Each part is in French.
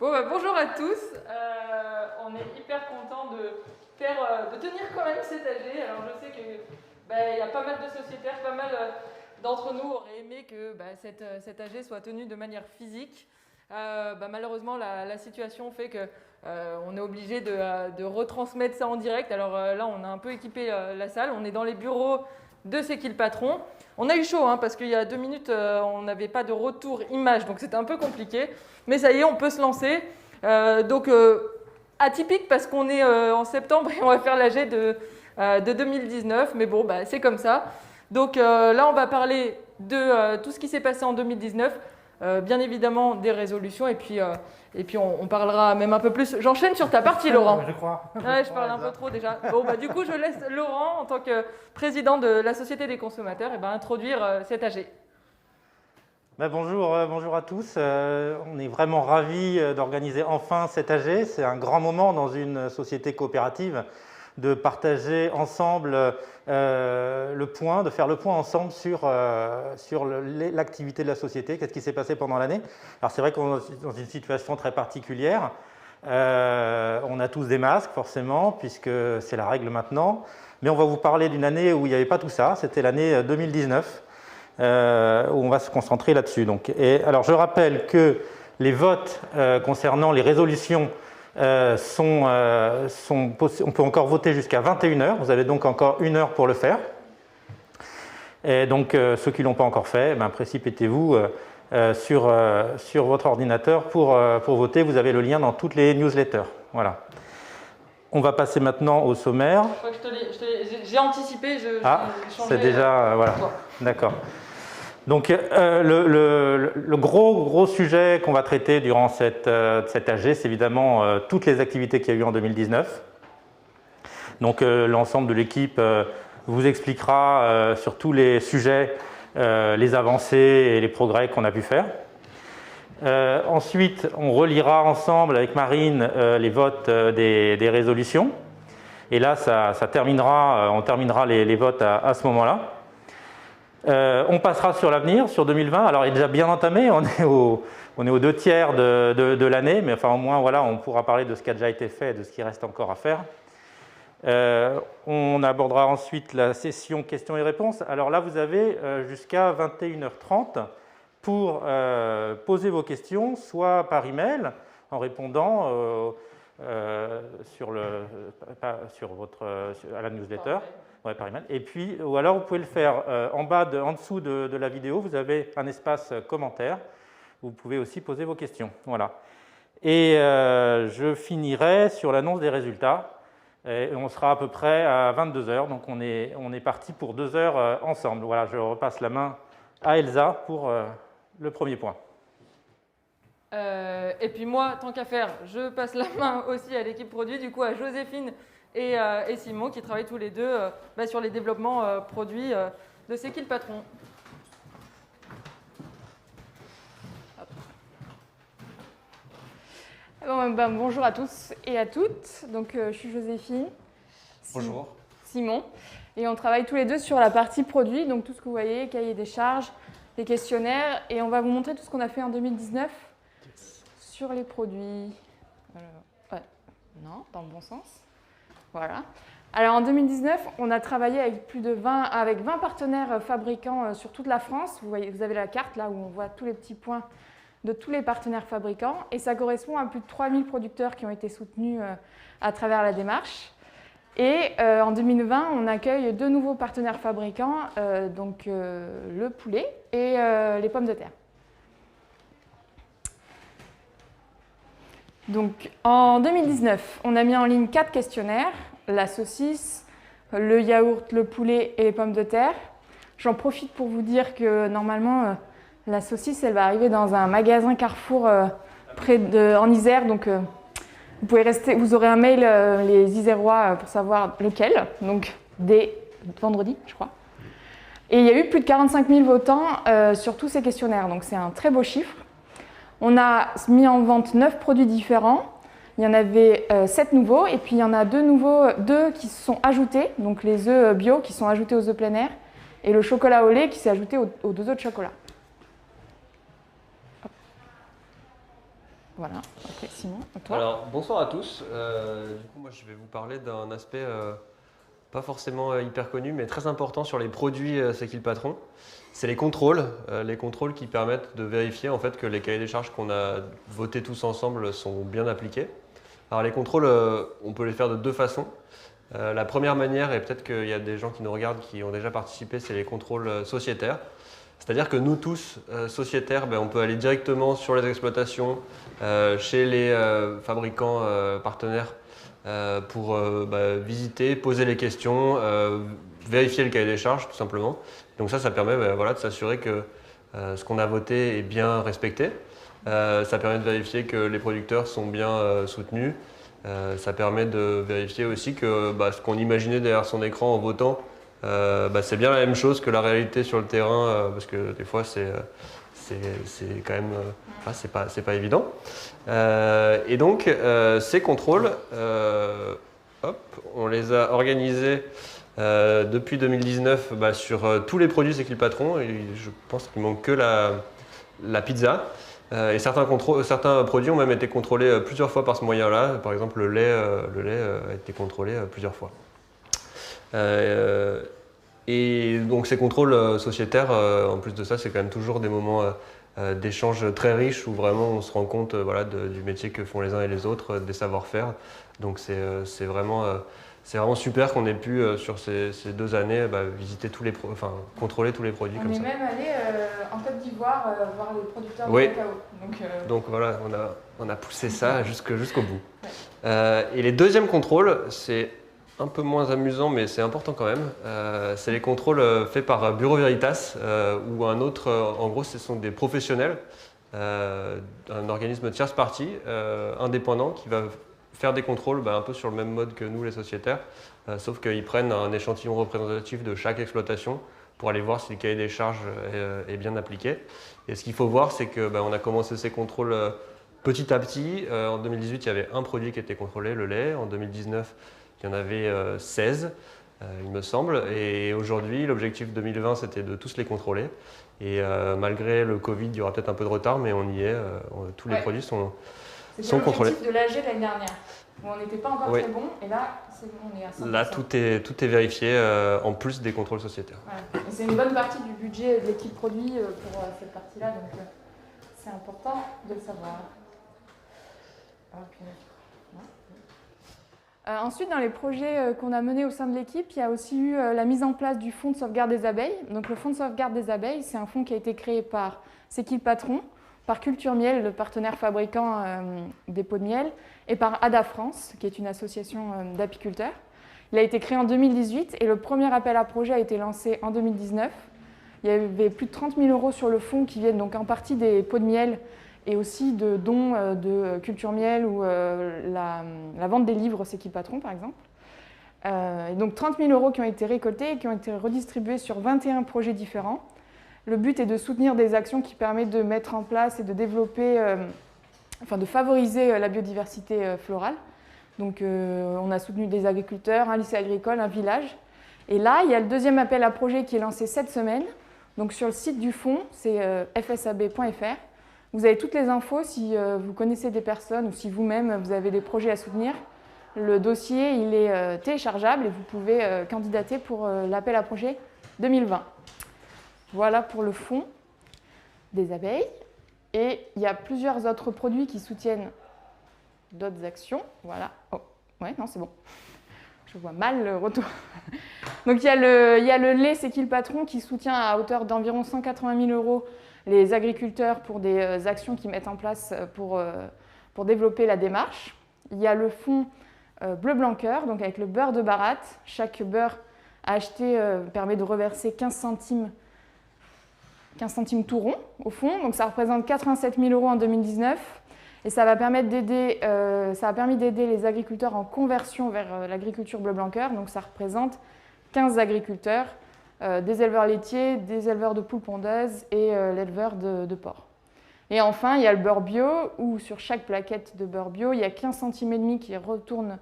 Bonjour à tous. On est hyper content de tenir quand même cet AG. Alors je sais que y a pas mal de sociétaires, pas mal d'entre nous auraient aimé que cet AG soit tenu de manière physique. Malheureusement, la situation fait que on est obligé de retransmettre ça en direct. Alors là, on a un peu équipé la salle. On est dans les bureaux de C'est qui le patron. On a eu chaud parce qu'il y a 2 minutes, on n'avait pas de retour image, donc c'était un peu compliqué. Mais ça y est, on peut se lancer. Atypique parce qu'on est en septembre et on va faire l'AG de 2019. Mais bon, c'est comme ça. Donc là, on va parler de tout ce qui s'est passé en 2019. Bien évidemment des résolutions et puis on parlera même un peu plus. J'enchaîne sur ta partie, Laurent. Je crois. Ouais, je parle un peu trop déjà. Du coup, je laisse Laurent, en tant que président de la Société des consommateurs, introduire cet AG. Bonjour à tous. On est vraiment ravis d'organiser enfin cet AG. C'est un grand moment dans une société coopérative de partager ensemble de faire le point ensemble sur l'activité de la société, qu'est-ce qui s'est passé pendant l'année. Alors c'est vrai qu'on est dans une situation très particulière. On a tous des masques forcément, puisque c'est la règle maintenant. Mais on va vous parler d'une année où il n'y avait pas tout ça, c'était l'année 2019, où on va se concentrer là-dessus. Alors je rappelle que les votes concernant les résolutions on peut encore voter jusqu'à 21h, vous avez donc encore 1 heure pour le faire. Et donc ceux qui ne l'ont pas encore fait, précipitez-vous sur votre ordinateur pour voter. Vous avez le lien dans toutes les newsletters. Voilà. On va passer maintenant au sommaire. J'ai anticipé, c'est déjà... voilà, d'accord. Donc le gros sujet qu'on va traiter durant cet AG, c'est évidemment toutes les activités qu'il y a eu en 2019. Donc l'ensemble de l'équipe vous expliquera sur tous les sujets les avancées et les progrès qu'on a pu faire. Ensuite, on relira ensemble avec Marine les votes des résolutions. Et là, on terminera les votes à ce moment-là. On passera sur l'avenir, sur 2020. Alors, il est déjà bien entamé, on est aux 2 tiers de l'année, mais enfin, au moins, voilà, on pourra parler de ce qui a déjà été fait et de ce qui reste encore à faire. On abordera ensuite la session questions et réponses. Alors là, vous avez jusqu'à 21h30 pour poser vos questions, soit par email, en répondant à la newsletter. Ouais, par email. Et puis, ou alors vous pouvez le faire en dessous de la vidéo, vous avez un espace commentaire. Vous pouvez aussi poser vos questions. Voilà. Et je finirai sur l'annonce des résultats. Et on sera à peu près à 22h, donc on est parti pour 2 heures ensemble. Voilà, je repasse la main à Elsa pour le premier point. Et puis moi, tant qu'à faire, je passe la main aussi à l'équipe produit, du coup à Joséphine et Simon qui travaillent tous les deux sur les développements produits de C'est qui le patron. Bonjour à tous et à toutes. Donc, je suis Joséphine. Bonjour. Simon. Et on travaille tous les deux sur la partie produit, donc tout ce que vous voyez, cahier des charges, les questionnaires. Et on va vous montrer tout ce qu'on a fait en 2019 sur les produits. Non, dans le bon sens. Voilà. Alors en 2019, on a travaillé avec 20 partenaires fabricants sur toute la France. Vous avez la carte là où on voit tous les petits points de tous les partenaires fabricants. Et ça correspond à plus de 3000 producteurs qui ont été soutenus à travers la démarche. Et en 2020, on accueille 2 nouveaux partenaires fabricants, le poulet et les pommes de terre. Donc, en 2019, on a mis en ligne 4 questionnaires, la saucisse, le yaourt, le poulet et les pommes de terre. J'en profite pour vous dire que normalement, la saucisse, elle va arriver dans un magasin Carrefour en Isère. Donc, vous pouvez rester, vous aurez un mail, les Isérois, pour savoir lequel. Donc, dès vendredi, je crois. Et il y a eu plus de 45 000 votants sur tous ces questionnaires. Donc, c'est un très beau chiffre. On a mis en vente 9 produits différents. Il y en avait 7 nouveaux et puis il y en a 2 qui se sont ajoutés, donc les œufs bio qui sont ajoutés aux œufs plein air et le chocolat au lait qui s'est ajouté aux 2 œufs de chocolat. Voilà, après Simon, à toi. Alors, bonsoir à tous. Du coup, moi, je vais vous parler d'un aspect pas forcément hyper connu, mais très important sur les produits C'est qui le patron. C'est les contrôles qui permettent de vérifier en fait que les cahiers des charges qu'on a votés tous ensemble sont bien appliqués. Alors, les contrôles, on peut les faire de deux façons. La première manière, et peut-être qu'il y a des gens qui nous regardent qui ont déjà participé, c'est les contrôles sociétaires. C'est-à-dire que nous tous, sociétaires, on peut aller directement sur les exploitations, chez les fabricants partenaires pour visiter, poser les questions, vérifier le cahier des charges tout simplement. Donc ça permet de s'assurer que ce qu'on a voté est bien respecté. Ça permet de vérifier que les producteurs sont bien soutenus. Ça permet de vérifier aussi que ce qu'on imaginait derrière son écran en votant, c'est bien la même chose que la réalité sur le terrain, parce que des fois c'est quand même c'est pas évident. Et donc ces contrôles, on les a organisés depuis 2019 sur tous les produits C'est qui le patron, et je pense qu'il manque que la pizza. Et certains produits ont même été contrôlés plusieurs fois par ce moyen-là. Par exemple, le lait a été contrôlé plusieurs fois. Et donc ces contrôles sociétaires, en plus de ça, c'est quand même toujours des moments d'échange très riches où vraiment on se rend compte du métier que font les uns et les autres, des savoir-faire. Donc c'est vraiment super qu'on ait pu, sur ces 2 années, visiter contrôler tous les produits comme ça. On est même allé en Côte d'Ivoire voir les producteurs Oui. de cacao. Donc voilà, on a poussé ça jusqu'au bout. Ouais. Et les deuxièmes contrôles, c'est un peu moins amusant, mais c'est important quand même. C'est les contrôles faits par Bureau Veritas ou un autre. En gros, ce sont des professionnels, un organisme tierce partie, indépendant, qui va faire des contrôles un peu sur le même mode que nous, les sociétaires, sauf qu'ils prennent un échantillon représentatif de chaque exploitation pour aller voir si le cahier des charges est bien appliqué. Et ce qu'il faut voir, c'est qu'on a commencé ces contrôles petit à petit. En 2018, il y avait un produit qui était contrôlé, le lait. En 2019, il y en avait 16, il me semble. Et aujourd'hui, l'objectif 2020, c'était de tous les contrôler. Et malgré le Covid, il y aura peut-être un peu de retard, mais on y est. Tous les produits sont contrôlés. C'était l'objectif de l'AG l'année dernière, où on n'était pas encore très bon. Et là, c'est bon, on est à 100%. Là, tout est vérifié, en plus des contrôles sociétaires. Voilà. Et c'est une bonne partie du budget de l'équipe produit pour cette partie-là. Donc, c'est important de le savoir. Ensuite, dans les projets qu'on a menés au sein de l'équipe, il y a aussi eu la mise en place du fonds de sauvegarde des abeilles. Donc, le fonds de sauvegarde des abeilles, c'est un fonds qui a été créé par C'est qui le patron, par Culture Miel, le partenaire fabricant des pots de miel, et par ADA France, qui est une association d'apiculteurs. Il a été créé en 2018 et le premier appel à projet a été lancé en 2019. Il y avait plus de 30 000 € sur le fonds qui viennent donc en partie des pots de miel et aussi de dons de Culture Miel ou la vente des livres C'est qui le patron, par exemple. Et donc 30 000 € qui ont été récoltés et qui ont été redistribués sur 21 projets différents. Le but est de soutenir des actions qui permettent de mettre en place et de développer, de favoriser la biodiversité florale. Donc on a soutenu des agriculteurs, un lycée agricole, un village. Et là, il y a le deuxième appel à projet qui est lancé cette semaine. Donc sur le site du fonds, c'est fsab.fr. Vous avez toutes les infos si vous connaissez des personnes ou si vous-même vous avez des projets à soutenir. Le dossier, il est téléchargeable et vous pouvez candidater pour l'appel à projet 2020. Voilà pour le fonds des abeilles. Et il y a plusieurs autres produits qui soutiennent d'autres actions. Voilà. Oh, ouais, non, c'est bon. Je vois mal le retour. Donc il y a le lait C'est qui le patron qui soutient à hauteur d'environ 180 000 € les agriculteurs pour des actions qu'ils mettent en place pour développer la démarche. Il y a le fonds Bleu Blanc Cœur, donc avec le beurre de baratte. Chaque beurre acheté permet de reverser 15 centimes tout rond au fond. Donc ça représente 87 000 € en 2019. Et ça va permis d'aider les agriculteurs en conversion vers l'agriculture Bleu Blanc Cœur. Donc ça représente 15 agriculteurs, des éleveurs laitiers, des éleveurs de poules pondeuses et l'éleveur de porcs. Et enfin, il y a le beurre bio, où sur chaque plaquette de beurre bio, il y a 15 centimes et demi qui retournent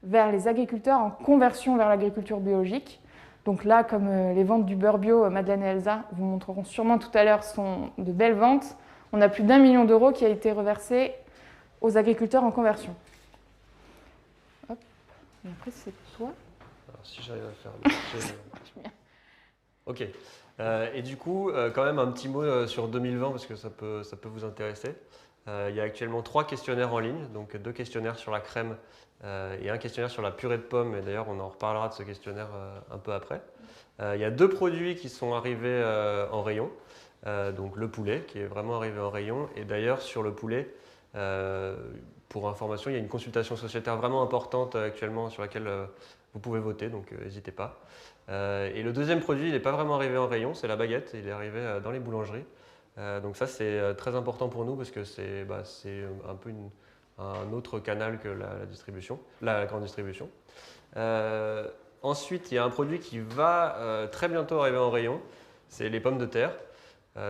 vers les agriculteurs en conversion vers l'agriculture biologique. Donc là, comme les ventes du beurre bio, Madeleine et Elsa vous montreront sûrement tout à l'heure, sont de belles ventes. On a plus d'1 million € qui a été reversé aux agriculteurs en conversion. Hop. Et après, c'est toi. Alors, si j'arrive à faire... Ok. Et du coup, quand même un petit mot sur 2020 parce que ça peut vous intéresser. Il y a actuellement 3 questionnaires en ligne, donc 2 questionnaires sur la crème et un questionnaire sur la purée de pommes. Et d'ailleurs, on en reparlera de ce questionnaire un peu après. Il y a 2 produits qui sont arrivés en rayon. Donc le poulet qui est vraiment arrivé en rayon. Et d'ailleurs, sur le poulet, pour information, il y a une consultation sociétaire vraiment importante actuellement sur laquelle vous pouvez voter, donc n'hésitez pas. Et le deuxième produit, il n'est pas vraiment arrivé en rayon, c'est la baguette, il est arrivé dans les boulangeries. Donc ça, c'est très important pour nous parce que c'est un peu un autre canal que la distribution, la grande distribution. Ensuite, il y a un produit qui va très bientôt arriver en rayon, c'est les pommes de terre.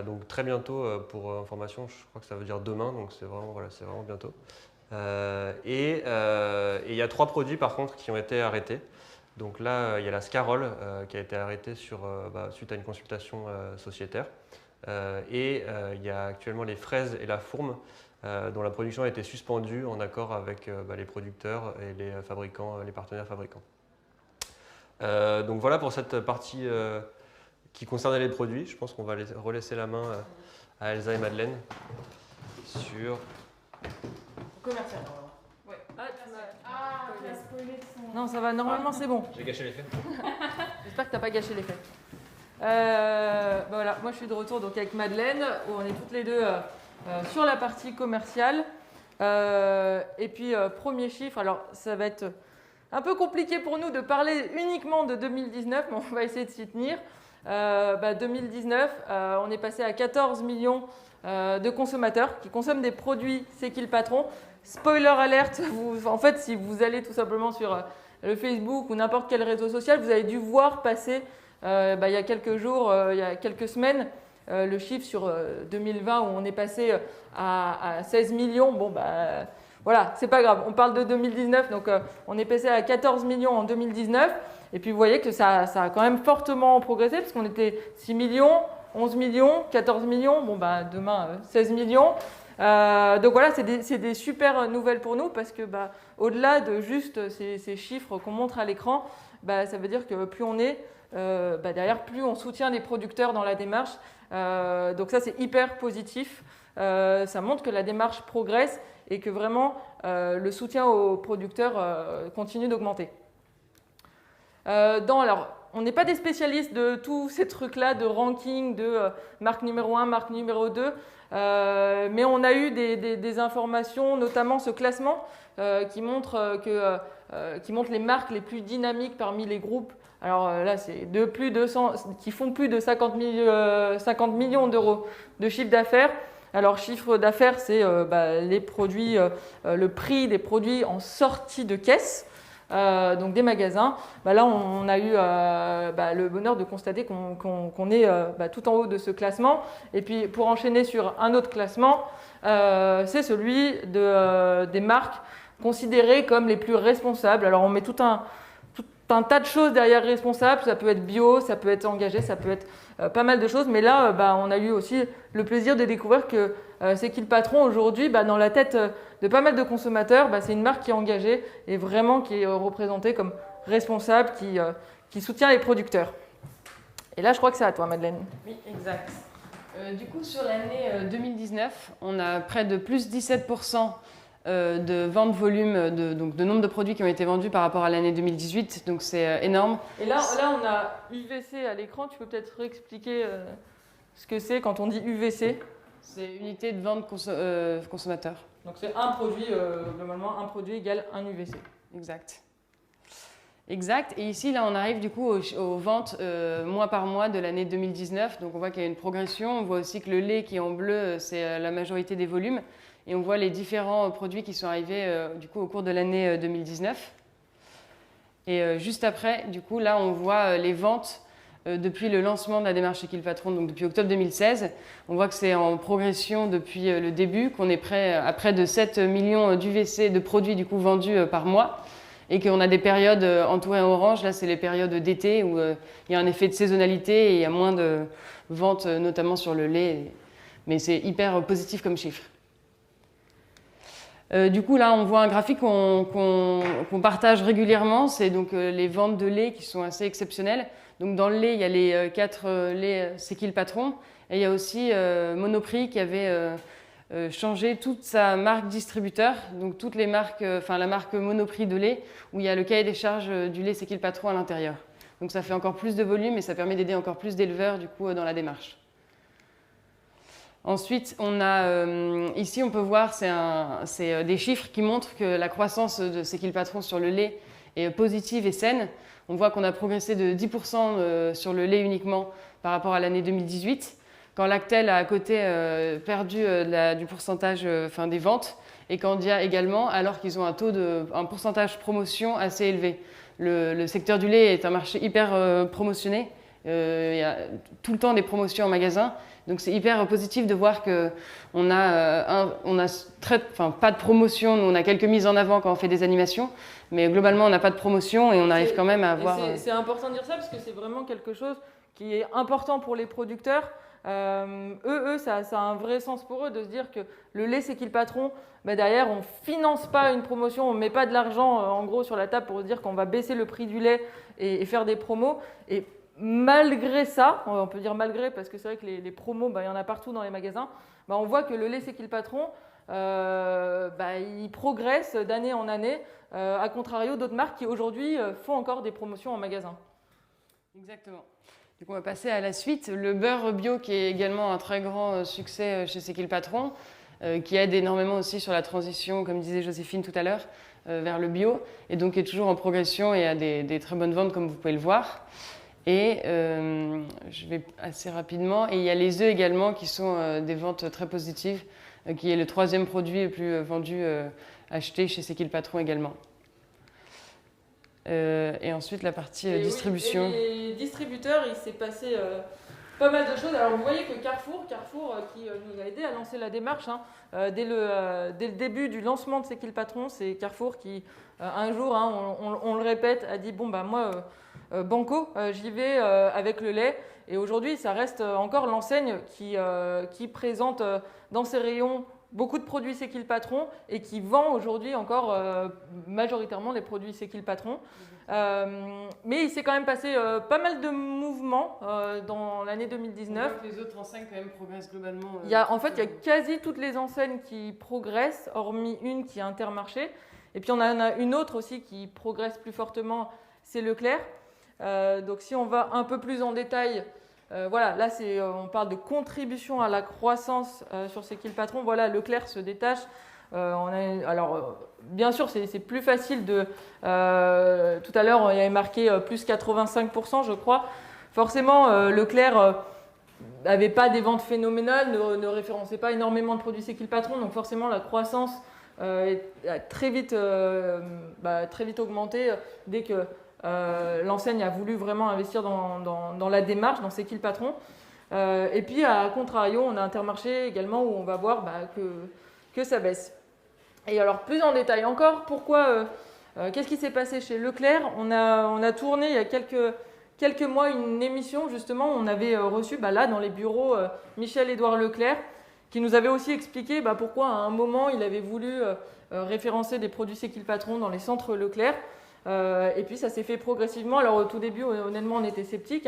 Donc très bientôt, pour information, je crois que ça veut dire demain, donc c'est vraiment bientôt. Et il y a 3 produits par contre qui ont été arrêtés. Donc là, il y a la scarole qui a été arrêtée suite à une consultation sociétaire. Et il y a actuellement les fraises et la fourme dont la production a été suspendue en accord avec les producteurs et les fabricants, les partenaires fabricants. Donc voilà pour cette partie qui concernait les produits. Je pense qu'on va relaisser la main à Elsa et Madeleine sur... Commercial. Ouais. tu as spoilé son... Non, ça va, normalement c'est bon. J'ai gâché l'effet. J'espère que tu n'as pas gâché l'effet. Voilà, moi je suis de retour donc, avec Madeleine, où on est toutes les deux sur la partie commerciale. Et puis, premier chiffre, alors ça va être un peu compliqué pour nous de parler uniquement de 2019, mais on va essayer de s'y tenir. 2019, on est passé à 14 millions de consommateurs qui consomment des produits C'est qui le patron. Spoiler alerte, en fait, si vous allez tout simplement sur le Facebook ou n'importe quel réseau social, vous avez dû voir passer il y a quelques jours, il y a quelques semaines, le chiffre sur 2020 où on est passé à 16 millions. Bon, voilà, c'est pas grave, on parle de 2019, donc on est passé à 14 millions en 2019. Et puis vous voyez que ça a quand même fortement progressé parce qu'on était 6 millions, 11 millions, 14 millions, demain 16 millions. Donc voilà, c'est des super nouvelles pour nous parce que au-delà de juste ces chiffres qu'on montre à l'écran, ça veut dire que plus on est derrière, plus on soutient les producteurs dans la démarche. Donc ça, c'est hyper positif. Ça montre que la démarche progresse et que vraiment le soutien aux producteurs continue d'augmenter. Alors, on n'est pas des spécialistes de tous ces trucs-là, de ranking, de marque numéro 1, marque numéro 2, mais on a eu des informations, notamment ce classement qui montre les marques les plus dynamiques parmi les groupes. Alors là, c'est qui font plus de 50 millions d'euros de chiffre d'affaires. Alors, chiffre d'affaires, c'est les produits, le prix des produits en sortie de caisse. Donc des magasins, là on a eu le bonheur de constater qu'on est tout en haut de ce classement. Et puis pour enchaîner sur un autre classement, c'est celui des marques considérées comme les plus responsables. Alors on met tout un tas de choses derrière responsable, ça peut être bio, ça peut être engagé, ça peut être pas mal de choses, mais là on a eu aussi le plaisir de découvrir que C'est qui le patron aujourd'hui, dans la tête de pas mal de consommateurs, c'est une marque qui est engagée et vraiment qui est représentée comme responsable, qui soutient les producteurs. Et là, je crois que c'est à toi, Madeleine. Oui, exact. Du coup, sur l'année 2019, on a près de plus 17% de vente volume, donc de nombre de produits qui ont été vendus par rapport à l'année 2018, donc c'est énorme. Et là, on a UVC à l'écran, tu peux peut-être réexpliquer ce que c'est quand on dit UVC? C'est unité de vente consommateur. Donc c'est un produit, globalement, un produit égale un UVC. Exact. Exact. Et ici, là, on arrive du coup aux ventes mois par mois de l'année 2019. Donc on voit qu'il y a une progression. On voit aussi que le lait qui est en bleu, c'est la majorité des volumes. Et on voit les différents produits qui sont arrivés du coup au cours de l'année 2019. Et juste après, du coup, là, on voit les ventes depuis le lancement de la démarche C'est qui le patron, donc depuis octobre 2016. On voit que c'est en progression depuis le début, qu'on est à près de 7 millions d'UVC de produits du coup vendus par mois. Et qu'on a des périodes entourées en orange, là c'est les périodes d'été où il y a un effet de saisonnalité et il y a moins de ventes, notamment sur le lait. Mais c'est hyper positif comme chiffre. Du coup, là, on voit un graphique qu'on partage régulièrement. C'est donc les ventes de lait qui sont assez exceptionnelles. Donc, dans le lait, il y a les 4 laits C'est qui le patron. Et il y a aussi Monoprix qui avait changé toute sa marque distributeur. Donc, toutes les marques, la marque Monoprix de lait, où il y a le cahier des charges du lait C'est qui le patron à l'intérieur. Donc, ça fait encore plus de volume et ça permet d'aider encore plus d'éleveurs, du coup, dans la démarche. Ensuite, ici, on peut voir, c'est des chiffres qui montrent que la croissance de C'est qui le patron sur le lait est positive et saine. On voit qu'on a progressé de 10% sur le lait uniquement par rapport à l'année 2018, quand Lactel a à côté perdu du pourcentage des ventes, et Candia également, alors qu'ils ont un pourcentage promotion assez élevé. Le secteur du lait est un marché hyper promotionné. Il y a tout le temps des promotions en magasin. Donc c'est hyper positif de voir qu'on n'a pas de promotion. Nous, on a quelques mises en avant quand on fait des animations, mais globalement, on n'a pas de promotion et on arrive quand même à avoir... C'est important de dire ça parce que c'est vraiment quelque chose qui est important pour les producteurs. Ça a un vrai sens pour eux de se dire que le lait C'est qui le patron, derrière on ne finance pas une promotion, on ne met pas de l'argent en gros sur la table pour se dire qu'on va baisser le prix du lait et faire des promos. Et malgré ça, on peut dire malgré parce que c'est vrai que les promos, il y en a partout dans les magasins, on voit que le lait C'est qui le patron, il progresse d'année en année, à contrario d'autres marques qui aujourd'hui font encore des promotions en magasin. Exactement. Donc on va passer à la suite. Le beurre bio qui est également un très grand succès chez C'est qui le patron, qui aide énormément aussi sur la transition, comme disait Joséphine tout à l'heure, vers le bio, et donc est toujours en progression et a des très bonnes ventes comme vous pouvez le voir. Et je vais assez rapidement. Et il y a les œufs également qui sont des ventes très positives, qui est le 3e produit le plus vendu, acheté chez C'est qui le patron également. Et ensuite la partie distribution. Oui, et les distributeurs, il s'est passé pas mal de choses. Alors vous voyez que Carrefour qui nous a aidé à lancer la démarche, dès le début du lancement de C'est qui le patron, c'est Carrefour qui un jour, on le répète, a dit moi banco, j'y vais avec le lait. Et aujourd'hui, ça reste encore l'enseigne qui présente dans ses rayons beaucoup de produits C'est qui le patron et qui vend aujourd'hui encore majoritairement les produits C'est qui le patron. Mais il s'est quand même passé pas mal de mouvements dans l'année 2019. On voit que les autres enseignes quand même progressent globalement. Il y a quasi toutes les enseignes qui progressent, hormis une qui est Intermarché. Et puis on en a une autre aussi qui progresse plus fortement, c'est Leclerc. Donc si on va un peu plus en détail, là on parle de contribution à la croissance sur C'est qui le patron. Voilà, Leclerc se détache. Bien sûr, c'est plus facile de... tout à l'heure, il y avait marqué plus 85%, je crois. Forcément, Leclerc n'avait pas des ventes phénoménales, ne référençait pas énormément de produits C'est qui le patron. Donc forcément, la croissance a très vite augmenté dès que l'enseigne a voulu vraiment investir dans la démarche, dans C'est qui le patron. Et puis, à contrario, on a Intermarché également où on va voir que ça baisse. Et alors, plus en détail encore, pourquoi qu'est-ce qui s'est passé chez Leclerc ? On a tourné il y a quelques mois une émission, justement, on avait reçu là dans les bureaux Michel-Édouard Leclerc, qui nous avait aussi expliqué pourquoi à un moment il avait voulu référencer des produits C'est qui le patron dans les centres Leclerc. Et puis ça s'est fait progressivement. Alors au tout début, honnêtement, on était sceptiques.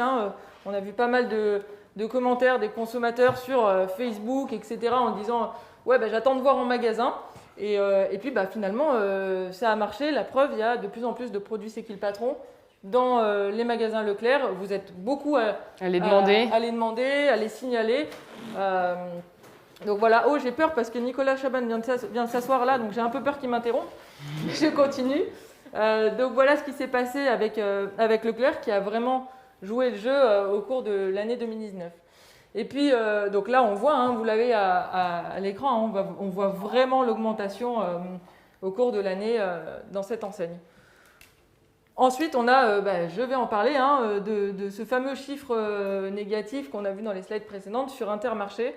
On a vu pas mal de commentaires des consommateurs sur Facebook, etc. en disant « ouais, j'attends de voir en magasin ». Et puis finalement, ça a marché. La preuve, il y a de plus en plus de produits C'est qui le patron dans les magasins Leclerc. Vous êtes beaucoup à les demander, à les signaler. Donc voilà, j'ai peur parce que Nicolas Chaban vient de s'asseoir là, donc j'ai un peu peur qu'il m'interrompe. Je continue. Donc voilà ce qui s'est passé avec Leclerc qui a vraiment joué le jeu au cours de l'année 2019. Et puis donc là on voit, vous l'avez à l'écran, on voit vraiment l'augmentation au cours de l'année dans cette enseigne. Ensuite on a, je vais en parler, de ce fameux chiffre négatif qu'on a vu dans les slides précédentes sur Intermarché.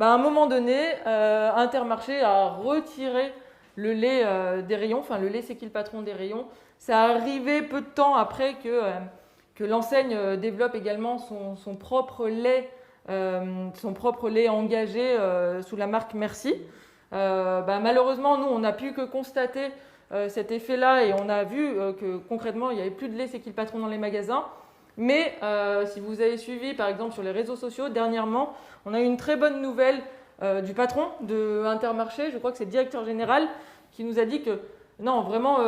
À un moment donné, Intermarché a retiré le lait des rayons, le lait C'est qui le patron des rayons. Ça arrivé peu de temps après que l'enseigne développe également son propre lait engagé sous la marque Merci. Malheureusement, nous, on n'a pu que constater cet effet-là et on a vu que concrètement, il n'y avait plus de lait C'est qui le patron dans les magasins. Mais si vous avez suivi, par exemple, sur les réseaux sociaux, dernièrement, on a eu une très bonne nouvelle du patron de Intermarché, je crois que c'est le directeur général, qui nous a dit que non, vraiment,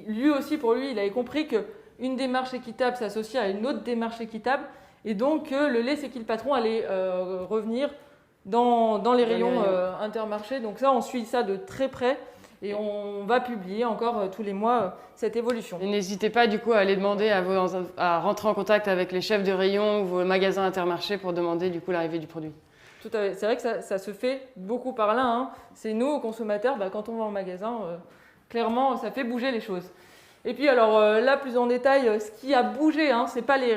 lui aussi, pour lui, il avait compris qu'une démarche équitable s'associe à une autre démarche équitable et donc le lait C'est qui le patron allait revenir dans les rayons Intermarché. Donc ça, on suit ça de très près. Et on va publier encore tous les mois cette évolution. Et n'hésitez pas du coup à aller demander à rentrer en contact avec les chefs de rayon ou vos magasins Intermarché pour demander du coup l'arrivée du produit. Tout à fait. C'est vrai que ça se fait beaucoup par là, hein. C'est nous, consommateurs, quand on va en magasin, clairement, ça fait bouger les choses. Et puis alors là, plus en détail, ce qui a bougé, hein, ce n'est pas les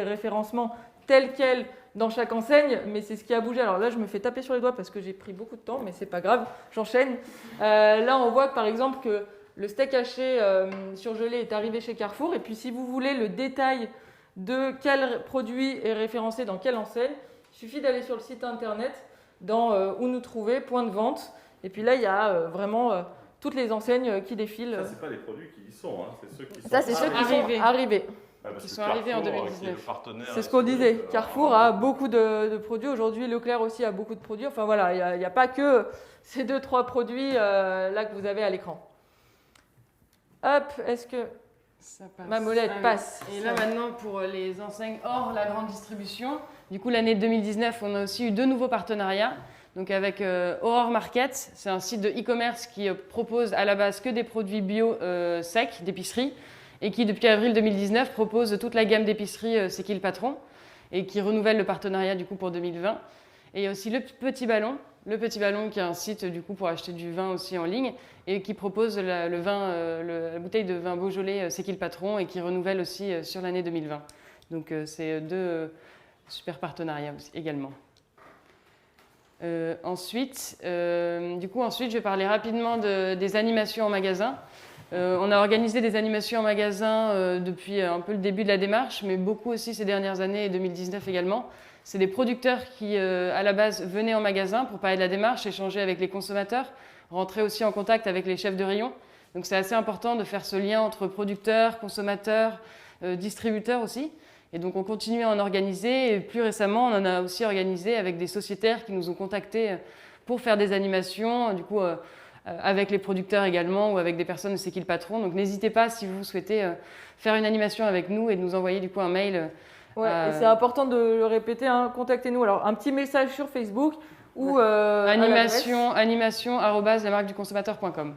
référencements tels quels dans chaque enseigne, mais c'est ce qui a bougé. Alors là, je me fais taper sur les doigts parce que j'ai pris beaucoup de temps, mais c'est pas grave, j'enchaîne. Là, on voit que, par exemple que le steak haché surgelé est arrivé chez Carrefour. Et puis, si vous voulez le détail de quel produit est référencé dans quelle enseigne, il suffit d'aller sur le site internet dans où nous trouver, point de vente. Et puis là, il y a vraiment toutes les enseignes qui défilent. Ça, c'est pas les produits qui y sont, hein. C'est ceux qui sont ça, c'est ceux qui sont arrivés. Qui sont arrivés en 2019. C'est ce qu'on disait. Carrefour a beaucoup de produits. Aujourd'hui, Leclerc aussi a beaucoup de produits. Enfin voilà, il n'y a pas que ces 2-3 produits là que vous avez à l'écran. Hop, est-ce que ma molette passe? Et là maintenant, pour les enseignes hors la grande distribution, du coup l'année 2019, on a aussi eu 2 nouveaux partenariats. Donc avec Aurore Market, c'est un site de e-commerce qui propose à la base que des produits bio secs d'épicerie, et qui, depuis avril 2019, propose toute la gamme d'épicerie C'est qui le patron, et qui renouvelle le partenariat du coup pour 2020. Et il y a aussi le Petit Ballon qui est un site du coup pour acheter du vin aussi en ligne, et qui propose la bouteille de vin Beaujolais C'est qui le patron, et qui renouvelle aussi sur l'année 2020. Donc c'est 2 super partenariats aussi, également. Ensuite, je vais parler rapidement des animations en magasin. On a organisé des animations en magasin depuis un peu le début de la démarche, mais beaucoup aussi ces dernières années et 2019 également. C'est des producteurs qui, à la base, venaient en magasin pour parler de la démarche, échanger avec les consommateurs, rentrer aussi en contact avec les chefs de rayon. Donc c'est assez important de faire ce lien entre producteurs, consommateurs, distributeurs aussi. Et donc on continue à en organiser. Et plus récemment, on en a aussi organisé avec des sociétaires qui nous ont contactés pour faire des animations. Du coup, avec les producteurs également ou avec des personnes de C'est qui le patron. Donc n'hésitez pas si vous souhaitez faire une animation avec nous et de nous envoyer du coup un mail. Ouais, et c'est important de le répéter, hein, contactez-nous. Alors un petit message sur Facebook ou animation@lamarqueduconsommateur.com.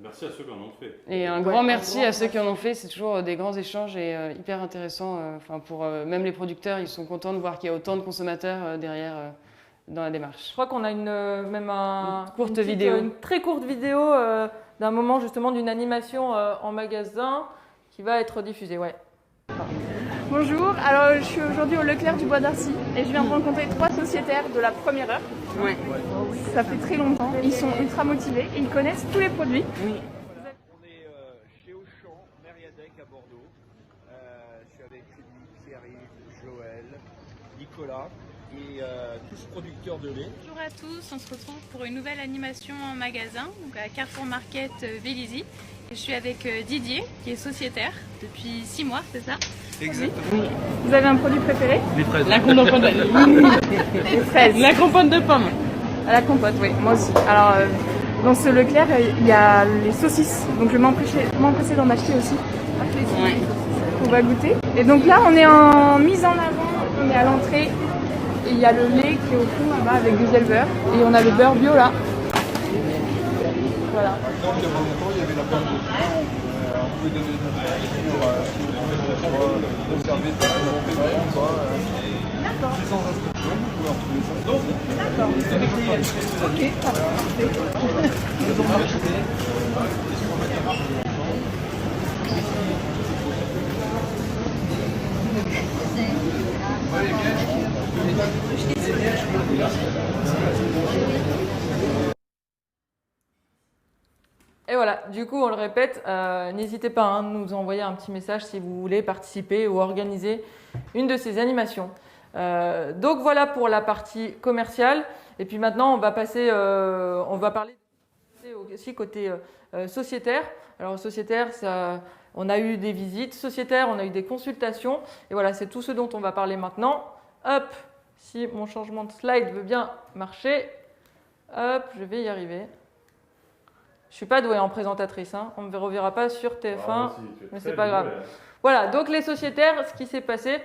Merci à ceux qui en ont fait. Et un grand merci à ceux qui en ont fait. C'est toujours des grands échanges et hyper intéressants. Pour même les producteurs, ils sont contents de voir qu'il y a autant de consommateurs derrière dans la démarche. Je crois qu'on a une très courte vidéo d'un moment justement d'une animation en magasin qui va être diffusée. Ouais. Bonjour, alors je suis aujourd'hui au Leclerc du Bois d'Arcy et je viens de rencontrer 3 sociétaires de la première heure. Ouais. Ça fait très longtemps, ils sont ultra motivés et ils connaissent tous les produits. Oui. On est chez Auchan, Mériadec à Bordeaux. Je suis avec Pierre-Yves, Joël, Nicolas et tous producteurs de lait. Bonjour à tous, on se retrouve pour une nouvelle animation en magasin, donc à Carrefour Market Vélizy. Je suis avec Didier, qui est sociétaire depuis 6 mois, c'est ça? Exactement. Oui. Vous avez un produit préféré? Les fraises. La compote de Les fraises. La compote de pommes. La compote, oui, moi aussi. Alors, dans ce Leclerc, il y a les saucisses, donc je vais m'empresser d'en acheter aussi. Ouais. On va goûter. Et donc là, on est en mise en avant, on est à l'entrée. Et il y a le lait qui est au fond là-bas avec des éleveurs. Et on a le beurre bio là. Voilà. Il y a pas longtemps, il y avait la pomme de on pouvait donner notre avis sur conserver ou pas. D'accord. Sans inscription, vous pouvez en trouver ça. D'accord. Ok, Et voilà, du coup, on le répète, n'hésitez pas à nous envoyer un petit message si vous voulez participer ou organiser une de ces animations. Donc voilà pour la partie commerciale. Et puis maintenant, on va passer, on va parler aussi côté sociétaire. Alors sociétaire, on a eu des visites sociétaires, on a eu des consultations. Et voilà, c'est tout ce dont on va parler maintenant. Hop, si mon changement de slide veut bien marcher. Hop, je vais y arriver. Je ne suis pas douée en présentatrice, hein. On ne me reverra pas sur TF1, mais c'est pas grave. Voilà, donc les sociétaires, ce qui s'est passé.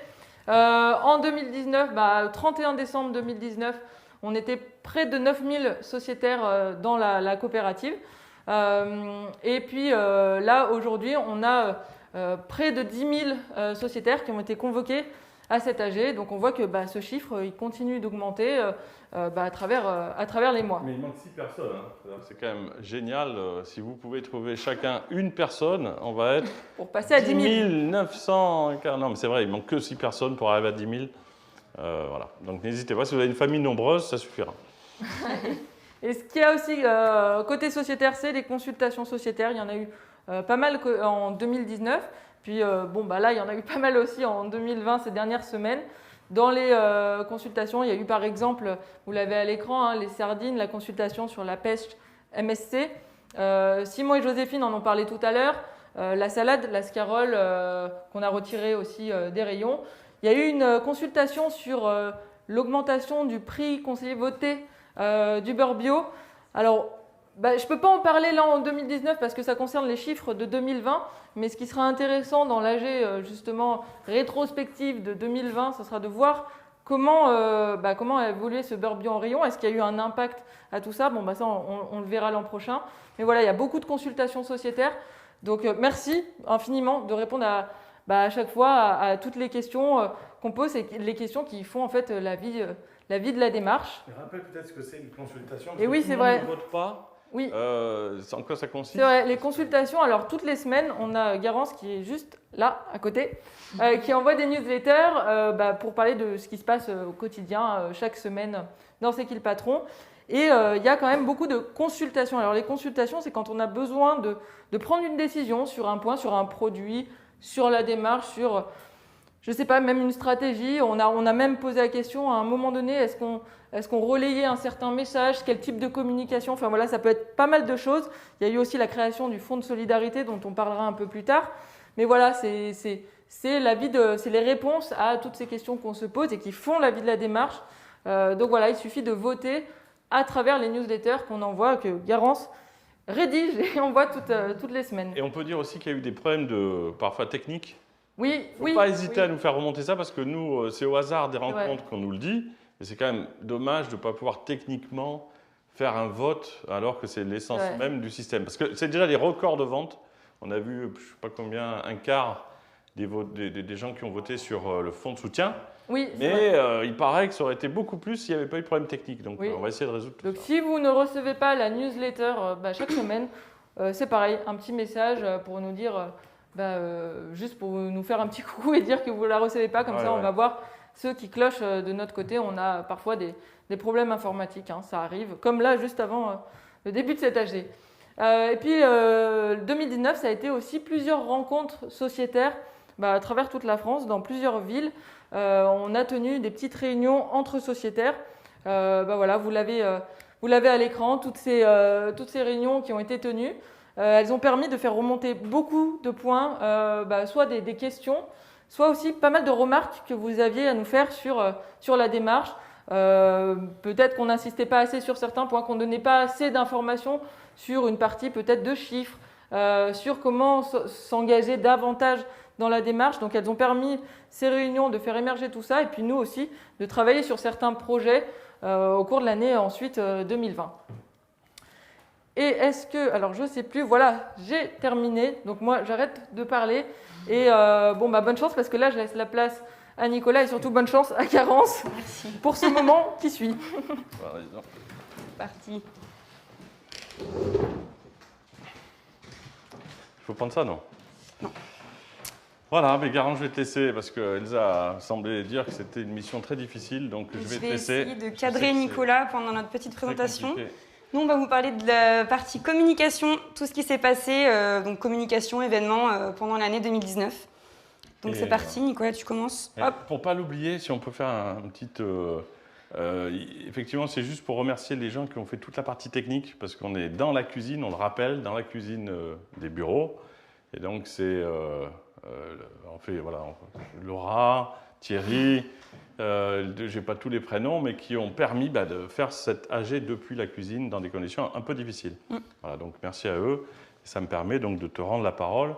En 2019, 31 décembre 2019, on était près de 9000 sociétaires dans la coopérative. Et puis là, aujourd'hui, on a près de 10 000 sociétaires qui ont été convoqués à cet AG. Donc on voit que ce chiffre il continue d'augmenter à travers les mois. Mais il manque 6 personnes. Hein. C'est quand même génial. Si vous pouvez trouver chacun une personne, on va être pour passer à 10 000. 900. Non, mais c'est vrai, il manque que 6 personnes pour arriver à 10 000. Voilà. Donc n'hésitez pas, si vous avez une famille nombreuse, ça suffira. Et ce qu'il y a aussi côté sociétaire, c'est les consultations sociétaires. Il y en a eu pas mal en 2019. Puis là, il y en a eu pas mal aussi en 2020, ces dernières semaines. Dans les consultations, il y a eu par exemple, vous l'avez à l'écran, hein, les sardines, la consultation sur la pêche MSC. Simon et Joséphine en ont parlé tout à l'heure. La salade, la scarole, qu'on a retirée aussi des rayons. Il y a eu une consultation sur l'augmentation du prix conseillé voté du beurre bio. Alors, je ne peux pas en parler là en 2019 parce que ça concerne les chiffres de 2020, mais ce qui sera intéressant dans l'AG justement rétrospective de 2020, ce sera de voir comment a évolué ce beurre bio en rayon. Est-ce qu'il y a eu un impact à tout ça? Ça on le verra l'an prochain. Mais voilà, il y a beaucoup de consultations sociétaires. Donc merci infiniment de répondre à chaque fois à toutes les questions qu'on pose et les questions qui font en fait la vie de la démarche. Je rappelle peut-être ce que c'est une consultation. Et oui, c'est vrai. Ne vote pas. Oui. En quoi ça consiste? C'est vrai, les consultations, alors toutes les semaines, on a Garance qui est juste là, à côté, qui envoie des newsletters pour parler de ce qui se passe au quotidien, chaque semaine, dans C'est qui le patron. Et il y a quand même beaucoup de consultations. Alors les consultations, c'est quand on a besoin de prendre une décision sur un point, sur un produit, sur la démarche, sur, je ne sais pas, même une stratégie. On a même posé la question à un moment donné, est-ce qu'on relayait un certain message? Quel type de communication? Enfin voilà, ça peut être pas mal de choses. Il y a eu aussi la création du fonds de solidarité dont on parlera un peu plus tard. Mais voilà, c'est les réponses à toutes ces questions qu'on se pose et qui font la vie de la démarche. Donc voilà, il suffit de voter à travers les newsletters qu'on envoie, que Garance rédige et envoie toutes les semaines. Et on peut dire aussi qu'il y a eu des problèmes parfois techniques. Oui, il ne faut pas hésiter à nous faire remonter ça parce que nous, c'est au hasard des rencontres qu'on nous le dit. Et c'est quand même dommage de ne pas pouvoir techniquement faire un vote alors que c'est l'essence même du système. Parce que c'est déjà les records de vente. On a vu, je ne sais pas combien, un quart des gens qui ont voté sur le fonds de soutien. Oui, mais il paraît que ça aurait été beaucoup plus s'il n'y avait pas eu de problème technique. Donc on va essayer de résoudre tout ça. Donc si vous ne recevez pas la newsletter chaque semaine, c'est pareil, un petit message pour nous dire, juste pour nous faire un petit coucou et dire que vous ne la recevez pas. Comme ça, on va voir ceux qui clochent de notre côté. On a parfois des problèmes informatiques, hein, ça arrive. Comme là, juste avant le début de cet AG. Et puis 2019, ça a été aussi plusieurs rencontres sociétaires à travers toute la France, dans plusieurs villes. On a tenu des petites réunions entre sociétaires. Voilà, vous l'avez à l'écran, toutes ces réunions qui ont été tenues. Elles ont permis de faire remonter beaucoup de points, soit des questions, soit aussi pas mal de remarques que vous aviez à nous faire sur la démarche. Peut-être qu'on n'insistait pas assez sur certains points, qu'on ne donnait pas assez d'informations sur une partie peut-être de chiffres, sur comment s'engager davantage dans la démarche. Donc elles ont permis, ces réunions, de faire émerger tout ça et puis nous aussi de travailler sur certains projets au cours de l'année ensuite 2020. Et est-ce que, alors je ne sais plus, voilà, j'ai terminé, donc moi j'arrête de parler et bonne chance parce que là je laisse la place à Nicolas et surtout bonne chance à Garance pour ce moment qui suit. Parti. Il faut prendre ça, non? Non. Voilà, mais Garance, je vais te laisser parce qu'Elsa a semblé dire que c'était une mission très difficile, donc je vais te laisser. Essayer de cadrer Nicolas pendant notre petite présentation. Nous, on va vous parler de la partie communication, tout ce qui s'est passé, donc communication, événements pendant l'année 2019. Donc c'est parti, Nicolas, tu commences. Pour ne pas l'oublier, si on peut faire un petit... effectivement, c'est juste pour remercier les gens qui ont fait toute la partie technique, parce qu'on est dans la cuisine, on le rappelle, dans la cuisine des bureaux. Et donc c'est... on fait, voilà, Laura, Thierry, je n'ai pas tous les prénoms, mais qui ont permis de faire cette AG depuis la cuisine dans des conditions un peu difficiles. Voilà, donc merci à eux. Ça me permet donc de te rendre la parole.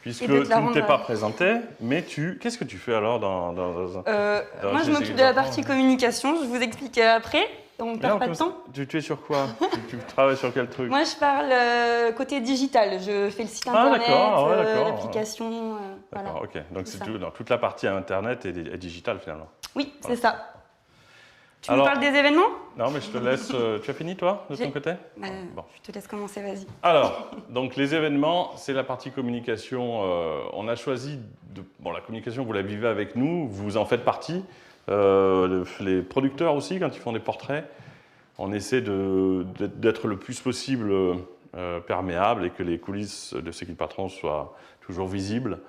Puisque tu ne t'es pas présenté, mais qu'est-ce que tu fais alors dans moi, je m'occupe de la partie communication, je vous expliquerai après, on ne perd pas de temps. Tu es sur quoi? tu travailles sur quel truc? Moi, je parle côté digital, je fais le site internet, l'application. D'accord, ok. Donc toute la partie internet est digitale finalement. Oui, voilà. C'est ça. Tu nous parles des événements? Non, mais je te laisse. Tu as fini, toi, de ton côté? Bon. Je te laisse commencer, vas-y. Alors, donc les événements, c'est la partie communication. On a choisi... Bon, la communication, vous la vivez avec nous, vous en faites partie. Les producteurs aussi, quand ils font des portraits, on essaie d'être le plus possible perméable et que les coulisses de C'est qui le patron soient toujours visibles.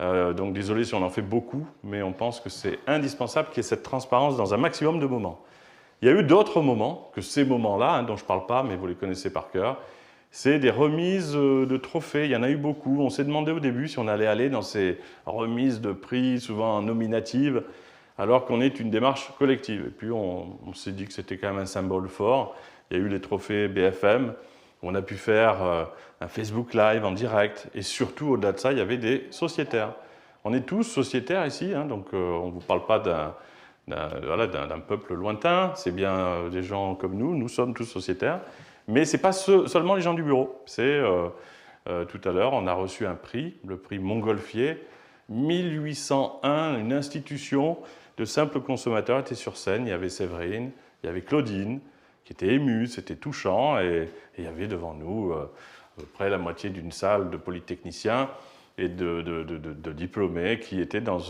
Donc désolé si on en fait beaucoup, mais on pense que c'est indispensable qu'il y ait cette transparence dans un maximum de moments. Il y a eu d'autres moments que ces moments-là, dont je ne parle pas, mais vous les connaissez par cœur. C'est des remises de trophées, il y en a eu beaucoup. On s'est demandé au début si on allait aller dans ces remises de prix, souvent nominatives, alors qu'on est une démarche collective. Et puis on s'est dit que c'était quand même un symbole fort. Il y a eu les trophées BFM, on a pu faire un Facebook Live en direct, et surtout, au-delà de ça, il y avait des sociétaires. On est tous sociétaires ici, donc on ne vous parle pas d'un peuple lointain, c'est bien des gens comme nous sommes tous sociétaires, mais ce n'est pas seulement les gens du bureau. C'est, tout à l'heure, on a reçu un prix, le prix Montgolfier, 1801, une institution de simples consommateurs était sur scène, il y avait Séverine, il y avait Claudine, qui était émue, c'était touchant, et il y avait devant nous à peu près la moitié d'une salle de polytechniciens et de diplômés qui étaient dans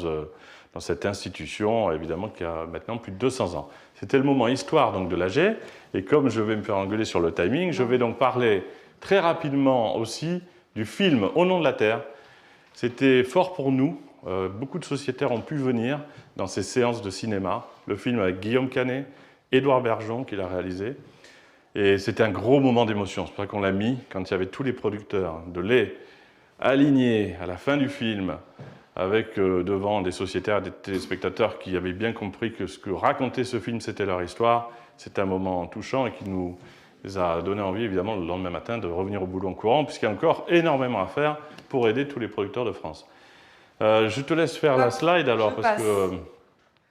cette institution, évidemment, qui a maintenant plus de 200 ans. C'était le moment histoire donc, de l'AG, et comme je vais me faire engueuler sur le timing, je vais donc parler très rapidement aussi du film Au nom de la Terre. C'était fort pour nous, beaucoup de sociétaires ont pu venir dans ces séances de cinéma, le film avec Guillaume Canet, Édouard Bergeon qui l'a réalisé, et c'était un gros moment d'émotion. C'est pour ça qu'on l'a mis quand il y avait tous les producteurs de lait alignés à la fin du film, avec devant des sociétaires et des téléspectateurs qui avaient bien compris que ce que racontait ce film, c'était leur histoire. C'était un moment touchant et qui nous a donné envie, évidemment, le lendemain matin, de revenir au boulot en courant, puisqu'il y a encore énormément à faire pour aider tous les producteurs de France. Je te laisse faire la slide alors, parce que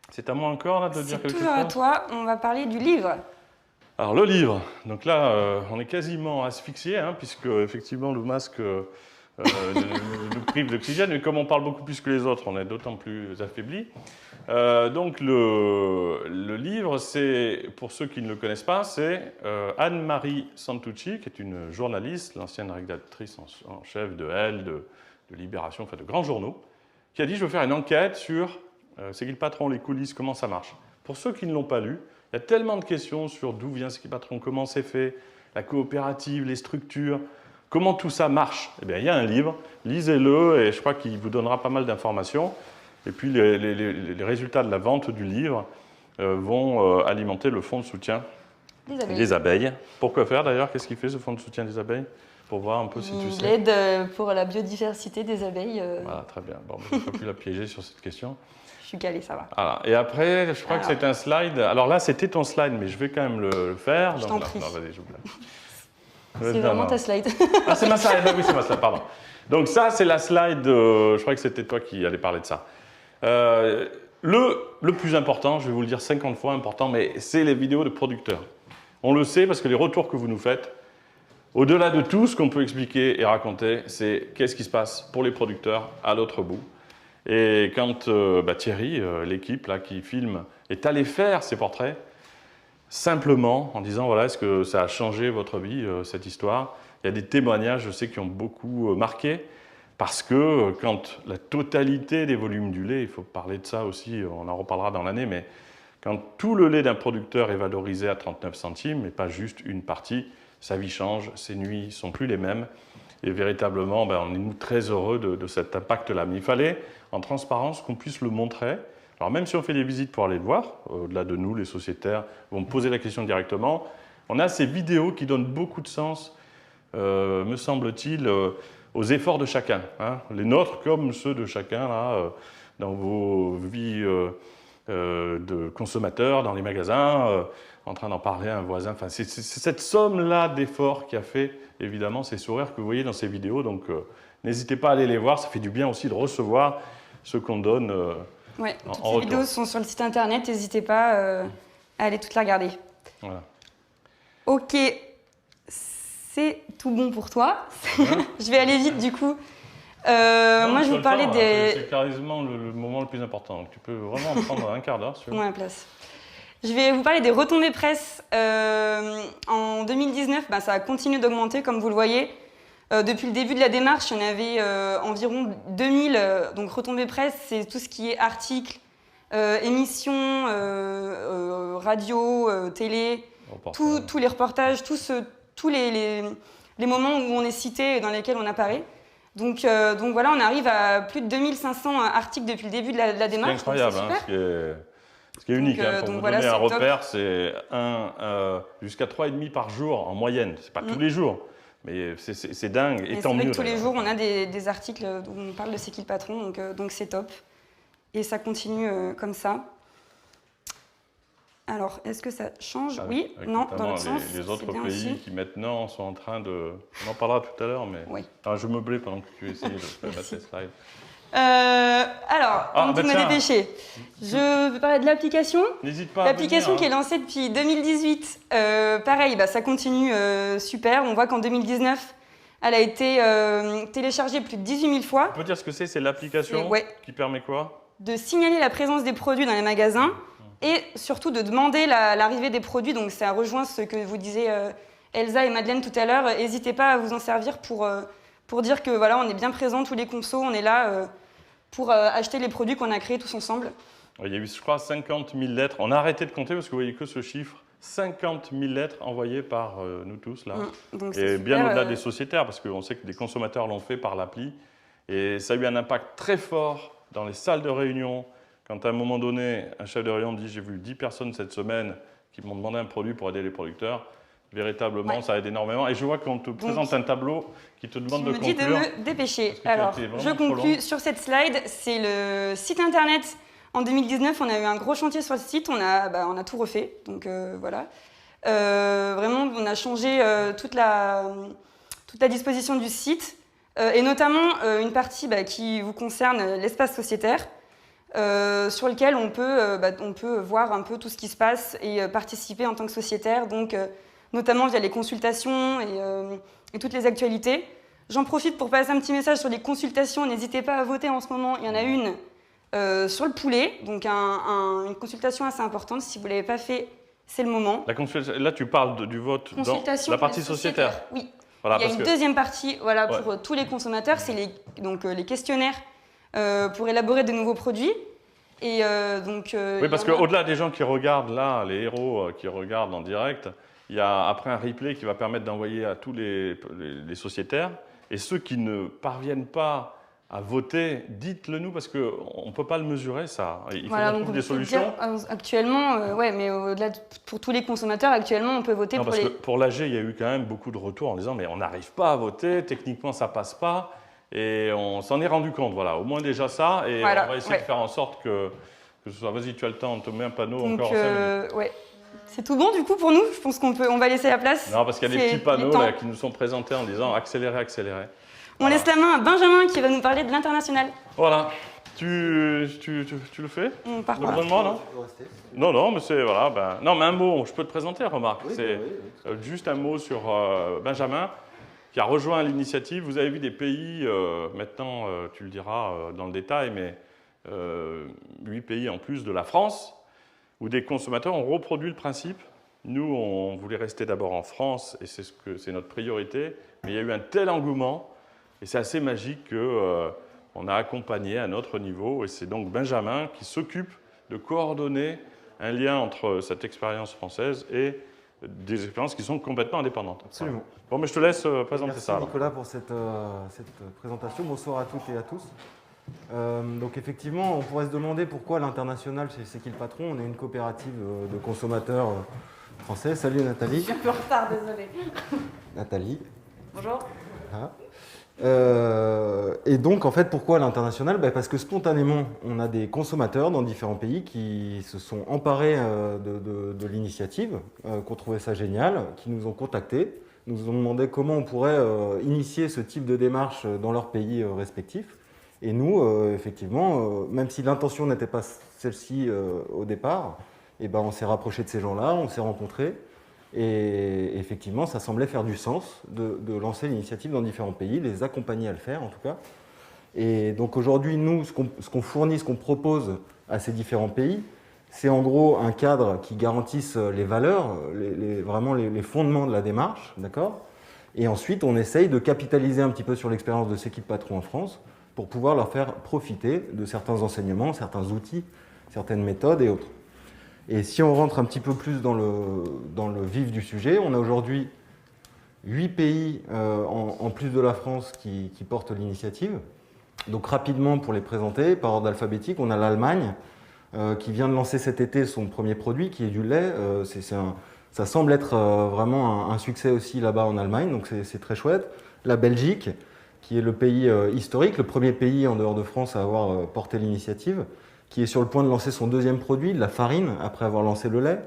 c'est à moi encore là, de dire quelque chose. C'est toujours à toi, on va parler du livre. Alors le livre, donc là on est quasiment asphyxié, puisque effectivement le masque nous prive d'oxygène, mais comme on parle beaucoup plus que les autres, on est d'autant plus affaibli. Donc le livre, c'est, pour ceux qui ne le connaissent pas, c'est Anne-Marie Santucci, qui est une journaliste, l'ancienne rédactrice en chef de Elle, de Libération, enfin de grands journaux, qui a dit « Je veux faire une enquête sur C'est qui le patron, les coulisses, comment ça marche ». Pour ceux qui ne l'ont pas lu, il y a tellement de questions sur d'où vient C'est qui le patron, comment c'est fait, la coopérative, les structures, comment tout ça marche. Eh bien, il y a un livre, lisez-le et je crois qu'il vous donnera pas mal d'informations. Et puis, les résultats de la vente du livre vont alimenter le fonds de soutien des abeilles. Pourquoi faire d'ailleurs? Qu'est-ce qu'il fait ce fonds de soutien des abeilles? Pour voir un peu si tu sais. Il aide pour la biodiversité des abeilles. Voilà, très bien. Bon, je ne peux plus la piéger sur cette question. Je suis calée, ça va. Voilà. Et après, je crois que c'est un slide. Alors là, c'était ton slide, mais je vais quand même le faire. Je t'en prie. Non, vas-y, j'oublie. C'est vraiment ta slide. Ah, c'est ma slide. Oui, c'est ma slide, pardon. Donc ça, c'est la slide, je crois que c'était toi qui allais parler de ça. Le plus important, je vais vous le dire 50 fois important, mais c'est les vidéos de producteurs. On le sait parce que les retours que vous nous faites, au-delà de tout ce qu'on peut expliquer et raconter, c'est qu'est-ce qui se passe pour les producteurs à l'autre bout. Et quand Thierry, l'équipe là, qui filme, est allé faire ces portraits, simplement en disant voilà, est-ce que ça a changé votre vie, cette histoire? Il y a des témoignages, je sais, qui ont beaucoup marqué, parce que quand la totalité des volumes du lait, il faut parler de ça aussi, on en reparlera dans l'année, mais quand tout le lait d'un producteur est valorisé à 39 centimes, et pas juste une partie, sa vie change, ses nuits ne sont plus les mêmes. Et véritablement, on est nous très heureux de cet impact-là. Mais il fallait, en transparence, qu'on puisse le montrer. Alors même si on fait des visites pour aller le voir, au-delà de nous, les sociétaires vont me poser la question directement, on a ces vidéos qui donnent beaucoup de sens, me semble-t-il, aux efforts de chacun. Hein, les nôtres comme ceux de chacun, là, dans vos vies de consommateurs, dans les magasins, en train d'en parler à un voisin. Enfin, c'est cette somme-là d'efforts qui a fait, évidemment, ces sourires que vous voyez dans ces vidéos. Donc, n'hésitez pas à aller les voir. Ça fait du bien aussi de recevoir ce qu'on donne ouais, en toutes retour. les vidéos sont sur le site internet. N'hésitez pas à aller toutes les regarder. Voilà. Ok, c'est tout bon pour toi. Je vais aller vite, du coup. Moi, je vais vous parler des... C'est carrément le moment le plus important. Donc, tu peux vraiment prendre un quart d'heure. Prendre la place. Je vais vous parler des retombées presse. En 2019, ça a continué d'augmenter, comme vous le voyez. Depuis le début de la démarche, on avait environ 2000 donc retombées presse. C'est tout ce qui est articles, émissions, radio, télé, tous les reportages, tous les moments où on est cité, dans lesquels on apparaît. Donc voilà, on arrive à plus de 2500 articles depuis le début de la démarche. C'est incroyable, ce qui est unique. Pour vous donner un repère, c'est jusqu'à 3,5 par jour en moyenne. C'est pas tous les jours, mais c'est dingue, et tant mieux. Tous les jours, on a des articles où on parle de C'est qui le patron, donc c'est top. Et ça continue comme ça. Alors, est-ce que ça change? Oui, non, dans l'autre sens. Les autres pays aussi, qui maintenant sont en train de... On en parlera tout à l'heure, mais... Oui. Je me blais pendant que tu essayes de faire la test live. Alors, tu m'as dépêché. Je vais parler de l'application. N'hésite pas. L'application qui est lancée depuis 2018, pareil, ça continue super. On voit qu'en 2019, elle a été téléchargée plus de 18 000 fois. On peut dire ce que c'est l'application qui permet quoi? De signaler la présence des produits dans les magasins et surtout de demander l'arrivée des produits. Donc ça rejoint ce que vous disiez Elsa et Madeleine tout à l'heure. N'hésitez pas à vous en servir pour dire que voilà, on est bien présents tous les consos, on est là pour acheter les produits qu'on a créés tous ensemble. Il y a eu, je crois, 50 000 lettres. On a arrêté de compter parce que vous voyez que ce chiffre. 50 000 lettres envoyées par nous tous, là. Donc et bien au-delà des sociétaires, parce qu'on sait que des consommateurs l'ont fait par l'appli. Et ça a eu un impact très fort dans les salles de réunion. Quand à un moment donné, un chef de réunion dit « j'ai vu 10 personnes cette semaine qui m'ont demandé un produit pour aider les producteurs », véritablement, ça aide énormément. Et je vois qu'on te présente un tableau qui te demande de conclure. Tu me dis de me dépêcher. Alors, je conclue sur cette slide. C'est le site internet. En 2019, on a eu un gros chantier sur le site. On a tout refait. Donc, voilà. Vraiment, on a changé toute la disposition du site. Et notamment, une partie qui vous concerne, l'espace sociétaire. Sur lequel on peut voir un peu tout ce qui se passe et participer en tant que sociétaire, donc notamment via les consultations et toutes les actualités. J'en profite pour passer un petit message sur les consultations. N'hésitez pas à voter en ce moment. Il y en a une sur le poulet, donc une consultation assez importante. Si vous ne l'avez pas fait, c'est le moment. Là, tu parles du vote dans la partie sociétaire. Oui. Voilà, il y a une deuxième partie pour tous les consommateurs, c'est les questionnaires pour élaborer de nouveaux produits. Et oui, parce qu'au-delà des gens qui regardent là, les héros qui regardent en direct, il y a après un replay qui va permettre d'envoyer à tous les sociétaires. Et ceux qui ne parviennent pas à voter, dites-le nous, parce qu'on ne peut pas le mesurer, ça. Il faut qu'on trouve des solutions. Actuellement, mais au-delà pour tous les consommateurs, actuellement, on peut voter pour les... Pour l'AG, il y a eu quand même beaucoup de retours en disant « mais on n'arrive pas à voter, techniquement, ça ne passe pas ». Et on s'en est rendu compte, voilà, au moins déjà ça, et on va essayer de faire en sorte que ce soit, vas-y, tu as le temps, on te met un panneau encore en 5 minutes. C'est tout bon du coup pour nous, je pense on va laisser la place. Non, parce qu'il y a des petits panneaux là, qui nous sont présentés en disant accélérer, accélérer. On laisse la main à Benjamin qui va nous parler de l'international. Voilà, tu le fais? On part pas. Non? Non, mais c'est, voilà, non, mais un mot, je peux te présenter, remarque, c'est juste un mot sur Benjamin, qui a rejoint l'initiative. Vous avez vu des pays, maintenant tu le diras dans le détail, mais 8 pays en plus de la France, où des consommateurs ont reproduit le principe. Nous, on voulait rester d'abord en France, et c'est notre priorité, mais il y a eu un tel engouement, et c'est assez magique qu'on a accompagné à notre niveau, et c'est donc Benjamin qui s'occupe de coordonner un lien entre cette expérience française et des expériences qui sont complètement indépendantes. Absolument. Bon, mais je te laisse présenter ça. Merci Nicolas pour cette présentation. Bonsoir à toutes et à tous. Donc effectivement, on pourrait se demander pourquoi l'international, c'est qui le patron? On est une coopérative de consommateurs français. Salut Nathalie. Je suis un peu en retard, désolée. Nathalie. Bonjour. Et donc, en fait, pourquoi l'international? Parce que spontanément, on a des consommateurs dans différents pays qui se sont emparés de l'initiative, qui ont trouvé ça génial, qui nous ont contactés, nous ont demandé comment on pourrait initier ce type de démarche dans leur pays respectifs. Et nous, effectivement, même si l'intention n'était pas celle-ci au départ, on s'est rapproché de ces gens-là, on s'est rencontrés. Et effectivement, ça semblait faire du sens de lancer l'initiative dans différents pays, les accompagner à le faire en tout cas. Et donc aujourd'hui, nous, ce qu'on fournit, ce qu'on propose à ces différents pays, c'est en gros un cadre qui garantisse les valeurs, vraiment les fondements de la démarche, d'accord? Et ensuite, on essaye de capitaliser un petit peu sur l'expérience de C'est qui le patron en France pour pouvoir leur faire profiter de certains enseignements, certains outils, certaines méthodes et autres. Et si on rentre un petit peu plus dans le vif du sujet, on a aujourd'hui 8 pays en plus de la France qui portent l'initiative. Donc rapidement pour les présenter, par ordre alphabétique, on a l'Allemagne qui vient de lancer cet été son premier produit qui est du lait. Ça semble être vraiment un succès aussi là-bas en Allemagne, donc c'est très chouette. La Belgique qui est le pays historique, le premier pays en dehors de France à avoir porté l'initiative, qui est sur le point de lancer son deuxième produit, de la farine, après avoir lancé le lait.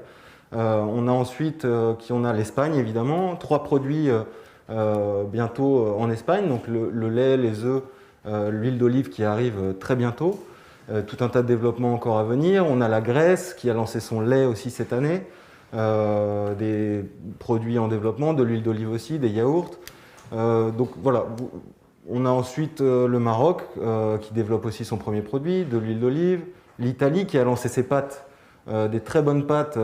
On a ensuite l'Espagne, évidemment, 3 produits bientôt en Espagne, donc le lait, les œufs, l'huile d'olive qui arrive très bientôt. Tout un tas de développements encore à venir. On a la Grèce qui a lancé son lait aussi cette année, des produits en développement, de l'huile d'olive aussi, des yaourts. Donc voilà. On a ensuite le Maroc qui développe aussi son premier produit, de l'huile d'olive. L'Italie qui a lancé ses pâtes, des très bonnes pâtes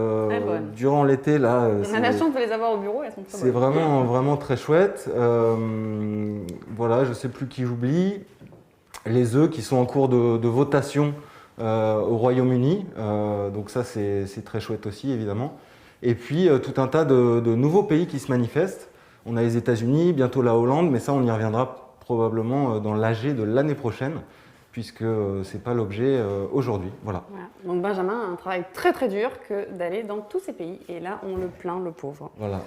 durant l'été. Là, on a la chance de les avoir au bureau, elles sont très bonnes. C'est vraiment, vraiment très chouette. Voilà, je ne sais plus qui j'oublie. Les œufs qui sont en cours de votation au Royaume-Uni. Donc ça, c'est très chouette aussi, évidemment. Et puis, tout un tas de nouveaux pays qui se manifestent. On a les États-Unis, bientôt la Hollande, mais ça, on y reviendra probablement dans l'AG de l'année prochaine, puisque ce n'est pas l'objet aujourd'hui. Voilà. Donc Benjamin a un travail très très dur que d'aller dans tous ces pays, et là on le plaint, le pauvre. Voilà.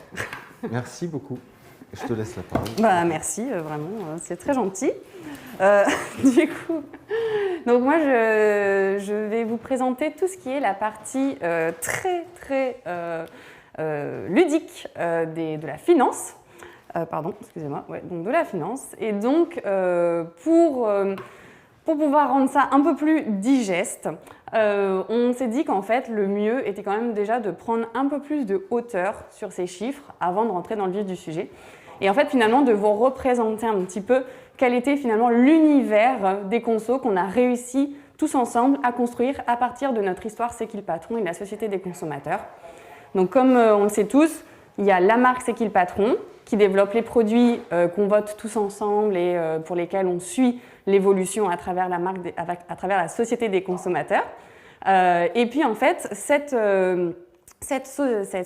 Merci beaucoup. Je te laisse la parole. Merci, vraiment, c'est très gentil. Du coup, donc moi je vais vous présenter tout ce qui est la partie très très ludique de la finance. Pardon, excusez-moi, donc de la finance. Et donc, pour pouvoir rendre ça un peu plus digeste, on s'est dit qu'en fait, le mieux était quand même déjà de prendre un peu plus de hauteur sur ces chiffres avant de rentrer dans le vif du sujet. Et en fait, finalement, de vous représenter un petit peu quel était finalement l'univers des consos qu'on a réussi tous ensemble à construire à partir de notre histoire C'est qui le patron et de la Société des consommateurs. Donc, comme on le sait tous, il y a la marque C'est qui le patron, qui développe les produits qu'on vote tous ensemble et pour lesquels on suit l'évolution à travers la marque, à travers la Société des consommateurs. Et puis en fait, cette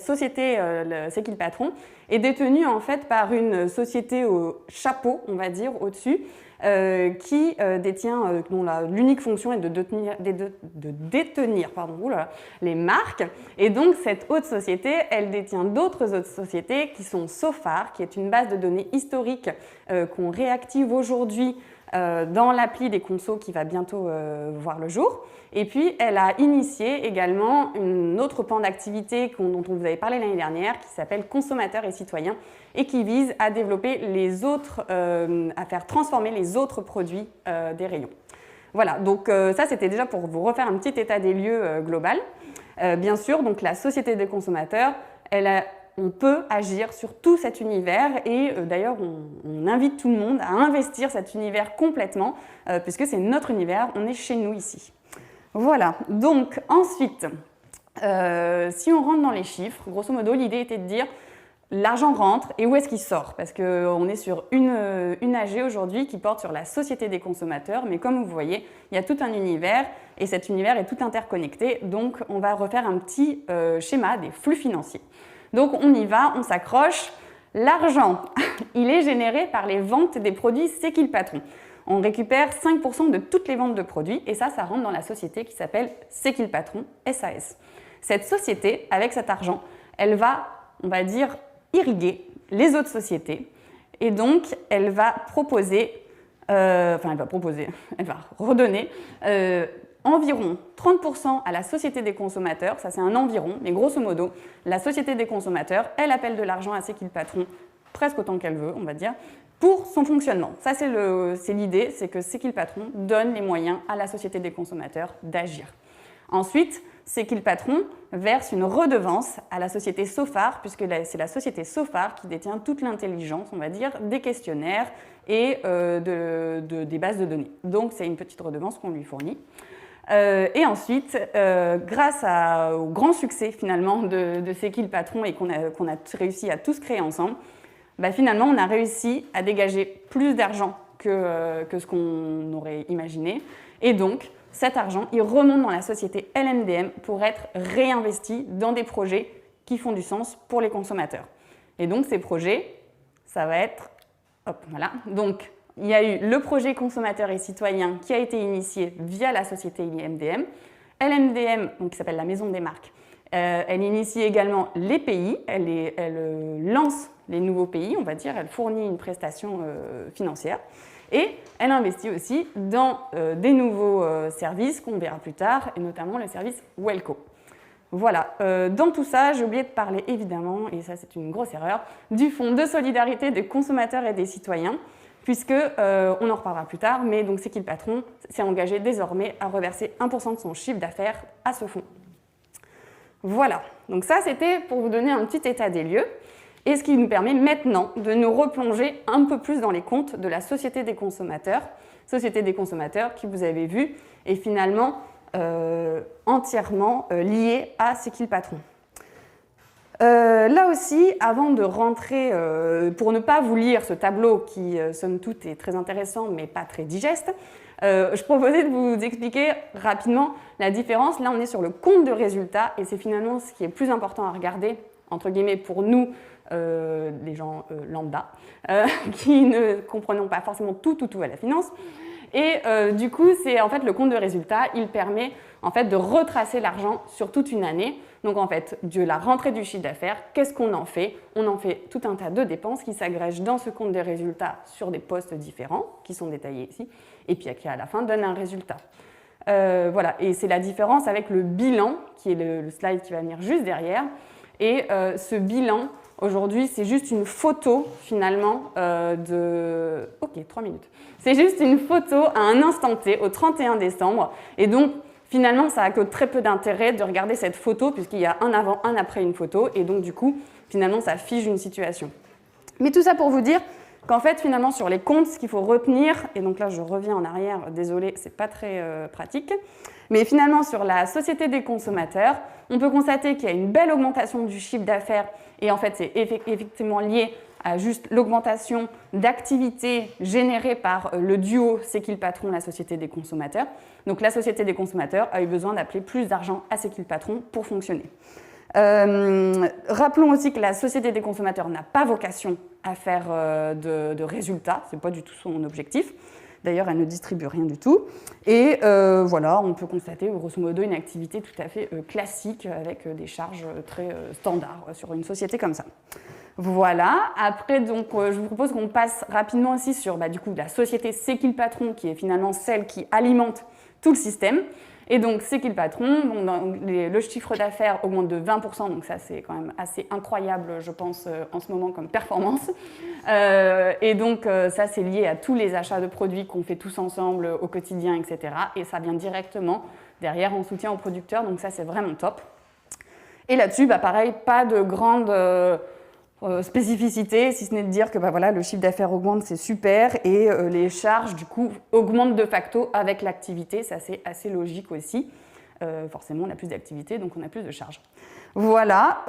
société, C'est qui le patron, est détenue en fait par une société au chapeau, on va dire, au-dessus, qui détient, dont l'unique fonction est de détenir les marques. Et donc, cette haute société, elle détient d'autres autres sociétés qui sont Sophar, qui est une base de données historique qu'on réactive aujourd'hui dans l'appli des consos qui va bientôt voir le jour. Et puis, elle a initié également une autre pan d'activité dont on vous avait parlé l'année dernière, qui s'appelle Consommateurs et citoyens, et qui vise à développer les autres, à faire transformer les autres produits des rayons. Voilà, donc ça c'était déjà pour vous refaire un petit état des lieux global. Bien sûr, donc la Société des consommateurs, on peut agir sur tout cet univers et d'ailleurs on invite tout le monde à investir cet univers complètement puisque c'est notre univers, on est chez nous ici. Voilà, donc ensuite, si on rentre dans les chiffres, grosso modo l'idée était de dire l'argent rentre et où est-ce qu'il sort? Parce qu'on est sur une AG aujourd'hui qui porte sur la Société des consommateurs, mais comme vous voyez, il y a tout un univers et cet univers est tout interconnecté, donc on va refaire un petit schéma des flux financiers. Donc on y va, on s'accroche. L'argent, il est généré par les ventes des produits C'est qui le patron. On récupère 5% de toutes les ventes de produits et ça rentre dans la société qui s'appelle C'est qui le patron, SAS. Cette société, avec cet argent, elle va, on va dire, irriguer les autres sociétés et donc elle va elle va redonner environ 30% à la Société des consommateurs, ça c'est un environ, mais grosso modo, la Société des consommateurs, elle appelle de l'argent à C'est qui le patron, presque autant qu'elle veut, on va dire, pour son fonctionnement. Ça c'est l'idée, c'est que C'est qui le patron donne les moyens à la Société des consommateurs d'agir. Ensuite, C'est qui le patron verse une redevance à la société Sophar, puisque c'est la société Sophar qui détient toute l'intelligence, on va dire, des questionnaires et des bases de données. Donc c'est une petite redevance qu'on lui fournit. Et ensuite, grâce au grand succès finalement de C'est qui le patron et qu'on a réussi à tous créer ensemble, finalement on a réussi à dégager plus d'argent que ce qu'on aurait imaginé. Et donc, cet argent, il remonte dans la société LMDM pour être réinvesti dans des projets qui font du sens pour les consommateurs. Et donc, ces projets, ça va être... Hop, voilà. Donc, il y a eu le projet consommateur et citoyen qui a été initié via la société LMDM. LMDM, donc, qui s'appelle la Maison des marques, elle initie également les pays, elle lance les nouveaux pays, on va dire, elle fournit une prestation financière. Et elle investit aussi dans des nouveaux services qu'on verra plus tard, et notamment le service Welco. Voilà, dans tout ça, j'ai oublié de parler évidemment, et ça c'est une grosse erreur, du Fonds de solidarité des consommateurs et des citoyens, puisque, on en reparlera plus tard, mais donc C'est qui le patron s'est engagé désormais à reverser 1% de son chiffre d'affaires à ce fonds. Voilà, donc ça c'était pour vous donner un petit état des lieux. Et ce qui nous permet maintenant de nous replonger un peu plus dans les comptes de la Société des consommateurs qui, vous avez vu, est finalement entièrement liée à C'est qui le patron. Là aussi, avant de rentrer, pour ne pas vous lire ce tableau qui, somme toute, est très intéressant mais pas très digeste, je proposais de vous expliquer rapidement la différence. Là, on est sur le compte de résultat et c'est finalement ce qui est plus important à regarder, entre guillemets, pour nous, des gens lambda, qui ne comprenons pas forcément tout à la finance. Et du coup, c'est en fait le compte de résultat, il permet en fait de retracer l'argent sur toute une année. Donc en fait, de la rentrée du chiffre d'affaires, qu'est-ce qu'on en fait? On en fait tout un tas de dépenses qui s'agrègent dans ce compte de résultat sur des postes différents, qui sont détaillés ici, et puis qui à la fin donnent un résultat. Voilà, et c'est la différence avec le bilan, qui est le slide qui va venir juste derrière. Et ce bilan, aujourd'hui, c'est juste une photo, finalement, Ok, 3 minutes. C'est juste une photo à un instant T, au 31 décembre. Et donc, finalement, ça n'a que très peu d'intérêt de regarder cette photo, puisqu'il y a un avant, un après une photo. Et donc, du coup, finalement, ça fige une situation. Mais tout ça pour vous dire qu'en fait, finalement, sur les comptes, ce qu'il faut retenir, et donc là, je reviens en arrière, désolé, c'est pas très pratique, mais finalement, sur la Société des consommateurs, on peut constater qu'il y a une belle augmentation du chiffre d'affaires, et en fait, c'est effectivement lié à juste l'augmentation d'activité générée par le duo C'est qui le patron, la Société des consommateurs. Donc, la Société des consommateurs a eu besoin d'appeler plus d'argent à C'est qui le patron pour fonctionner. Rappelons aussi que la Société des consommateurs n'a pas vocation à faire de résultats, ce n'est pas du tout son objectif. D'ailleurs, elle ne distribue rien du tout. Et voilà, on peut constater grosso modo une activité tout à fait classique avec des charges très standards sur une société comme ça. Voilà, après donc, je vous propose qu'on passe rapidement aussi sur du coup, la société C'est qui le patron, qui est finalement celle qui alimente tout le système. Et donc, C'est qui le patron? Le chiffre d'affaires augmente de 20%, donc ça, c'est quand même assez incroyable, je pense, en ce moment comme performance. Et donc, ça, c'est lié à tous les achats de produits qu'on fait tous ensemble au quotidien, etc. Et ça vient directement derrière en soutien aux producteurs, donc ça, c'est vraiment top. Et là-dessus, pareil, pas de grande spécificité, si ce n'est de dire que voilà, le chiffre d'affaires augmente, c'est super, et les charges, du coup, augmentent de facto avec l'activité, ça c'est assez logique aussi. Forcément, on a plus d'activité, donc on a plus de charges. Voilà,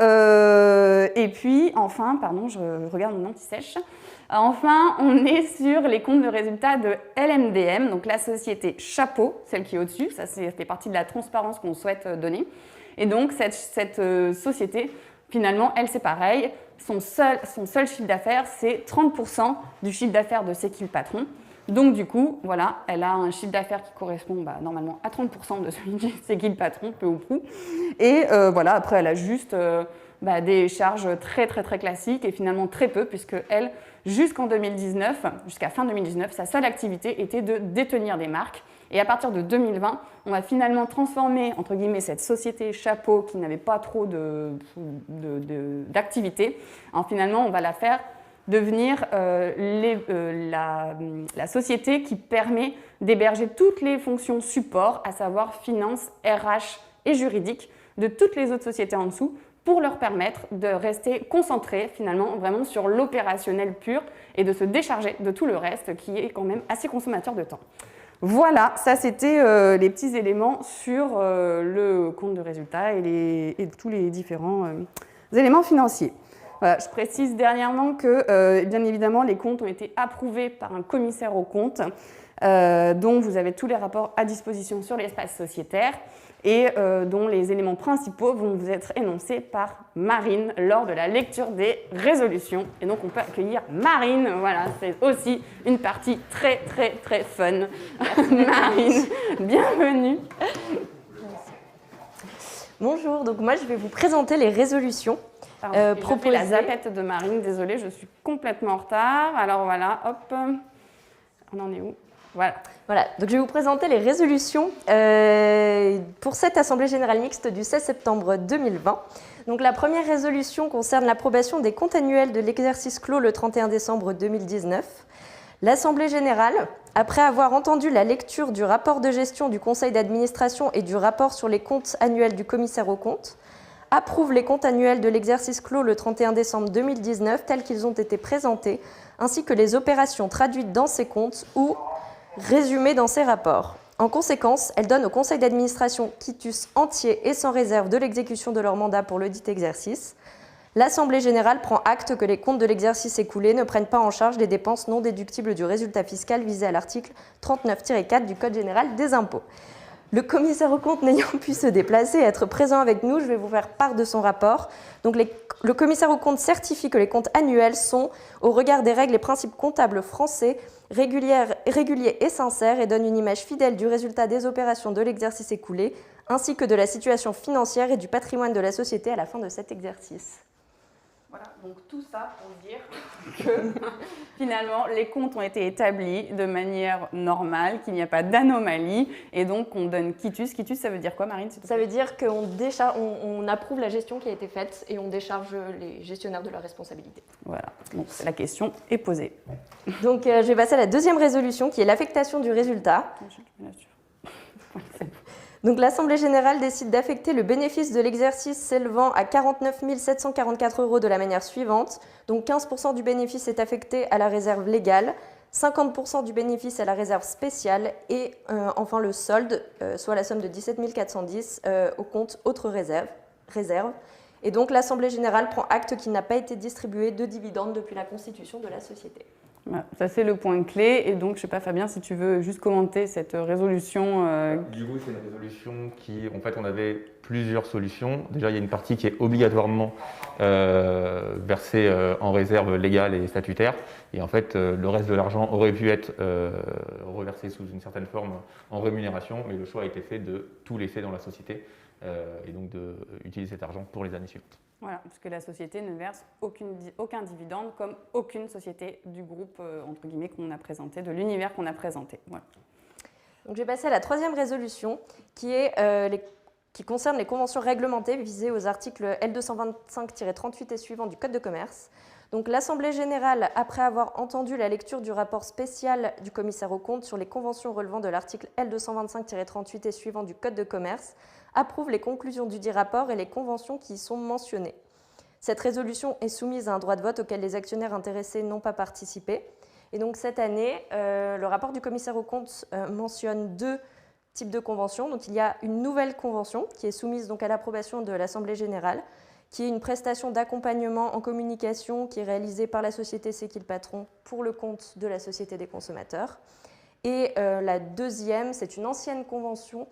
et puis enfin, pardon, je regarde mon anti-sèche. Enfin, on est sur les comptes de résultats de LMDM, donc la société chapeau, celle qui est au-dessus, ça fait partie de la transparence qu'on souhaite donner. Et donc, cette société finalement, elle, c'est pareil. Son seul chiffre d'affaires, c'est 30% du chiffre d'affaires de C'est qui le patron. Donc, du coup, voilà, elle a un chiffre d'affaires qui correspond normalement à 30% de celui de C'est qui le patron, peu ou prou. Et voilà, après, elle a juste des charges très, très, très classiques et finalement très peu, puisque elle, jusqu'à fin 2019, sa seule activité était de détenir des marques. Et à partir de 2020, on va finalement transformer, entre guillemets, cette société chapeau qui n'avait pas trop d'activité, finalement, on va la faire devenir la société qui permet d'héberger toutes les fonctions support, à savoir finance, RH et juridique, de toutes les autres sociétés en dessous, pour leur permettre de rester concentrés finalement vraiment sur l'opérationnel pur et de se décharger de tout le reste qui est quand même assez consommateur de temps. Voilà, ça c'était les petits éléments sur le compte de résultat et tous les différents éléments financiers. Voilà, je précise dernièrement que bien évidemment les comptes ont été approuvés par un commissaire aux comptes dont vous avez tous les rapports à disposition sur l'espace sociétaire et dont les éléments principaux vont vous être énoncés par Marine lors de la lecture des résolutions. Et donc on peut accueillir Marine, voilà, c'est aussi une partie très très très fun. Marine, bienvenue. Bonjour, donc moi je vais vous présenter les résolutions proposées. La zapette de Marine, désolée, je suis complètement en retard. Alors voilà, hop, on en est où ? Voilà, donc je vais vous présenter les résolutions pour cette Assemblée générale mixte du 16 septembre 2020. Donc la première résolution concerne l'approbation des comptes annuels de l'exercice clos le 31 décembre 2019. L'Assemblée générale, après avoir entendu la lecture du rapport de gestion du conseil d'administration et du rapport sur les comptes annuels du commissaire aux comptes, approuve les comptes annuels de l'exercice clos le 31 décembre 2019 tels qu'ils ont été présentés, ainsi que les opérations traduites dans ces comptes ou résumées dans ces rapports. En conséquence, elle donne au conseil d'administration quitus entier et sans réserve de l'exécution de leur mandat pour le dit exercice. L'Assemblée générale prend acte que les comptes de l'exercice écoulé ne prennent pas en charge les dépenses non déductibles du résultat fiscal visé à l'article 39-4 du Code général des impôts. Le commissaire aux comptes n'ayant pu se déplacer et être présent avec nous, je vais vous faire part de son rapport. Donc le commissaire aux comptes certifie que les comptes annuels sont, au regard des règles et principes comptables français, réguliers et sincères et donnent une image fidèle du résultat des opérations de l'exercice écoulé, ainsi que de la situation financière et du patrimoine de la société à la fin de cet exercice. Voilà, donc tout ça pour dire que finalement les comptes ont été établis de manière normale, qu'il n'y a pas d'anomalie et donc on donne quitus. Quitus, ça veut dire quoi, Marine ? Ça veut dire qu'on approuve la gestion qui a été faite et on décharge les gestionnaires de leur responsabilité. Voilà, donc la question est posée. Donc je vais passer à la deuxième résolution qui est l'affectation du résultat. Donc l'Assemblée générale décide d'affecter le bénéfice de l'exercice s'élevant à 49 744 € de la manière suivante. Donc 15% du bénéfice est affecté à la réserve légale, 50% du bénéfice à la réserve spéciale et enfin le solde, soit la somme de 17 410 au compte autres réserves. Et donc l'Assemblée générale prend acte qu'il n'a pas été distribué de dividendes depuis la constitution de la société. Voilà, ça c'est le point clé et donc je ne sais pas Fabien si tu veux juste commenter cette résolution. Du coup c'est une résolution qui, en fait on avait plusieurs solutions. Déjà il y a une partie qui est obligatoirement versée en réserve légale et statutaire et en fait le reste de l'argent aurait pu être reversé sous une certaine forme en rémunération, mais le choix a été fait de tout laisser dans la société et donc d'utiliser cet argent pour les années suivantes. Voilà, puisque la société ne verse aucun dividende comme aucune société du groupe, entre guillemets, qu'on a présenté, de l'univers qu'on a présenté. Voilà. Donc, je vais passer à la troisième résolution qui concerne les conventions réglementées visées aux articles L225-38 et suivants du Code de commerce. Donc, l'Assemblée générale, après avoir entendu la lecture du rapport spécial du commissaire aux comptes sur les conventions relevant de l'article L225-38 et suivants du Code de commerce, approuve les conclusions du dit rapport et les conventions qui y sont mentionnées. Cette résolution est soumise à un droit de vote auquel les actionnaires intéressés n'ont pas participé. Et donc cette année, le rapport du commissaire aux comptes mentionne deux types de conventions. Donc il y a une nouvelle convention qui est soumise donc à l'approbation de l'Assemblée générale, qui est une prestation d'accompagnement en communication qui est réalisée par la société C'est qui le patron pour le compte de la Société des consommateurs. Et la deuxième, c'est une ancienne convention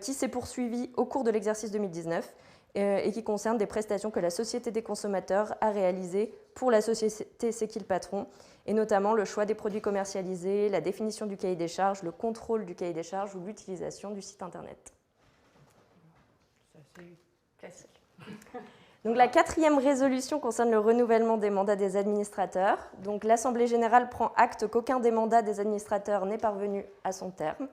qui s'est poursuivie au cours de l'exercice 2019 et qui concerne des prestations que la Société des consommateurs a réalisées pour la société C'est qui le patron, et notamment le choix des produits commercialisés, la définition du cahier des charges, le contrôle du cahier des charges ou l'utilisation du site internet. C'est classique. Donc, la 4e résolution concerne le renouvellement des mandats des administrateurs. Donc, l'Assemblée générale prend acte qu'aucun des mandats des administrateurs n'est parvenu à son terme.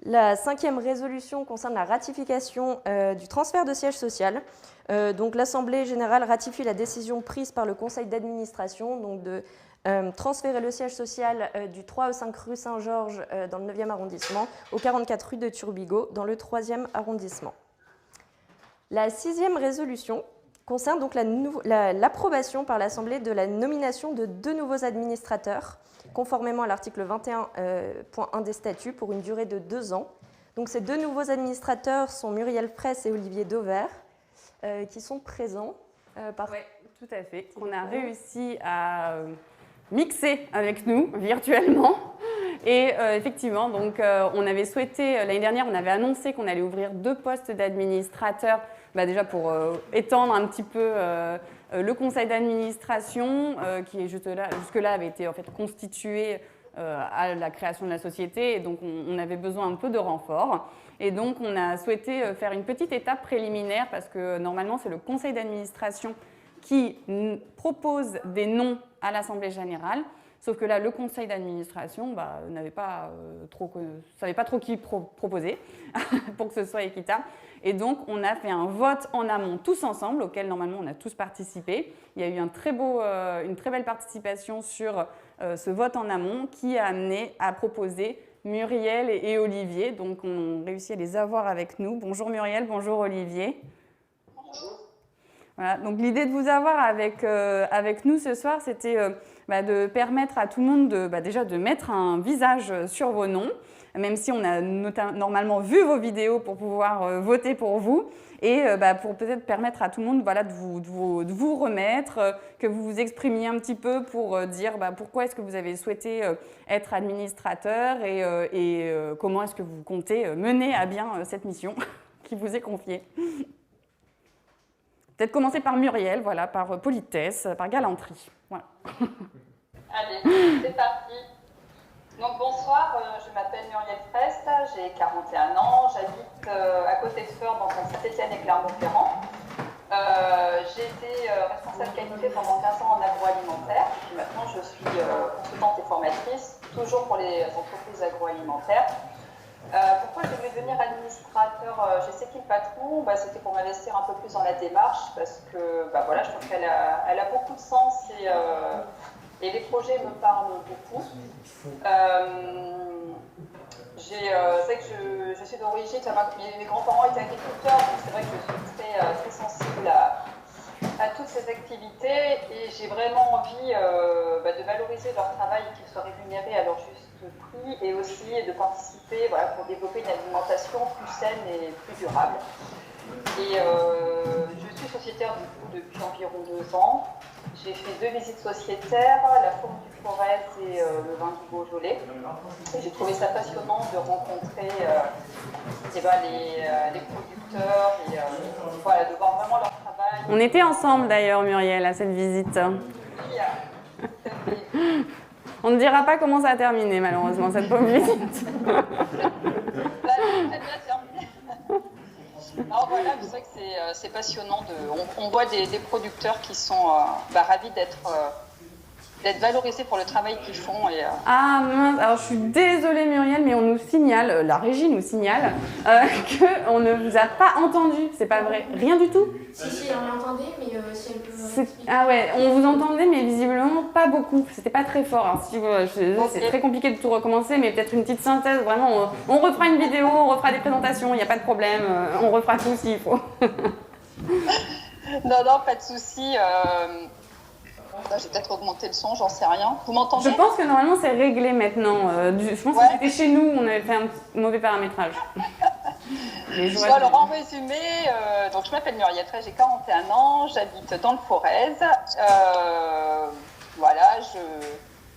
La 5e résolution concerne la ratification du transfert de siège social. Donc, l'Assemblée générale ratifie la décision prise par le conseil d'administration donc de transférer le siège social du 3 au 5 rue Saint-Georges dans le 9e arrondissement au 44 rue de Turbigo dans le 3e arrondissement. La 6e résolution concerne donc l'approbation par l'Assemblée de la nomination de 2 nouveaux administrateurs, conformément à l'article 21.1 des statuts, pour une durée de 2 ans. Donc, ces 2 nouveaux administrateurs sont Muriel Fraisse et Olivier Dauvert, qui sont présents. Oui, tout à fait. On a réussi à mixer avec nous virtuellement. Et effectivement, donc, on avait souhaité, l'année dernière, on avait annoncé qu'on allait ouvrir 2 postes d'administrateurs, déjà pour étendre un petit peu le conseil d'administration, qui jusque-là avait été en fait constitué à la création de la société, et donc on avait besoin un peu de renfort. Et donc on a souhaité faire une petite étape préliminaire, parce que normalement c'est le conseil d'administration qui propose des noms à l'Assemblée générale. Sauf que là, le conseil d'administration savait pas trop qui proposer pour que ce soit équitable. Et donc, on a fait un vote en amont tous ensemble, auquel normalement on a tous participé. Il y a eu une très belle participation sur ce vote en amont qui a amené à proposer Muriel et Olivier. Donc, on réussit à les avoir avec nous. Bonjour Muriel, bonjour Olivier. Bonjour. Voilà, donc l'idée de vous avoir avec nous ce soir, c'était de permettre à tout le monde déjà de mettre un visage sur vos noms, même si on a normalement vu vos vidéos pour pouvoir voter pour vous, et pour peut-être permettre à tout le monde de vous remettre, que vous vous exprimiez un petit peu pour dire pourquoi est-ce que vous avez souhaité être administrateur et comment est-ce que vous comptez mener à bien cette mission qui vous est confiée. Peut-être commencer par Muriel, par politesse, par galanterie. Voilà. Allez, c'est parti. Donc bonsoir, je m'appelle Muriel Fraisse, j'ai 41 ans, j'habite à côté de Feurs dans Saint-Étienne et Clermont-Ferrand. J'ai été responsable qualité pendant 15 ans en agroalimentaire, puis maintenant je suis consultante et formatrice, toujours pour les entreprises agroalimentaires. Pourquoi je voulais devenir administrateur chez C'est qui le patron, c'était pour m'investir un peu plus dans la démarche, parce que je trouve qu'elle a beaucoup de sens et les projets me parlent beaucoup. C'est vrai que je suis d'origine, mes grands-parents étaient agriculteurs, donc c'est vrai que je suis très sensible à toutes ces activités, et j'ai vraiment envie de valoriser leur travail et qu'ils soient rémunérés à leur juste prix, et aussi de participer pour développer une alimentation plus saine et plus durable. Et je suis sociétaire depuis environ 2 ans. J'ai fait 2 visites sociétaires, la Fourme du Forez et le vin du Beaujolais. Et j'ai trouvé ça passionnant de rencontrer les producteurs et de voir vraiment leur travail. On était ensemble d'ailleurs, Muriel, à cette visite. Oui, on ne dira pas comment ça a terminé, malheureusement, cette pauvre visite. Non, c'est vrai que c'est passionnant. On voit des producteurs qui sont ravis d'être valorisés pour le travail qu'ils font. Ah mince, alors je suis désolée Muriel, mais on nous signale, la régie nous signale, qu'on ne vous a pas entendu. C'est pas vrai, rien du tout? Si, on l'entendait, mais si elle peut... Ah ouais, on vous entendait, mais visiblement pas beaucoup. C'était pas très fort. Alors, c'est très compliqué de tout recommencer, mais peut-être une petite synthèse. Vraiment, on refera une vidéo, on refera des présentations, il n'y a pas de problème. On refera tout s'il faut. Non, pas de souci. J'ai peut-être augmenté le son, j'en sais rien. Vous m'entendez? Je pense que normalement c'est réglé maintenant. Je pense que c'était chez nous, on avait fait un mauvais paramétrage. Alors en résumé, donc je m'appelle Muriel Fraisse, j'ai 41 ans, j'habite dans le Forez.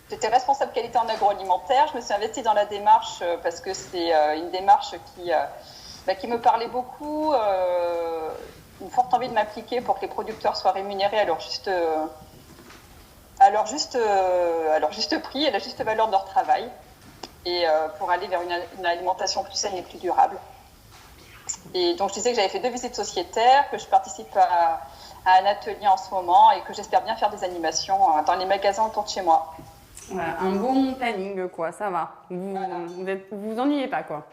J'étais responsable qualité en agroalimentaire. Je me suis investie dans la démarche parce que c'est une démarche qui me parlait beaucoup, une forte envie de m'impliquer pour que les producteurs soient rémunérés à leur juste prix, à la juste valeur de leur travail, et pour aller vers une alimentation plus saine et plus durable. Et donc je disais que j'avais fait 2 visites sociétaires, que je participe à un atelier en ce moment et que j'espère bien faire des animations dans les magasins autour de chez moi. Voilà, un bon planning, quoi, ça va. Vous ennuyez pas, quoi.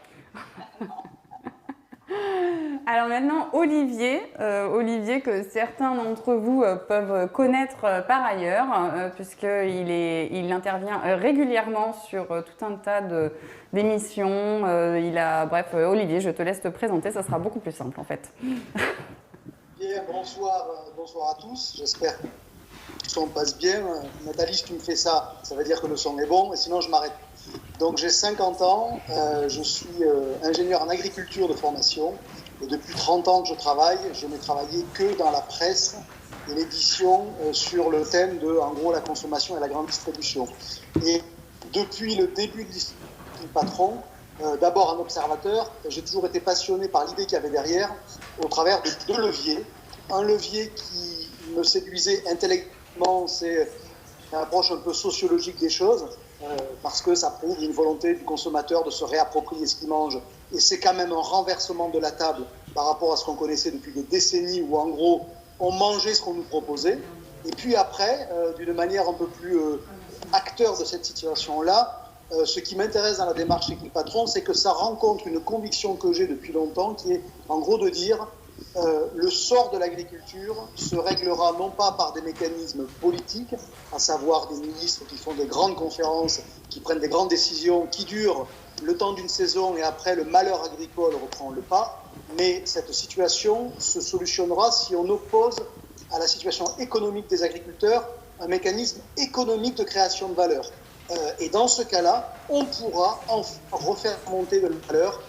Alors maintenant, Olivier, que certains d'entre vous peuvent connaître par ailleurs, puisqu'il intervient régulièrement sur tout un tas d'émissions. Bref, Olivier, je te laisse te présenter, ça sera beaucoup plus simple en fait. Bien, bonsoir à tous, j'espère que le son passe bien. Nathalie, si tu me fais ça, ça veut dire que le son est bon, et sinon je m'arrête. Donc j'ai 50 ans, je suis ingénieur en agriculture de formation, et depuis 30 ans que je travaille, je n'ai travaillé que dans la presse et l'édition sur le thème de, en gros, la consommation et la grande distribution. Et depuis le début de l'histoire du patron, d'abord un observateur, j'ai toujours été passionné par l'idée qu'il y avait derrière, au travers de 2 leviers. Un levier qui me séduisait intellectuellement, c'est une approche un peu sociologique des choses, parce que ça prouve une volonté du consommateur de se réapproprier ce qu'il mange. Et c'est quand même un renversement de la table par rapport à ce qu'on connaissait depuis des décennies où, en gros, on mangeait ce qu'on nous proposait. Et puis après, d'une manière un peu plus acteur de cette situation-là, ce qui m'intéresse dans la démarche Équipe Patron, c'est que ça rencontre une conviction que j'ai depuis longtemps, qui est en gros de dire le sort de l'agriculture se réglera non pas par des mécanismes politiques, à savoir des ministres qui font des grandes conférences, qui prennent des grandes décisions, qui durent le temps d'une saison et après le malheur agricole reprend le pas, mais cette situation se solutionnera si on oppose à la situation économique des agriculteurs un mécanisme économique de création de valeur. Et dans ce cas-là, on pourra refaire monter de la valeur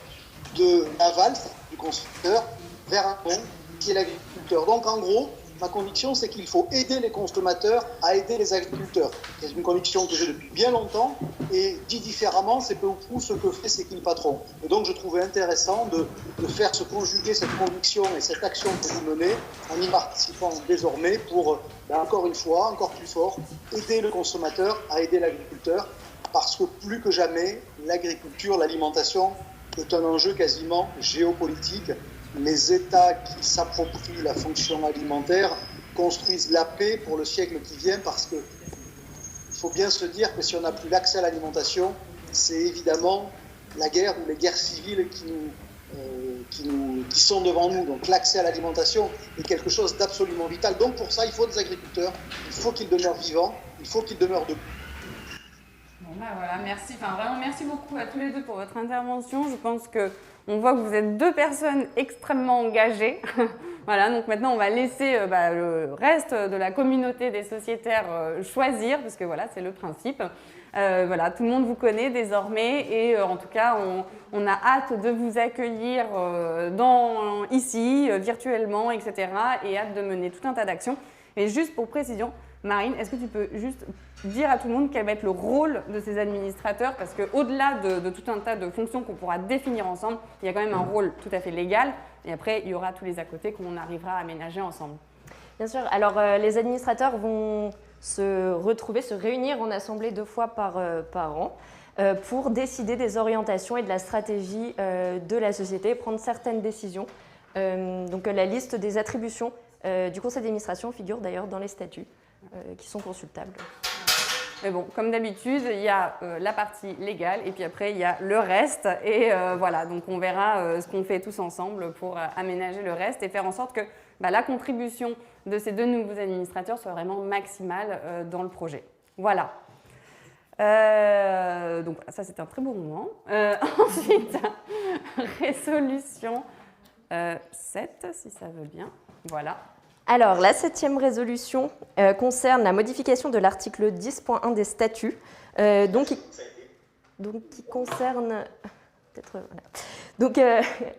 de l'aval du consommateur vers un monde qui est l'agriculteur. Donc en gros, ma conviction, c'est qu'il faut aider les consommateurs à aider les agriculteurs. C'est une conviction que j'ai depuis bien longtemps, et dit différemment, c'est peu ou prou ce que fait Équipe Patron. Et donc je trouvais intéressant de faire se conjuguer cette conviction et cette action que vous menez en y participant désormais pour, encore une fois, encore plus fort, aider le consommateur à aider l'agriculteur, parce que plus que jamais, l'agriculture, l'alimentation est un enjeu quasiment géopolitique. Les États qui s'approprient la fonction alimentaire construisent la paix pour le siècle qui vient, parce qu'il faut bien se dire que si on n'a plus l'accès à l'alimentation, c'est évidemment la guerre ou les guerres civiles qui sont devant nous. Donc l'accès à l'alimentation est quelque chose d'absolument vital. Donc pour ça, il faut des agriculteurs, il faut qu'ils demeurent vivants, il faut qu'ils demeurent debout. Bon ben voilà, merci. Vraiment merci beaucoup à tous les deux pour votre intervention. Je pense que on voit que vous êtes 2 personnes extrêmement engagées. Voilà, donc maintenant on va laisser le reste de la communauté des sociétaires choisir, parce que voilà, c'est le principe. Voilà, tout le monde vous connaît désormais, et en tout cas, on a hâte de vous accueillir ici, virtuellement, etc. et hâte de mener tout un tas d'actions. Et juste pour précision, Marine, est-ce que tu peux juste dire à tout le monde quel va être le rôle de ces administrateurs, parce qu'au-delà de tout un tas de fonctions qu'on pourra définir ensemble, il y a quand même un rôle tout à fait légal, et après il y aura tous les à côté qu'on arrivera à aménager ensemble. Bien sûr, alors les administrateurs vont se réunir en assemblée 2 fois par an pour décider des orientations et de la stratégie de la société, prendre certaines décisions. Donc la liste des attributions du conseil d'administration figure d'ailleurs dans les statuts qui sont consultables. Mais bon, comme d'habitude, il y a la partie légale et puis après il y a le reste, et voilà, donc on verra ce qu'on fait tous ensemble pour aménager le reste et faire en sorte que la contribution de ces 2 nouveaux administrateurs soit vraiment maximale dans le projet. Voilà. Donc ça c'est un très beau moment. Ensuite, résolution 7, si ça veut bien. Voilà. Alors, la 7e résolution concerne la modification de l'article 10.1 des statuts, qui concerne...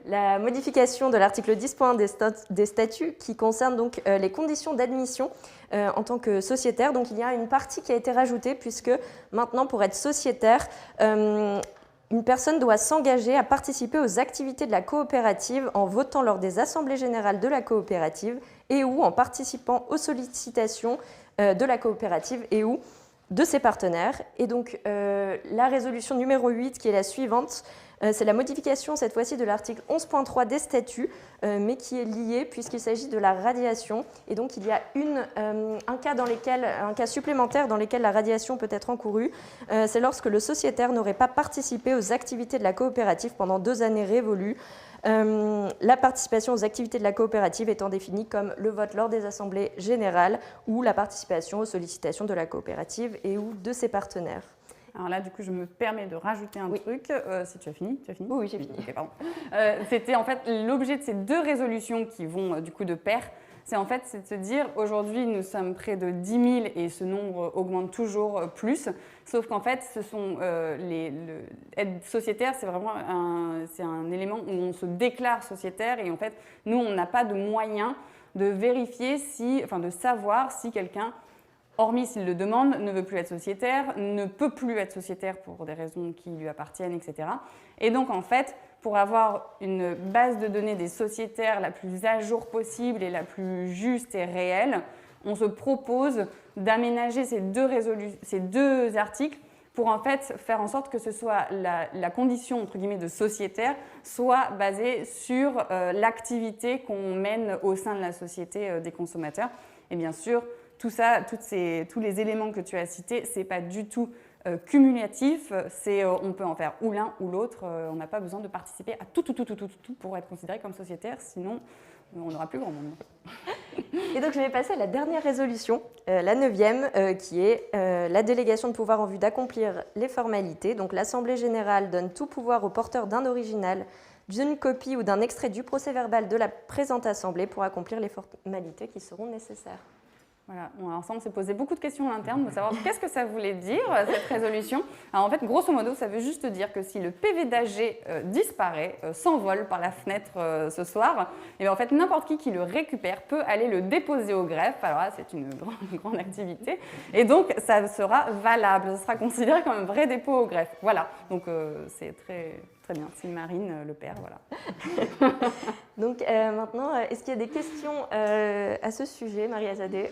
la modification de l'article 10.1 des statuts qui concerne donc les conditions d'admission en tant que sociétaire. Donc il y a une partie qui a été rajoutée, puisque maintenant, pour être sociétaire, une personne doit s'engager à participer aux activités de la coopérative en votant lors des assemblées générales de la coopérative et ou en participant aux sollicitations de la coopérative et ou de ses partenaires. Et donc la résolution numéro 8 qui est la suivante, c'est la modification cette fois-ci de l'article 11.3 des statuts, mais qui est liée puisqu'il s'agit de la radiation. Et donc il y a un cas supplémentaire dans lequel la radiation peut être encourue. C'est lorsque le sociétaire n'aurait pas participé aux activités de la coopérative pendant 2 années révolues. La participation aux activités de la coopérative étant définie comme le vote lors des assemblées générales ou la participation aux sollicitations de la coopérative et ou de ses partenaires. Alors là, du coup, je me permets de rajouter un truc. Si tu as fini, Oui, j'ai fini. Okay, pardon. C'était en fait l'objet de ces 2 résolutions qui vont du coup de pair. C'est de se dire, aujourd'hui, nous sommes près de 10 000 et ce nombre augmente toujours plus. Sauf qu'en fait, ce sont être sociétaire, c'est vraiment un élément où on se déclare sociétaire et en fait, nous, on n'a pas de moyen de vérifier de savoir si quelqu'un, hormis s'il le demande, ne veut plus être sociétaire, ne peut plus être sociétaire pour des raisons qui lui appartiennent, etc. Et donc, en fait, pour avoir une base de données des sociétaires la plus à jour possible et la plus juste et réelle, on se propose d'aménager ces 2 articles pour en fait faire en sorte que ce soit la condition entre guillemets de sociétaire soit basée sur l'activité qu'on mène au sein de la société des consommateurs. Et bien sûr, tout ça, tous les éléments que tu as cités, ce n'est pas du tout cumulatif, on peut en faire ou l'un ou l'autre, on n'a pas besoin de participer à tout pour être considéré comme sociétaire, sinon on n'aura plus grand monde. Et donc je vais passer à la dernière résolution, la 9e, qui est la délégation de pouvoir en vue d'accomplir les formalités. Donc l'Assemblée générale donne tout pouvoir au porteur d'un original, d'une copie ou d'un extrait du procès-verbal de la présente Assemblée pour accomplir les formalités qui seront nécessaires. Voilà, ensemble, on s'est posé beaucoup de questions en interne pour savoir qu'est-ce que ça voulait dire, cette résolution. Alors en fait, grosso modo, ça veut juste dire que si le PV d'AG disparaît, s'envole par la fenêtre ce soir, et bien en fait, n'importe qui le récupère peut aller le déposer au greffe. Alors là, c'est une grande activité. Et donc, ça sera valable, ça sera considéré comme un vrai dépôt au greffe. Voilà, donc c'est très bien. C'est Marine, le père, voilà. Donc maintenant, est-ce qu'il y a des questions à ce sujet, Marie-Azadeh ?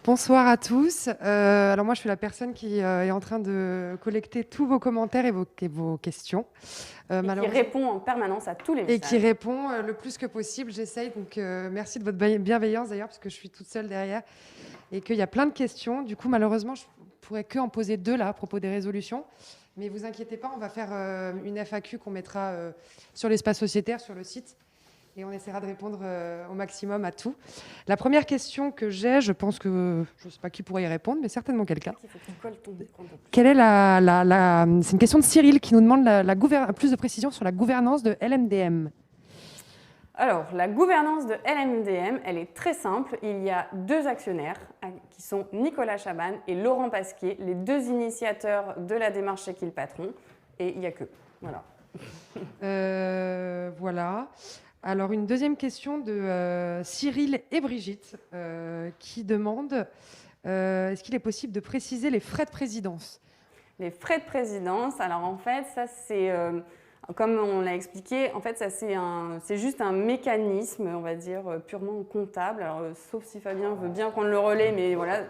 Bonsoir à tous. Alors moi, je suis la personne qui est en train de collecter tous vos commentaires et vos questions. Et qui répond en permanence à tous les messages. Et qui répond le plus que possible. J'essaye. Donc merci de votre bienveillance d'ailleurs, parce que je suis toute seule derrière et qu'il y a plein de questions. Du coup, malheureusement, je pourrais que en poser 2 là à propos des résolutions. Mais vous inquiétez pas, on va faire une FAQ qu'on mettra sur l'espace sociétaire, sur le site. Et on essaiera de répondre au maximum à tout. La première question que j'ai, je pense que je ne sais pas qui pourrait y répondre, mais certainement quelqu'un. Quelle est c'est une question de Cyril qui nous demande plus de précision sur la gouvernance de LMDM. Alors, la gouvernance de LMDM, elle est très simple. Il y a 2 actionnaires qui sont Nicolas Chaban et Laurent Pasquier, les 2 initiateurs de la démarche Chez qui le patron. Et il n'y a que. Voilà. Voilà. Alors, une deuxième question de Cyril et Brigitte qui demandent est-ce qu'il est possible de préciser les frais de présidence ? Les frais de présidence, alors en fait, ça c'est, comme on l'a expliqué, en fait, ça c'est juste un mécanisme, on va dire, purement comptable. Alors, sauf si Fabien veut bien prendre le relais, mais voilà.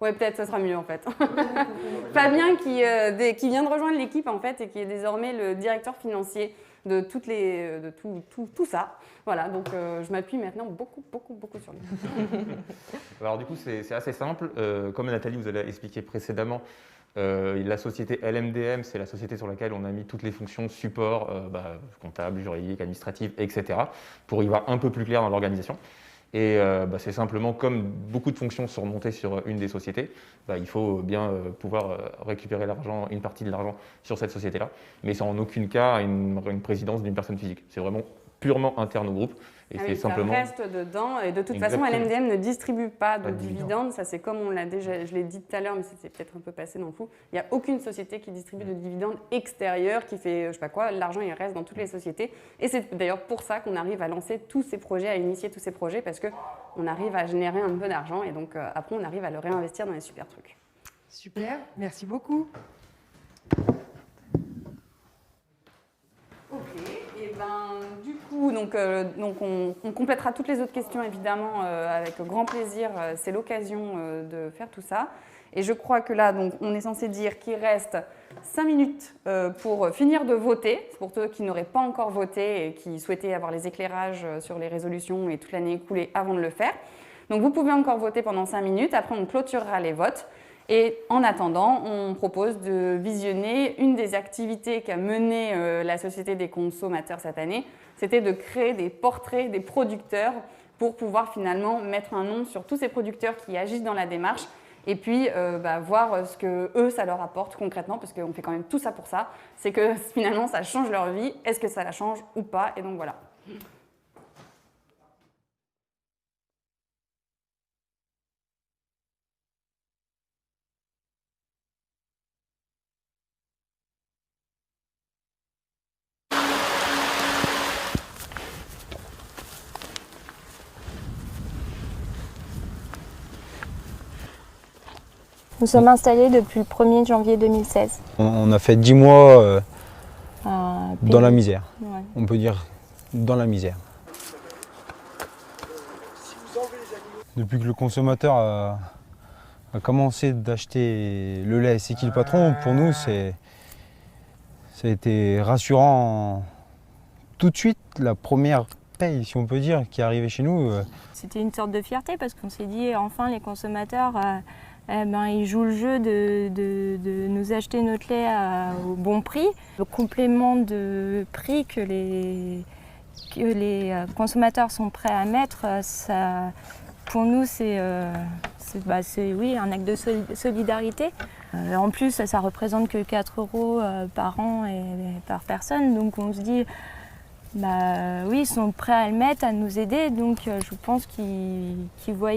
Ouais, peut-être ça sera mieux en fait. Fabien qui vient de rejoindre l'équipe en fait et qui est désormais le directeur financier de tout ça. Voilà, donc je m'appuie maintenant beaucoup sur lui. Alors du coup, c'est assez simple. Comme Nathalie vous a expliqué précédemment, la société LMDM, c'est la société sur laquelle on a mis toutes les fonctions support, comptable, juridique, administrative, etc. pour y voir un peu plus clair dans l'organisation. Et c'est simplement comme beaucoup de fonctions sont remontées sur une des sociétés, il faut bien pouvoir récupérer l'argent, une partie de l'argent sur cette société-là. Mais c'est en aucun cas une présidence d'une personne physique. C'est vraiment purement interne au groupe. Et c'est simplement... Ça reste dedans. Et de toute façon, LMDM ne distribue pas de dividendes. Ça, c'est comme on l'a déjà, je l'ai dit tout à l'heure, mais c'est peut-être un peu passé dans le flou. Il n'y a aucune société qui distribue de dividendes extérieurs, qui fait, je sais pas quoi, l'argent, il reste dans toutes les sociétés. Et c'est d'ailleurs pour ça qu'on arrive à lancer tous ces projets, à initier tous ces projets, parce qu'on arrive à générer un peu d'argent et donc après, on arrive à le réinvestir dans les super trucs. Super, merci beaucoup. Ok, et du coup, on complétera toutes les autres questions évidemment avec grand plaisir. C'est l'occasion de faire tout ça. Et je crois que là, on est censé dire qu'il reste 5 minutes pour finir de voter. C'est pour ceux qui n'auraient pas encore voté et qui souhaitaient avoir les éclairages sur les résolutions et toute l'année écoulée avant de le faire. Donc vous pouvez encore voter pendant 5 minutes. Après, on clôturera les votes. Et en attendant, on propose de visionner une des activités qu'a mené la Société des consommateurs cette année. C'était de créer des portraits des producteurs pour pouvoir finalement mettre un nom sur tous ces producteurs qui agissent dans la démarche et puis voir ce que eux, ça leur apporte concrètement, parce qu'on fait quand même tout ça pour ça. C'est que finalement, ça change leur vie. Est-ce que ça la change ou pas? Et donc voilà. Nous sommes installés depuis le 1er janvier 2016. On a fait 10 mois dans la misère. Ouais. On peut dire dans la misère. Depuis que le consommateur a commencé d'acheter le lait C'est qui le patron, pour nous, ça a été rassurant tout de suite. La première paye, si on peut dire, qui est arrivée chez nous. C'était une sorte de fierté parce qu'on s'est dit, enfin, les consommateurs... ils jouent le jeu de nous acheter notre lait au bon prix. Le complément de prix que les consommateurs sont prêts à mettre, ça, pour nous, c'est oui, un acte de solidarité. En plus, ça ne représente que 4 € par an et par personne. Donc on se dit, oui, ils sont prêts à le mettre, à nous aider, donc je pense qu'ils voient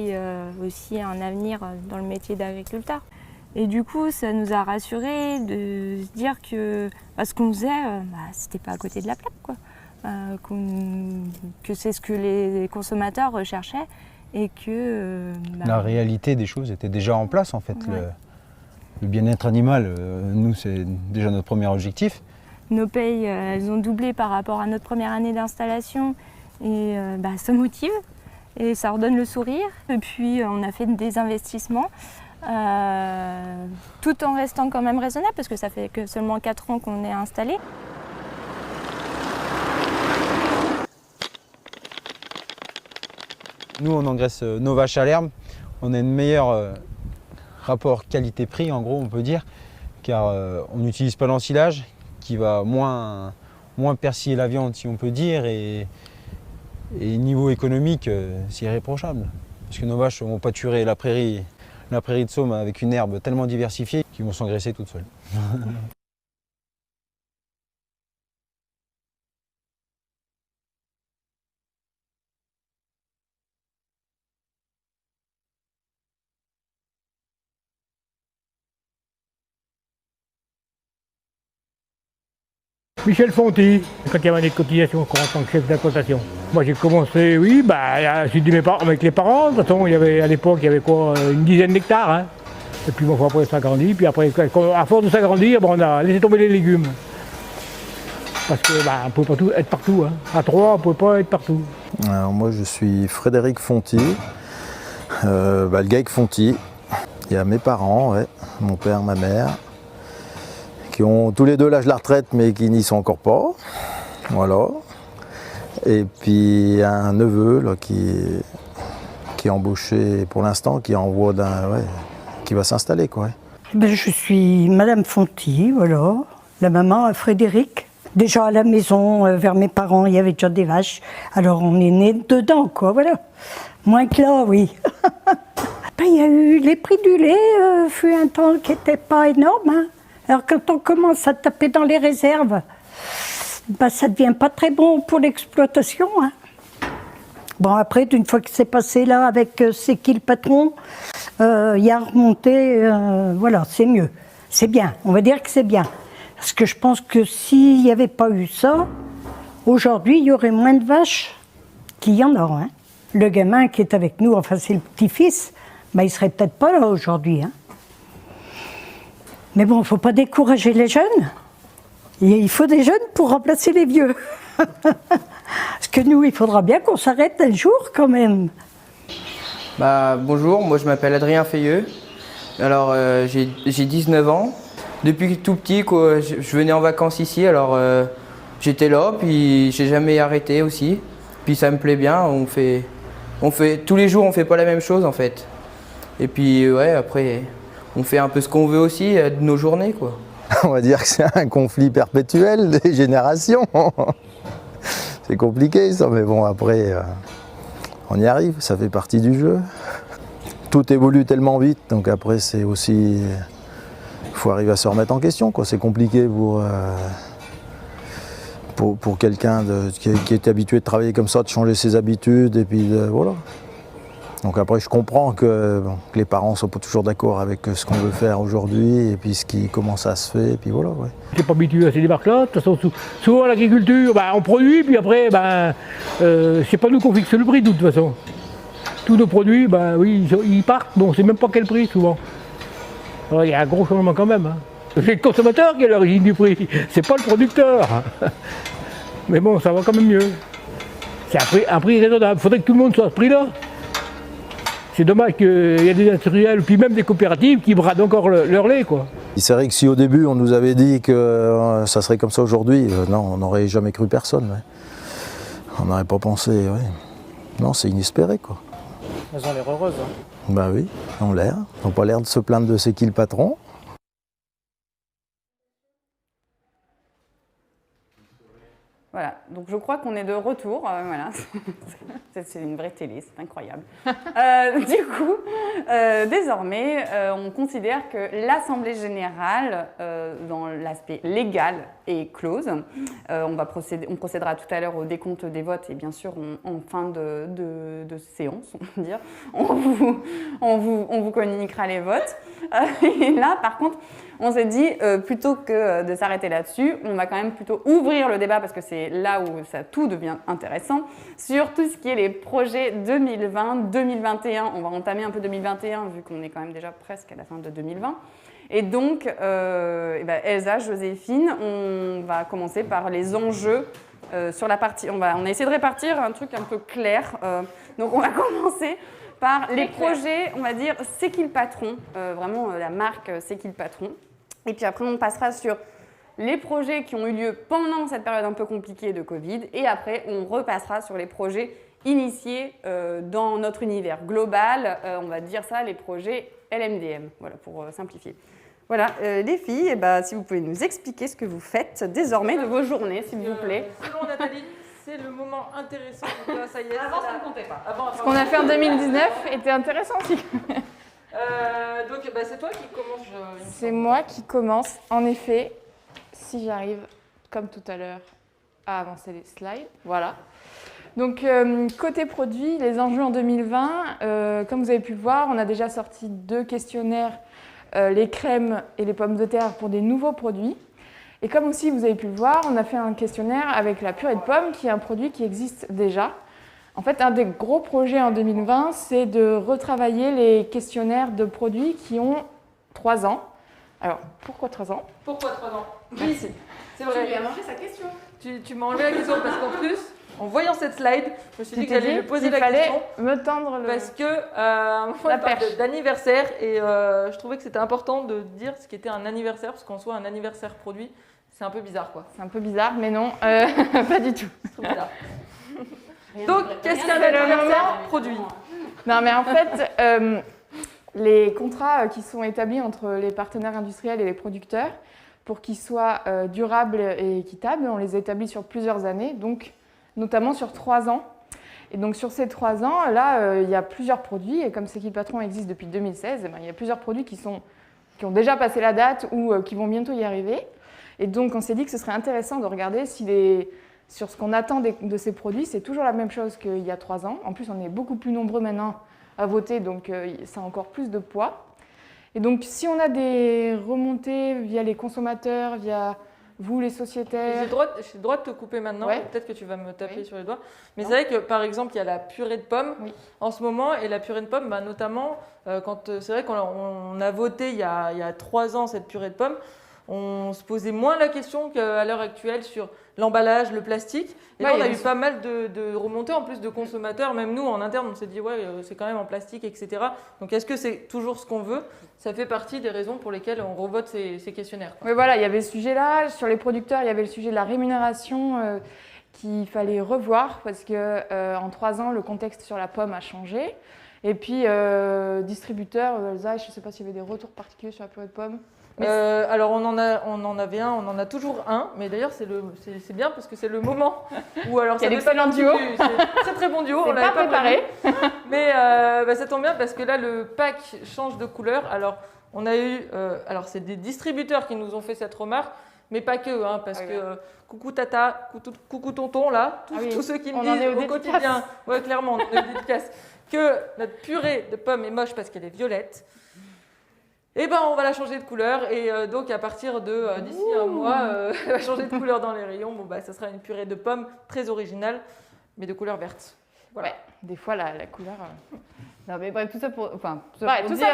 aussi un avenir dans le métier d'agriculteur. Et du coup, ça nous a rassurés de se dire que ce qu'on faisait, c'était pas à côté de la plaque, quoi. Que c'est ce que les consommateurs recherchaient et que... la réalité des choses était déjà en place, en fait. Ouais. Le bien-être animal, nous, c'est déjà notre premier objectif. Nos payes, elles ont doublé par rapport à notre première année d'installation et ça motive et ça redonne le sourire. Et puis on a fait des investissements tout en restant quand même raisonnable parce que ça fait que seulement 4 ans qu'on est installé. Nous, on engraisse nos vaches à l'herbe. On a une meilleure rapport qualité-prix, en gros, on peut dire, car on n'utilise pas l'ensilage, qui va moins persiller la viande, si on peut dire, et niveau économique, c'est irréprochable. Parce que nos vaches ne vont pas tuer la prairie de Somme avec une herbe tellement diversifiée qu'ils vont s'engraisser toutes seules. Michel Fonty, quand il y avait des cotisations en tant que chef d'implantation. Moi j'ai commencé, avec les parents. De toute façon, à l'époque, il y avait quoi, une dizaine d'hectares. Hein. Et puis bon, après ça grandit. Puis après, à force de s'agrandir, on a laissé tomber les légumes. Parce que on ne pouvait pas être partout. Hein. À 3, on ne pouvait pas être partout. Alors moi je suis Frédéric Fonty, le GAEC Fonty. Il y a mes parents, ouais, mon père, ma mère, qui ont tous les deux l'âge de la retraite mais qui n'y sont encore pas. Voilà. Et puis un neveu là, qui est embauché pour l'instant, qui est en voie qui va s'installer, quoi. Je suis Madame Fonty, voilà. La maman Frédéric. Déjà à la maison, vers mes parents, il y avait déjà des vaches. Alors on est né dedans, quoi, voilà. Moins que là, oui. Il y a eu les prix du lait, fut un temps qui n'était pas énorme. Hein. Alors quand on commence à taper dans les réserves, ça ne devient pas très bon pour l'exploitation. Hein. Bon, après, d'une fois que c'est passé là avec C'est qui le patron, il y a remonté, voilà, c'est mieux. C'est bien, on va dire que c'est bien. Parce que je pense que s'il n'y avait pas eu ça, aujourd'hui, il y aurait moins de vaches qu'il y en a. Hein. Le gamin qui est avec nous, enfin c'est le petit-fils, il ne serait peut-être pas là aujourd'hui. Hein. Mais bon, il ne faut pas décourager les jeunes. Il faut des jeunes pour remplacer les vieux. Parce que nous, il faudra bien qu'on s'arrête un jour quand même. Bonjour, moi je m'appelle Adrien Feilleux. Alors j'ai 19 ans. Depuis tout petit, quoi, je venais en vacances ici, alors j'étais là, puis j'ai jamais arrêté aussi. Puis ça me plaît bien, on fait tous les jours, on fait pas la même chose en fait. Et puis ouais, après, on fait un peu ce qu'on veut aussi de nos journées, quoi. On va dire que c'est un conflit perpétuel des générations. C'est compliqué ça, mais bon, après, on y arrive, ça fait partie du jeu. Tout évolue tellement vite, donc après, c'est aussi... Il faut arriver à se remettre en question, quoi. C'est compliqué pour quelqu'un qui est habitué de travailler comme ça, de changer ses habitudes, et puis voilà. Donc après, je comprends que les parents ne sont pas toujours d'accord avec ce qu'on veut faire aujourd'hui et puis comment ça se fait, et puis voilà. Ouais. Je n'étais pas habitué à ces démarches-là. De toute façon, souvent l'agriculture, on produit, puis après, c'est pas nous qu'on fixe le prix de toute façon. Tous nos produits, oui, ils partent, bon, on ne sait même pas quel prix souvent. Alors, il y a un gros changement quand même. Hein. C'est le consommateur qui est à l'origine du prix, c'est pas le producteur. Mais bon, ça va quand même mieux. C'est un prix raisonnable. Il faudrait que tout le monde soit à ce prix-là. C'est dommage qu'il y ait des industriels, puis même des coopératives qui bradent encore leur lait, quoi. C'est vrai que si au début on nous avait dit que ça serait comme ça aujourd'hui, non, on n'aurait jamais cru personne. Ouais. On n'aurait pas pensé, ouais. Non, c'est inespéré, quoi. Elles ont l'air heureuses. Hein. Bah oui, elles ont l'air. Elles n'ont pas l'air de se plaindre de c'est qui le patron. Voilà, donc je crois qu'on est de retour, voilà. C'est une vraie télé, c'est incroyable. Du coup, désormais, on considère que l'Assemblée générale, dans l'aspect légal, est close. On procédera tout à l'heure au décompte des votes et bien sûr, en fin de séance, on va dire, on vous communiquera les votes. Et là, par contre, on s'est dit, plutôt que de s'arrêter là-dessus, on va quand même plutôt ouvrir le débat, parce que c'est là où tout devient intéressant, sur tout ce qui est les projets 2020, 2021. On va entamer un peu 2021, vu qu'on est quand même déjà presque à la fin de 2020. Et donc, Elsa, Joséphine, on va commencer par les enjeux sur la partie... On a essayé de répartir un truc un peu clair. Donc, on va commencer par les projets, on va dire, c'est qui le patron, vraiment la marque c'est qui le patron. Et puis après, on passera sur les projets qui ont eu lieu pendant cette période un peu compliquée de Covid. Et après, on repassera sur les projets initiés dans notre univers global. On va dire ça, les projets LMDM, voilà, pour simplifier. Voilà, les filles, si vous pouvez nous expliquer ce que vous faites désormais de vos journées, s'il vous plaît. Selon Nathalie, c'est le moment intéressant. Donc là, ça y est, avant, ça ne comptait pas. Ce qu'on a fait en 2019 était intéressant aussi. Donc, c'est toi qui commence. C'est moi qui commence. En effet, si j'arrive, comme tout à l'heure, à avancer les slides. Voilà. Donc, côté produit, les enjeux en 2020, comme vous avez pu le voir, on a déjà sorti 2 questionnaires, les crèmes et les pommes de terre pour des nouveaux produits. Et comme aussi vous avez pu le voir, on a fait un questionnaire avec la purée de pommes, qui est un produit qui existe déjà. En fait, un des gros projets en 2020, c'est de retravailler les questionnaires de produits qui ont 3 ans. Alors, pourquoi 3 ans? Pourquoi 3 ans? Merci. C'est vrai. Tu lui as mangé sa question. Tu m'as enlevé la question parce qu'en plus, en voyant cette slide, je me suis dit que j'allais lui poser la question. Me tendre le... Parce que on parle d'anniversaire et je trouvais que c'était important de dire ce qu'était un anniversaire, parce qu'en soi, un anniversaire produit, c'est un peu bizarre, quoi. C'est un peu bizarre, mais non, pas du tout. C'est trop bizarre. Donc, qu'est-ce qu'un anniversaire produit? Non, mais en fait, les contrats qui sont établis entre les partenaires industriels et les producteurs, pour qu'ils soient durables et équitables, on les établit sur plusieurs années, donc notamment sur 3 ans. Et donc sur ces 3 ans, là, il y a plusieurs produits, et comme C'est qui le patron existe depuis 2016, il y a plusieurs produits qui ont déjà passé la date ou qui vont bientôt y arriver. Et donc on s'est dit que ce serait intéressant de regarder si sur ce qu'on attend de ces produits, c'est toujours la même chose qu'il y a 3 ans. En plus, on est beaucoup plus nombreux maintenant à voter, donc ça a encore plus de poids. Et donc, si on a des remontées via les consommateurs, via vous les sociétaires. J'ai le droit de te couper maintenant, peut-être que tu vas me taper sur les doigts. Mais c'est vrai que par exemple, il y a la purée de pommes en ce moment, et la purée de pommes, notamment, c'est vrai qu'on a voté il y a 3 ans cette purée de pommes, on se posait moins la question qu'à l'heure actuelle sur l'emballage, le plastique. Et là, on a eu pas mal de remontées en plus de consommateurs. Même nous, en interne, on s'est dit, c'est quand même en plastique, etc. Donc, est-ce que c'est toujours ce qu'on veut? Ça fait partie des raisons pour lesquelles on revote ces questionnaires. Oui, voilà, il y avait ce sujet-là. Sur les producteurs, il y avait le sujet de la rémunération qu'il fallait revoir parce qu'en 3 ans, le contexte sur la pomme a changé. Et puis, distributeur, Elsa, je ne sais pas s'il y avait des retours particuliers sur la purée de pommes. Alors on en avait un, on en a toujours un, mais d'ailleurs c'est bien parce que c'est le moment où alors il y a l'excellent duo, c'est très bon duo, on l'avait pas préparé, mais ça tombe bien parce que là le pack change de couleur. Alors on a eu, alors c'est des distributeurs qui nous ont fait cette remarque, mais pas que, parce que coucou tata, coucou tonton là, tous ceux qui me disent au quotidien, clairement, on est dédicace, que notre purée de pommes est moche parce qu'elle est violette. Eh ben, on va la changer de couleur et donc à partir de d'ici un mois, elle va changer de couleur dans les rayons. Bon, ça sera une purée de pommes très originale, mais de couleur verte. Voilà. Ouais, des fois la couleur. Non, mais bref, tout ça pour dire,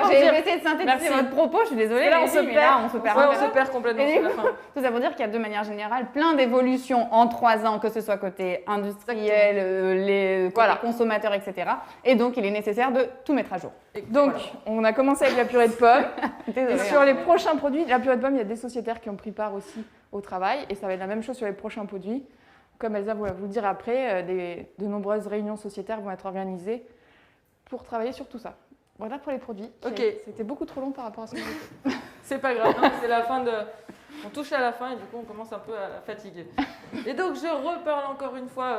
j'ai essayé de synthétiser votre propos, je suis désolée, là, on se perd complètement sur la fin. Tout ça pour dire qu'il y a de manière générale plein d'évolutions en 3 ans, que ce soit côté industriel, les consommateurs, etc. Et donc, il est nécessaire de tout mettre à jour. Donc, on a commencé avec la purée de pommes. Et sur les prochains produits, la purée de pommes, il y a des sociétaires qui ont pris part aussi au travail. Et ça va être la même chose sur les prochains produits. Comme Elsa va vous le dire après, de nombreuses réunions sociétaires vont être organisées pour travailler sur tout ça. Voilà pour les produits. Ok. C'était beaucoup trop long par rapport à ce que j'ai fait. C'est pas grave, c'est la fin de... On touche à la fin et du coup on commence un peu à fatiguer. Et donc je reparle encore une fois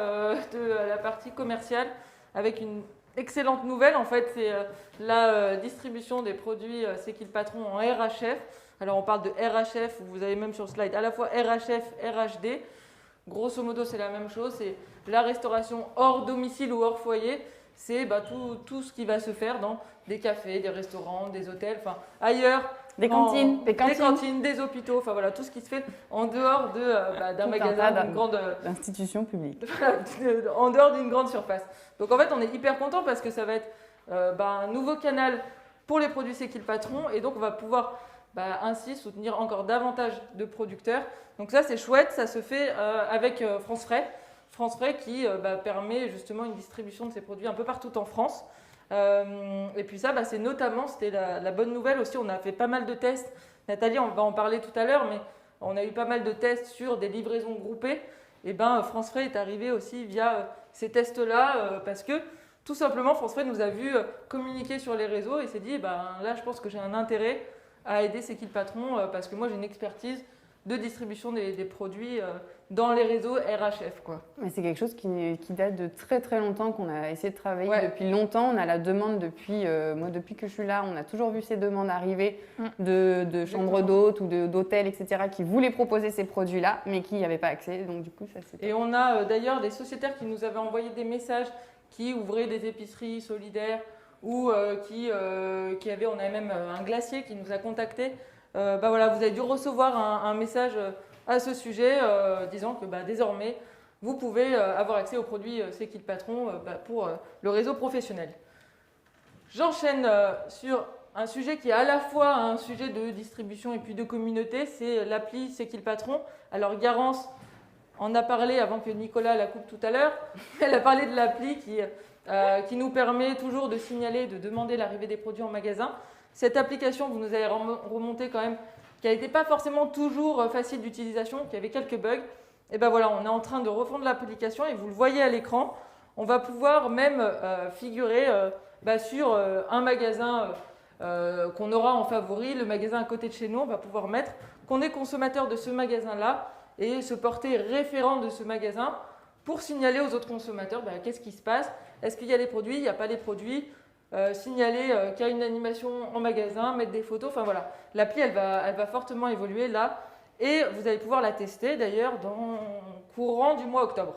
de la partie commerciale avec une excellente nouvelle. En fait, c'est la distribution des produits C'est qui le patron en RHF. Alors on parle de RHF, vous avez même sur le slide à la fois RHF, RHD. Grosso modo, c'est la même chose. C'est la restauration hors domicile ou hors foyer. C'est tout ce qui va se faire dans des cafés, des restaurants, des hôtels, enfin ailleurs. Des cantines, des hôpitaux, enfin voilà, tout ce qui se fait en dehors d'un magasin, d'une grande institution publique. En dehors d'une grande surface. Donc en fait, on est hyper content parce que ça va être un nouveau canal pour les produits C'est qui le patron, et donc on va pouvoir ainsi soutenir encore davantage de producteurs. Donc ça, c'est chouette, ça se fait avec France Frais. France Frais qui permet justement une distribution de ces produits un peu partout en France. Et puis ça, c'était la bonne nouvelle aussi. On a fait pas mal de tests. Nathalie, on va en parler tout à l'heure, mais on a eu pas mal de tests sur des livraisons groupées. Et France Frais est arrivé aussi via ces tests-là parce que tout simplement, France Frais nous a vu communiquer sur les réseaux et s'est dit, là, je pense que j'ai un intérêt à aider C'est qui le patron parce que moi, j'ai une expertise de distribution des produits dans les réseaux RHF, quoi. Mais c'est quelque chose qui date de très très longtemps, qu'on a essayé de travailler depuis longtemps. On a la demande depuis que je suis là, on a toujours vu ces demandes arriver de chambres d'hôtes ou d'hôtels, etc., qui voulaient proposer ces produits-là, mais qui n'y avaient pas accès. Donc du coup, ça c'était... Et on a d'ailleurs des sociétaires qui nous avaient envoyé des messages, qui ouvraient des épiceries solidaires ou on avait même un glacier qui nous a contactés. Vous avez dû recevoir un message à ce sujet disant que désormais, vous pouvez avoir accès aux produits C'est qui le patron pour le réseau professionnel. J'enchaîne sur un sujet qui est à la fois un sujet de distribution et puis de communauté, c'est l'appli C'est qui le patron. Alors Garance en a parlé avant que Nicolas la coupe tout à l'heure. Elle a parlé de l'appli qui nous permet toujours de signaler, de demander l'arrivée des produits en magasin. Cette application, vous nous avez remonté quand même, qui n'était pas forcément toujours facile d'utilisation, qui avait quelques bugs. Et on est en train de refondre l'application et vous le voyez à l'écran. On va pouvoir même figurer sur un magasin qu'on aura en favori, le magasin à côté de chez nous. On va pouvoir mettre qu'on est consommateur de ce magasin-là et se porter référent de ce magasin pour signaler aux autres consommateurs qu'est-ce qui se passe. Est-ce qu'il y a des produits, il n'y a pas les produits, signaler qu'il y a une animation en magasin, mettre des photos, enfin voilà. L'appli, elle va fortement évoluer là et vous allez pouvoir la tester d'ailleurs dans le courant du mois octobre.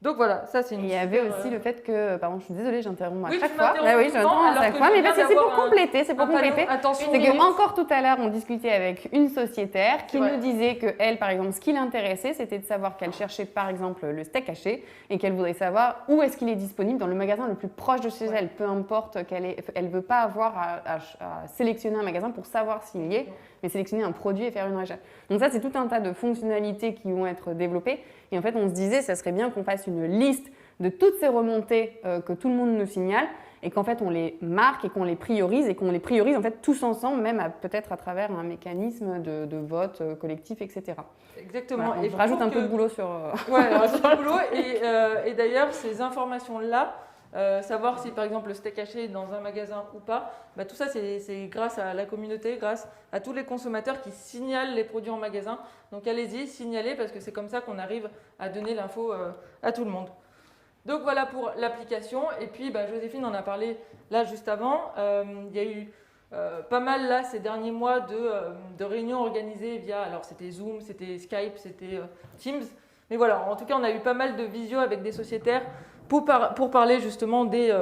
Donc voilà, ça c'est une. Il y avait aussi le fait que, pardon, je suis désolée, j'interromps à chaque fois. Oui, je m'interromps à chaque fois, mais parce que c'est pour compléter, c'est que encore tout à l'heure, on discutait avec une sociétaire qui nous disait que elle, par exemple, ce qui l'intéressait, c'était de savoir qu'elle cherchait, par exemple, le steak haché et qu'elle voudrait savoir où est-ce qu'il est disponible dans le magasin le plus proche de chez elle. Peu importe elle veut pas avoir à sélectionner un magasin pour savoir s'il y est, mais sélectionner un produit et faire une recherche. Donc ça, c'est tout un tas de fonctionnalités qui vont être développées. Et en fait, on se disait, ça serait bien qu'on fasse une liste de toutes ces remontées que tout le monde nous signale et qu'en fait, on les marque et qu'on les priorise et qu'on les priorise en fait tous ensemble, même peut-être à travers un mécanisme de vote collectif, etc. Exactement. Voilà, et je rajoute un peu de boulot sur... Ouais, rajoute un peu de boulot. Et d'ailleurs, ces informations-là, savoir si par exemple le steak haché est dans un magasin ou pas, bah, tout ça c'est grâce à la communauté, grâce à tous les consommateurs qui signalent les produits en magasin. Donc allez-y, signalez parce que c'est comme ça qu'on arrive à donner l'info à tout le monde. Donc voilà pour l'application. Et puis bah, Joséphine en a parlé là juste avant. Il y a eu pas mal là ces derniers mois de réunions organisées via, alors c'était Zoom, c'était Skype, c'était Teams. Mais voilà, en tout cas on a eu pas mal de visio avec des sociétaires pour parler justement des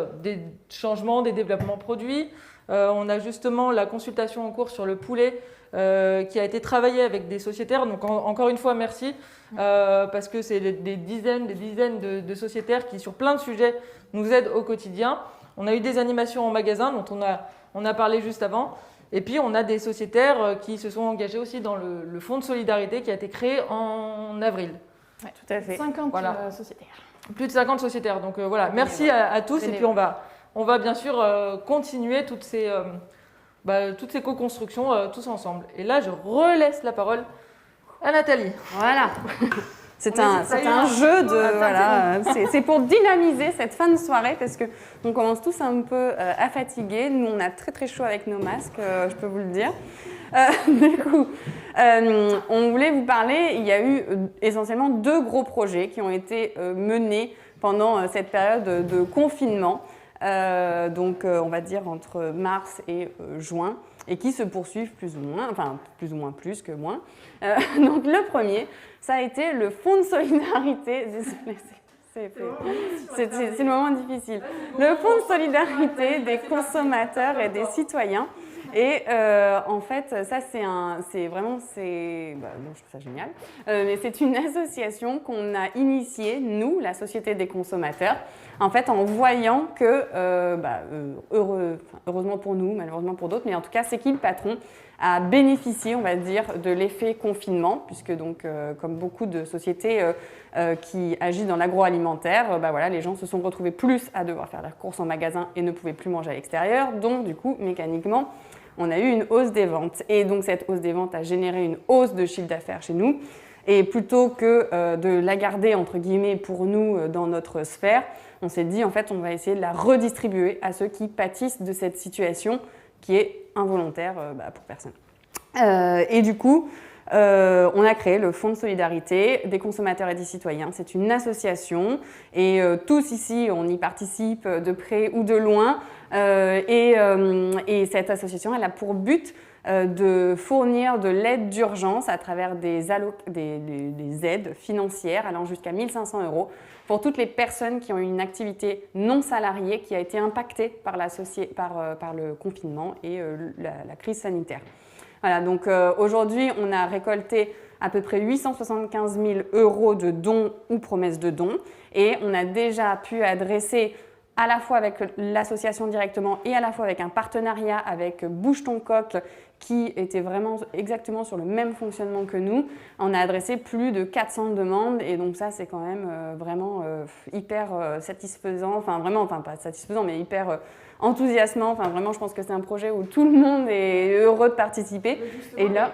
changements, des développements produits. On a justement la consultation en cours sur le poulet qui a été travaillée avec des sociétaires. Donc encore une fois, merci, parce que c'est des dizaines de sociétaires qui, sur plein de sujets, nous aident au quotidien. On a eu des animations en magasin dont on a parlé juste avant. Et puis, on a des sociétaires qui se sont engagés aussi dans le fonds de solidarité qui a été créé en avril. Oui, tout à fait. 50 sociétaires. Plus de 50 sociétaires. Donc voilà, merci à tous. Et puis on va bien sûr continuer toutes ces co-constructions tous ensemble. Et là, je relaisse la parole à Nathalie. Voilà. C'est un jeu c'est pour dynamiser cette fin de soirée parce que on commence tous un peu à fatiguer. Nous, on a très très chaud avec nos masques, je peux vous le dire. Du coup, on voulait vous parler, il y a eu essentiellement 2 gros projets qui ont été menés pendant cette période de confinement, donc on va dire entre mars et juin, et qui se poursuivent plus ou moins plus que moins. Donc le premier, ça a été le fonds de solidarité, désolé, c'est le moment difficile, le fonds de solidarité des consommateurs et des citoyens. Et en fait, ça je trouve ça génial, mais c'est une association qu'on a initiée, nous, la Société des consommateurs, en fait en voyant que, heureusement pour nous, malheureusement pour d'autres, mais en tout cas, c'est qui le patron a bénéficié, on va dire, de l'effet confinement, puisque donc, comme beaucoup de sociétés qui agissent dans l'agroalimentaire, les gens se sont retrouvés plus à devoir faire leurs courses en magasin et ne pouvaient plus manger à l'extérieur, donc du coup, mécaniquement, on a eu une hausse des ventes. Et donc, cette hausse des ventes a généré une hausse de chiffre d'affaires chez nous. Et plutôt que de la garder, entre guillemets, pour nous dans notre sphère, on s'est dit, en fait, on va essayer de la redistribuer à ceux qui pâtissent de cette situation qui est involontaire pour personne. Et du coup, on a créé le Fonds de solidarité des consommateurs et des citoyens. C'est une association et tous ici, on y participe de près ou de loin. Et cette association, elle a pour but de fournir de l'aide d'urgence à travers des aides financières allant jusqu'à 1 500 € pour toutes les personnes qui ont une activité non salariée qui a été impactée par le confinement et la crise sanitaire. Voilà, donc aujourd'hui, on a récolté à peu près 875 000 € de dons ou promesses de dons et on a déjà pu adresser à la fois avec l'association directement et à la fois avec un partenariat avec Bouge ton coq qui était vraiment exactement sur le même fonctionnement que nous. On a adressé plus de 400 demandes et donc ça c'est quand même vraiment hyper satisfaisant, pas satisfaisant mais hyper enthousiasmant. Enfin vraiment je pense que c'est un projet où tout le monde est heureux de participer. Et là...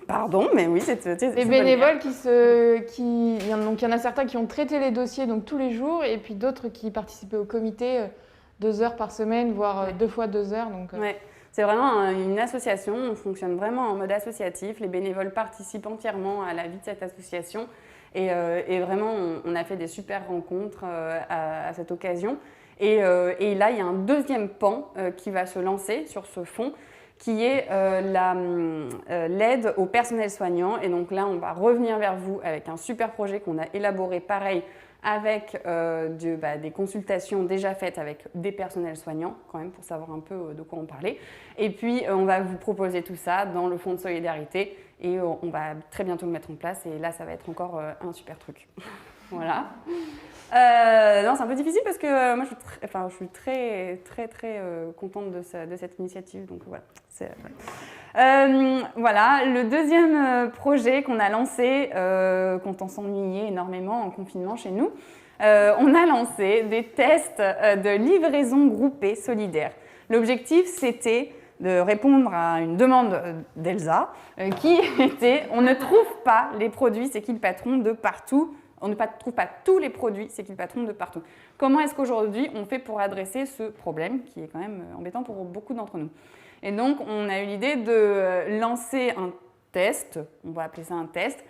Pardon, mais oui, c'est les bénévoles il y en a certains qui ont traité les dossiers donc tous les jours et puis d'autres qui participaient au comité 2 heures par semaine, voire 2 fois 2 heures. Donc, ouais. C'est vraiment une association, on fonctionne vraiment en mode associatif, les bénévoles participent entièrement à la vie de cette association et vraiment on a fait des super rencontres à cette occasion. Et là, il y a un deuxième pan qui va se lancer sur ce fonds qui est l'aide au personnel soignant. Et donc là, on va revenir vers vous avec un super projet qu'on a élaboré pareil avec des consultations déjà faites avec des personnels soignants, quand même, pour savoir un peu de quoi on parlait. Et puis, on va vous proposer tout ça dans le fonds de solidarité et on va très bientôt le mettre en place. Et là, ça va être encore un super truc. Voilà. Non, c'est un peu difficile parce que moi, je suis très contente de cette initiative. Donc, voilà. Voilà, le deuxième projet qu'on a lancé quand on s'ennuyait énormément en confinement chez nous, on a lancé des tests de livraison groupée solidaire. L'objectif, c'était de répondre à une demande d'Elsa qui était « On ne trouve pas les produits C'est qui le patron de partout ». On ne trouve pas tous les produits C'est qui le patron de partout. Comment est-ce qu'aujourd'hui on fait pour adresser ce problème qui est quand même embêtant pour beaucoup d'entre nous? Et donc, on a eu l'idée de lancer un test, on va appeler ça un test,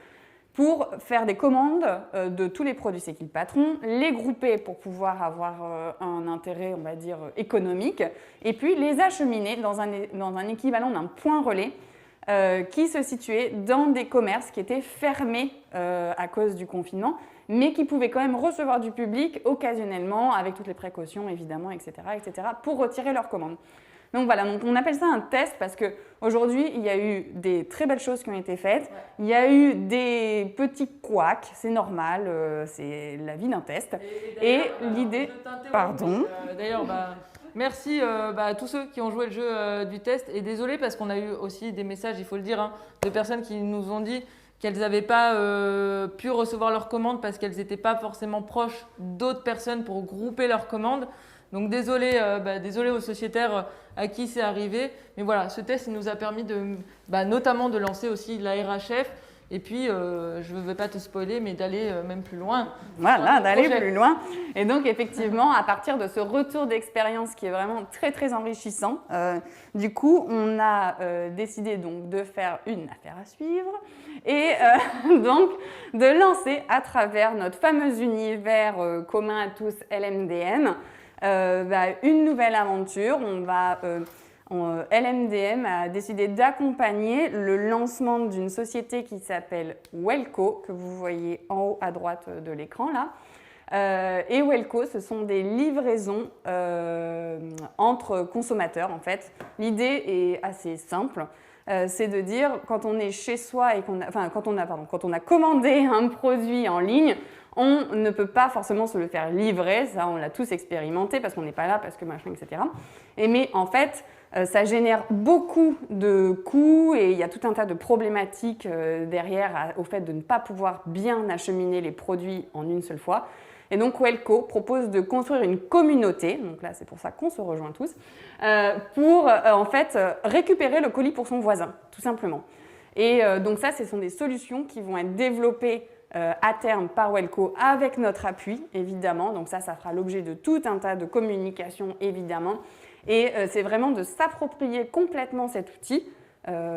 pour faire des commandes de tous les produits C'est qui le patron, les grouper pour pouvoir avoir un intérêt, on va dire, économique, et puis les acheminer dans un équivalent d'un point relais qui se situait dans des commerces qui étaient fermés à cause du confinement, mais qui pouvaient quand même recevoir du public occasionnellement, avec toutes les précautions évidemment, etc., pour retirer leurs commandes. Donc voilà, on appelle ça un test parce qu'aujourd'hui, il y a eu des très belles choses qui ont été faites. Il y a eu des petits couacs, c'est normal, c'est la vie d'un test. Et l'idée... Pardon. D'ailleurs, merci à tous ceux qui ont joué le jeu du test. Et désolé parce qu'on a eu aussi des messages, il faut le dire, de personnes qui nous ont dit qu'elles n'avaient pas pu recevoir leurs commandes parce qu'elles n'étaient pas forcément proches d'autres personnes pour grouper leurs commandes. Donc désolé aux sociétaires à qui c'est arrivé. Mais voilà, ce test il nous a permis notamment de lancer aussi la RHF. Et puis, je ne vais pas te spoiler, mais d'aller même plus loin. Voilà, d'aller plus loin. Et donc, effectivement, à partir de ce retour d'expérience qui est vraiment très, très enrichissant, du coup, on a décidé donc de faire une affaire à suivre et donc de lancer à travers notre fameux univers commun à tous, LMDM, une nouvelle aventure. LMDM a décidé d'accompagner le lancement d'une société qui s'appelle Welco, que vous voyez en haut à droite de l'écran là. Et Welco, ce sont des livraisons entre consommateurs en fait. L'idée est assez simple. C'est de dire quand on est chez soi et quand on a commandé un produit en ligne, on ne peut pas forcément se le faire livrer, ça on l'a tous expérimenté parce qu'on n'est pas là, parce que machin, etc. Mais en fait, ça génère beaucoup de coûts et il y a tout un tas de problématiques derrière au fait de ne pas pouvoir bien acheminer les produits en une seule fois. Et donc Welco propose de construire une communauté, donc là c'est pour ça qu'on se rejoint tous, pour en fait récupérer le colis pour son voisin, tout simplement. Et donc ça, ce sont des solutions qui vont être développées à terme par Welco avec notre appui, évidemment. Donc ça fera l'objet de tout un tas de communications, évidemment. Et c'est vraiment de s'approprier complètement cet outil,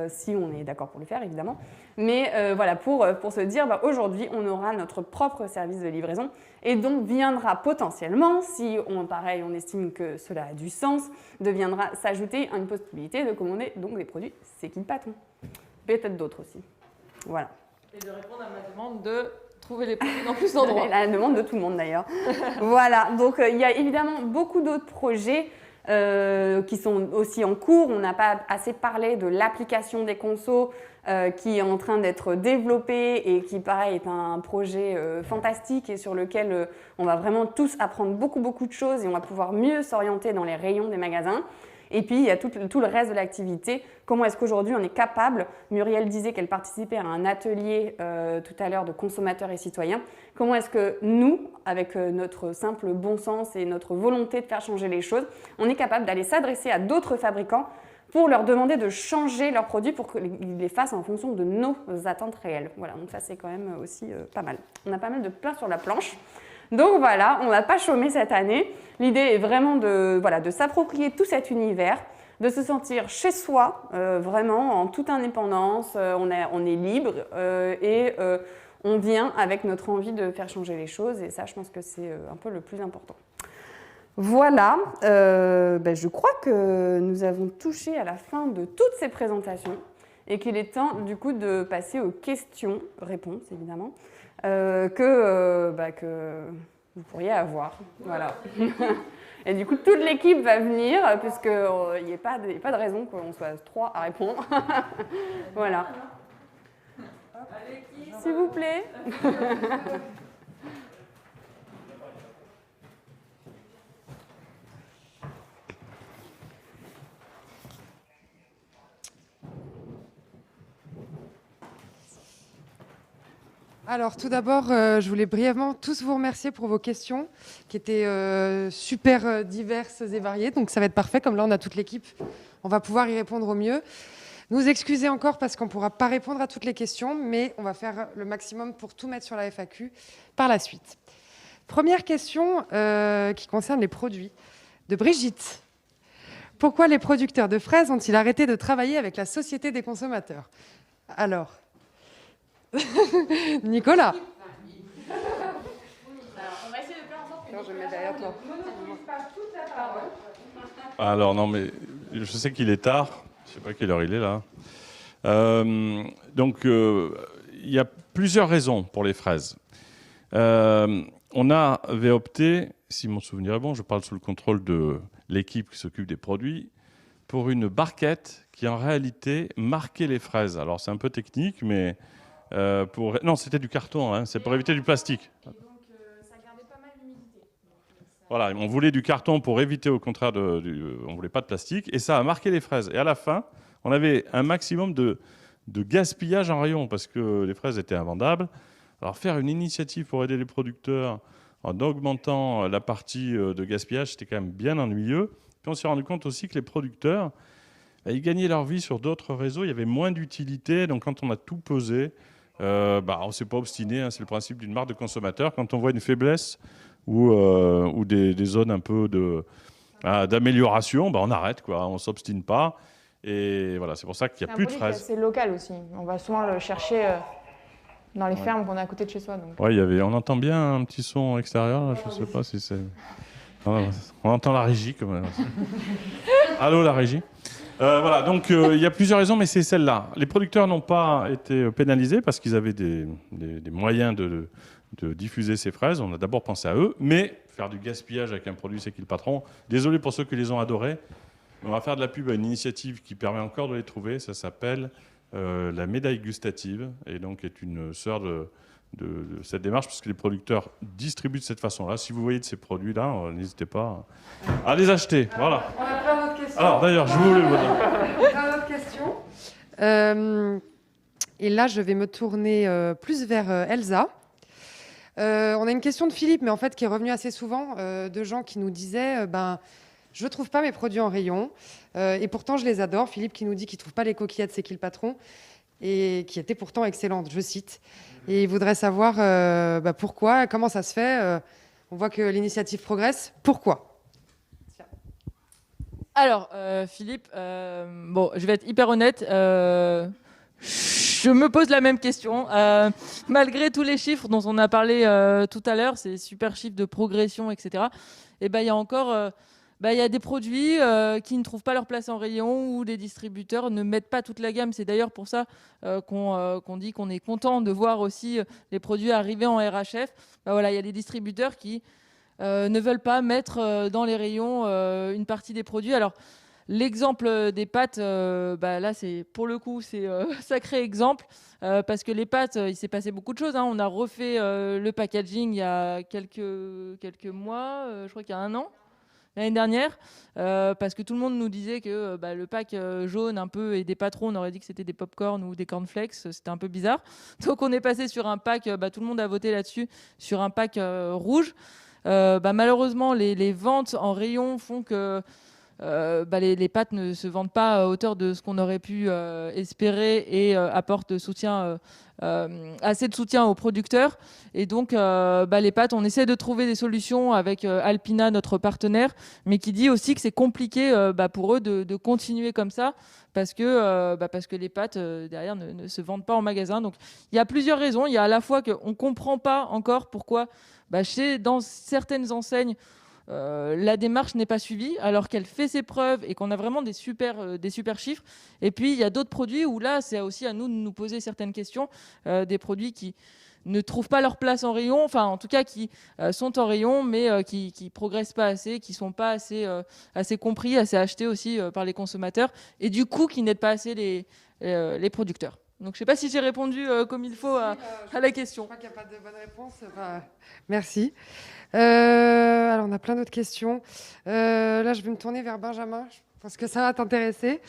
si on est d'accord pour le faire, évidemment. Mais voilà, pour se dire, aujourd'hui, on aura notre propre service de livraison et donc viendra potentiellement, si on estime que cela a du sens, deviendra s'ajouter une possibilité de commander donc des produits C'est qui le patron. Peut-être d'autres aussi. Voilà. Et de répondre à ma demande de trouver les produits dans plus d'endroits. La demande de tout le monde d'ailleurs. Voilà, donc il y a évidemment beaucoup d'autres projets qui sont aussi en cours. On n'a pas assez parlé de l'application des consos qui est en train d'être développée et qui, pareil, est un projet fantastique et sur lequel on va vraiment tous apprendre beaucoup de choses et on va pouvoir mieux s'orienter dans les rayons des magasins. Et puis, il y a tout le reste de l'activité. Comment est-ce qu'aujourd'hui, on est capable, Muriel disait qu'elle participait à un atelier tout à l'heure de consommateurs et citoyens, comment est-ce que nous, avec notre simple bon sens et notre volonté de faire changer les choses, on est capable d'aller s'adresser à d'autres fabricants pour leur demander de changer leurs produits pour qu'ils les fassent en fonction de nos attentes réelles. Voilà, donc ça, c'est quand même aussi pas mal. On a pas mal de plats sur la planche. Donc voilà, on n'a pas chômé cette année. L'idée est vraiment de s'approprier tout cet univers, de se sentir chez soi, vraiment en toute indépendance, on est libre et on vient avec notre envie de faire changer les choses et ça, je pense que c'est un peu le plus important. Voilà, je crois que nous avons touché à la fin de toutes ces présentations et qu'il est temps du coup de passer aux questions-réponses évidemment. que vous pourriez avoir. Voilà. Et du coup, toute l'équipe va venir, puisqu'il n'y a pas de raison qu'on soit 3 à répondre. Voilà. S'il vous plaît. Alors tout d'abord, je voulais brièvement tous vous remercier pour vos questions qui étaient super diverses et variées. Donc ça va être parfait, comme là on a toute l'équipe, on va pouvoir y répondre au mieux. Nous excuser encore parce qu'on ne pourra pas répondre à toutes les questions, mais on va faire le maximum pour tout mettre sur la FAQ par la suite. Première question qui concerne les produits de Brigitte. Pourquoi les producteurs de fraises ont-ils arrêté de travailler avec la Société des consommateurs? Alors, Nicolas. On va essayer de faire en sorte que je mets derrière toi. Alors non, mais je sais qu'il est tard. Je ne sais pas quelle heure il est là. Donc, il y a plusieurs raisons pour les fraises. On avait opté, si mon souvenir est bon, je parle sous le contrôle de l'équipe qui s'occupe des produits, pour une barquette qui en réalité marquait les fraises. Alors c'est un peu technique, mais non, c'était du carton, hein, c'est pour éviter du plastique. Et donc, ça gardait pas mal l'humidité. Voilà, on voulait du carton pour éviter au contraire, on ne voulait pas de plastique, et ça a marqué les fraises. Et à la fin, on avait un maximum de gaspillage en rayon, parce que les fraises étaient invendables. Alors faire une initiative pour aider les producteurs en augmentant la partie de gaspillage, c'était quand même bien ennuyeux. Puis on s'est rendu compte aussi que les producteurs, ils gagnaient leur vie sur d'autres réseaux, il y avait moins d'utilité, donc quand on a tout pesé, on ne s'est pas obstiné, hein, c'est le principe d'une marque de consommateur. Quand on voit une faiblesse ou des zones un peu d'amélioration, on arrête, quoi, on ne s'obstine pas. Et voilà, c'est pour ça qu'il n'y a plus de fraises. C'est local aussi, on va souvent le chercher dans les fermes qu'on a à côté de chez soi. Donc. Ouais, on entend bien un petit son extérieur, là, je ne sais pas si c'est... On entend la régie. Allô, la régie. Voilà, donc il y a plusieurs raisons, mais c'est celle-là. Les producteurs n'ont pas été pénalisés parce qu'ils avaient des moyens de diffuser ces fraises. On a d'abord pensé à eux, mais faire du gaspillage avec un produit, c'est qui le patron. Désolé pour ceux qui les ont adorés. On va faire de la pub à une initiative qui permet encore de les trouver. Ça s'appelle la médaille gustative, et donc est une sœur de cette démarche, parce que les producteurs distribuent de cette façon-là. Si vous voyez de ces produits-là, n'hésitez pas à les acheter. Voilà. On a plein d'autres questions. Alors d'ailleurs, je voulais vous dire. Plein d'autres questions. Et là, je vais me tourner plus vers Elsa. On a une question de Philippe, mais en fait qui est revenue assez souvent, de gens qui nous disaient je ne trouve pas mes produits en rayon, et pourtant je les adore. Philippe qui nous dit qu'il ne trouve pas les coquillettes, c'est qui le patron, et qui étaient pourtant excellentes, je cite. Et il voudrait savoir pourquoi, comment ça se fait. On voit que l'initiative progresse. Pourquoi? Alors, Philippe, je vais être hyper honnête. Je me pose la même question. Malgré tous les chiffres dont on a parlé tout à l'heure, ces super chiffres de progression, etc., il y a encore... il y a des produits qui ne trouvent pas leur place en rayon, où les distributeurs ne mettent pas toute la gamme. C'est d'ailleurs pour ça qu'on dit qu'on est content de voir aussi les produits arriver en RHF. Il y a des distributeurs qui ne veulent pas mettre dans les rayons une partie des produits. Alors, l'exemple des pâtes, là, pour le coup, c'est sacré exemple, parce que les pâtes, il s'est passé beaucoup de choses. Hein. On a refait le packaging il y a quelques mois, je crois qu'il y a 1 an. L'année dernière, parce que tout le monde nous disait que le pack jaune un peu, et des patrons, on aurait dit que c'était des pop-corn ou des cornflakes, c'était un peu bizarre. Donc on est passé sur un pack, tout le monde a voté là-dessus, sur un pack rouge. Malheureusement, les ventes en rayon font que les pâtes ne se vendent pas à hauteur de ce qu'on aurait pu espérer, et apportent assez de soutien aux producteurs. Et donc les pâtes, on essaie de trouver des solutions avec Alpina, notre partenaire, mais qui dit aussi que c'est compliqué pour eux de continuer comme ça, parce que les pâtes derrière ne se vendent pas en magasin. Donc il y a plusieurs raisons. Il y a à la fois qu'on ne comprend pas encore pourquoi dans certaines enseignes la démarche n'est pas suivie alors qu'elle fait ses preuves et qu'on a vraiment des super chiffres. Et puis il y a d'autres produits où là c'est aussi à nous de nous poser certaines questions, des produits qui ne trouvent pas leur place en rayon, enfin en tout cas qui sont en rayon mais qui progressent pas assez, qui sont pas assez compris, assez achetés aussi par les consommateurs et du coup qui n'aident pas assez les producteurs. Donc je ne sais pas si j'ai répondu comme il faut à la question. Je crois qu'il n'y a pas de bonne réponse. Enfin, merci. Alors on a plein d'autres questions. Là je vais me tourner vers Benjamin. Je pense que ça va t'intéresser.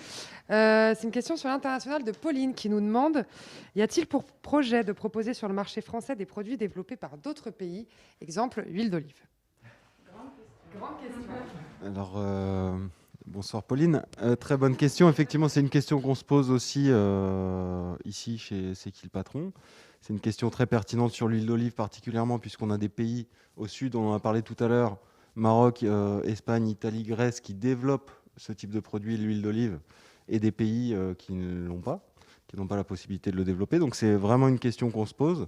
C'est une question sur l'international de Pauline qui nous demande: y a-t-il pour projet de proposer sur le marché français des produits développés par d'autres pays, exemple l'huile d'olive? Grande question. Alors, bonsoir Pauline. Très bonne question. Effectivement, c'est une question qu'on se pose aussi ici chez C'est qui le patron. C'est une question très pertinente sur l'huile d'olive particulièrement puisqu'on a des pays au sud, on en a parlé tout à l'heure, Maroc, Espagne, Italie, Grèce, qui développent ce type de produit, l'huile d'olive, et des pays qui ne l'ont pas, qui n'ont pas la possibilité de le développer. Donc c'est vraiment une question qu'on se pose.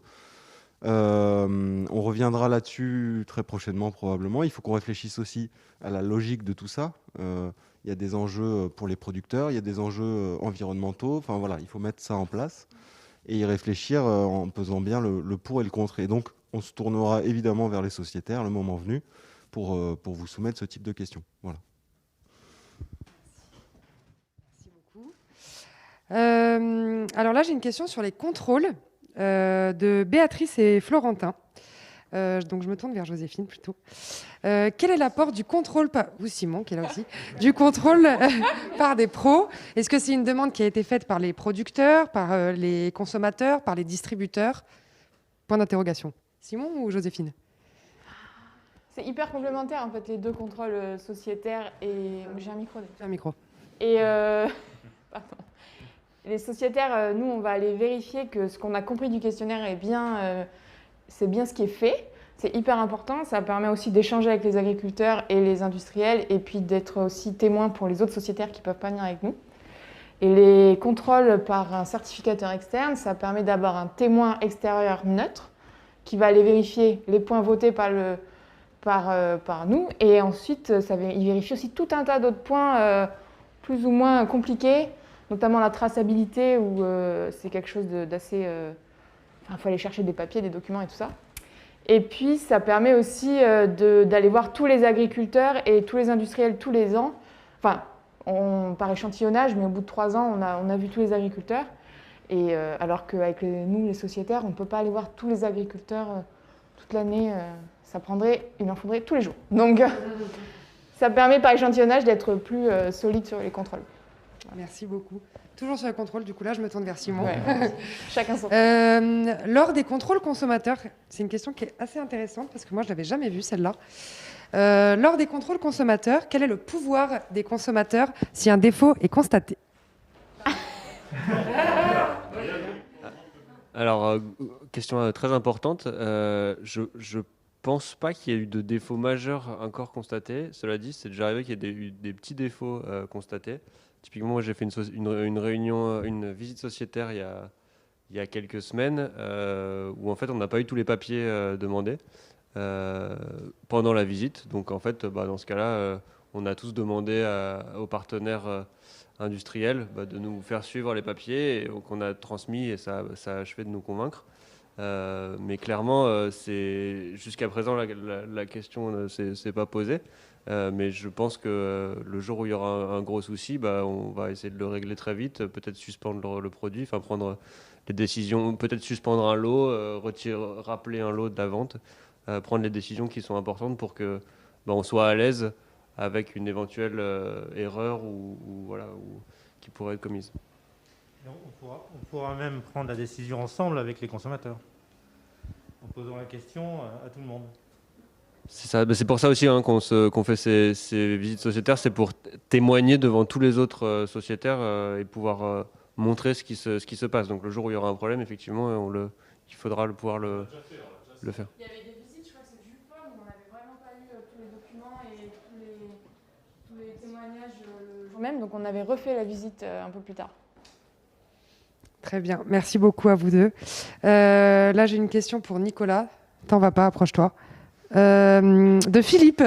On reviendra là-dessus très prochainement probablement. Il faut qu'on réfléchisse aussi à la logique de tout ça. Il y a des enjeux pour les producteurs, il y a des enjeux environnementaux. Enfin voilà, il faut mettre ça en place et y réfléchir en pesant bien le pour et le contre. Et donc on se tournera évidemment vers les sociétaires le moment venu pour vous soumettre ce type de questions. Voilà. Alors là, j'ai une question sur les contrôles de Béatrice et Florentin. Donc je me tourne vers Joséphine plutôt. Quel est l'apport du contrôle, ou Simon qui est là aussi, du contrôle par des pros? Est-ce que c'est une demande qui a été faite par les producteurs, par les consommateurs, par les distributeurs? Point d'interrogation. Simon ou Joséphine? C'est hyper complémentaire en fait, les deux contrôles sociétaires et... J'ai un micro. J'ai un micro. Et pardon. Les sociétaires, nous, on va aller vérifier que ce qu'on a compris du questionnaire est bien, c'est bien ce qui est fait. C'est hyper important. Ça permet aussi d'échanger avec les agriculteurs et les industriels et puis d'être aussi témoin pour les autres sociétaires qui ne peuvent pas venir avec nous. Et les contrôles par un certificateur externe, ça permet d'avoir un témoin extérieur neutre qui va aller vérifier les points votés par nous. Et ensuite, il vérifie aussi tout un tas d'autres points plus ou moins compliqués, notamment la traçabilité où c'est quelque chose d'assez... il faut aller chercher des papiers, des documents et tout ça. Et puis, ça permet aussi d'aller voir tous les agriculteurs et tous les industriels tous les ans. Enfin, par échantillonnage, mais au bout de 3 ans, on a vu tous les agriculteurs. Et alors qu'avec nous, les sociétaires, on ne peut pas aller voir tous les agriculteurs toute l'année. Il en faudrait tous les jours. Donc, ça permet par échantillonnage d'être plus solide sur les contrôles. Merci beaucoup. Toujours sur le contrôle, du coup là je me tourne vers Simon. Ouais. Chacun son lors des contrôles consommateurs, c'est une question qui est assez intéressante parce que moi je l'avais jamais vue celle-là. Lors des contrôles consommateurs, quel est le pouvoir des consommateurs si un défaut est constaté? Alors, question très importante. Je pense pas qu'il y ait eu de défauts majeurs encore constatés. Cela dit, c'est déjà arrivé qu'il y ait eu des petits défauts constatés. Typiquement, moi, j'ai fait une réunion, une visite sociétaire il y a quelques semaines où en fait on n'a pas eu tous les papiers demandés pendant la visite. Donc en fait, dans ce cas-là, on a tous demandé aux partenaires industriels de nous faire suivre les papiers qu'on a transmis et ça a achevé de nous convaincre. Mais clairement, jusqu'à présent, la question ne s'est pas posée. Mais je pense que le jour où il y aura un gros souci, on va essayer de le régler très vite, peut-être suspendre le produit, prendre les décisions, peut-être suspendre un lot, rappeler un lot de la vente, prendre les décisions qui sont importantes pour que on soit à l'aise avec une éventuelle erreur qui pourrait être commise. On pourra même prendre la décision ensemble avec les consommateurs, en posant la question à tout le monde. C'est pour ça aussi qu'on fait ces visites sociétaires, c'est pour témoigner devant tous les autres sociétaires et pouvoir montrer ce qui se passe. Donc le jour où il y aura un problème, effectivement, il faudra pouvoir le faire. Il y avait des visites, je crois que c'est Jules Paul, où on n'avait vraiment pas eu tous les documents et tous les témoignages le jour même, donc on avait refait la visite un peu plus tard. Très bien, merci beaucoup à vous deux. Là j'ai une question pour Nicolas, t'en vas pas, approche-toi. De Philippe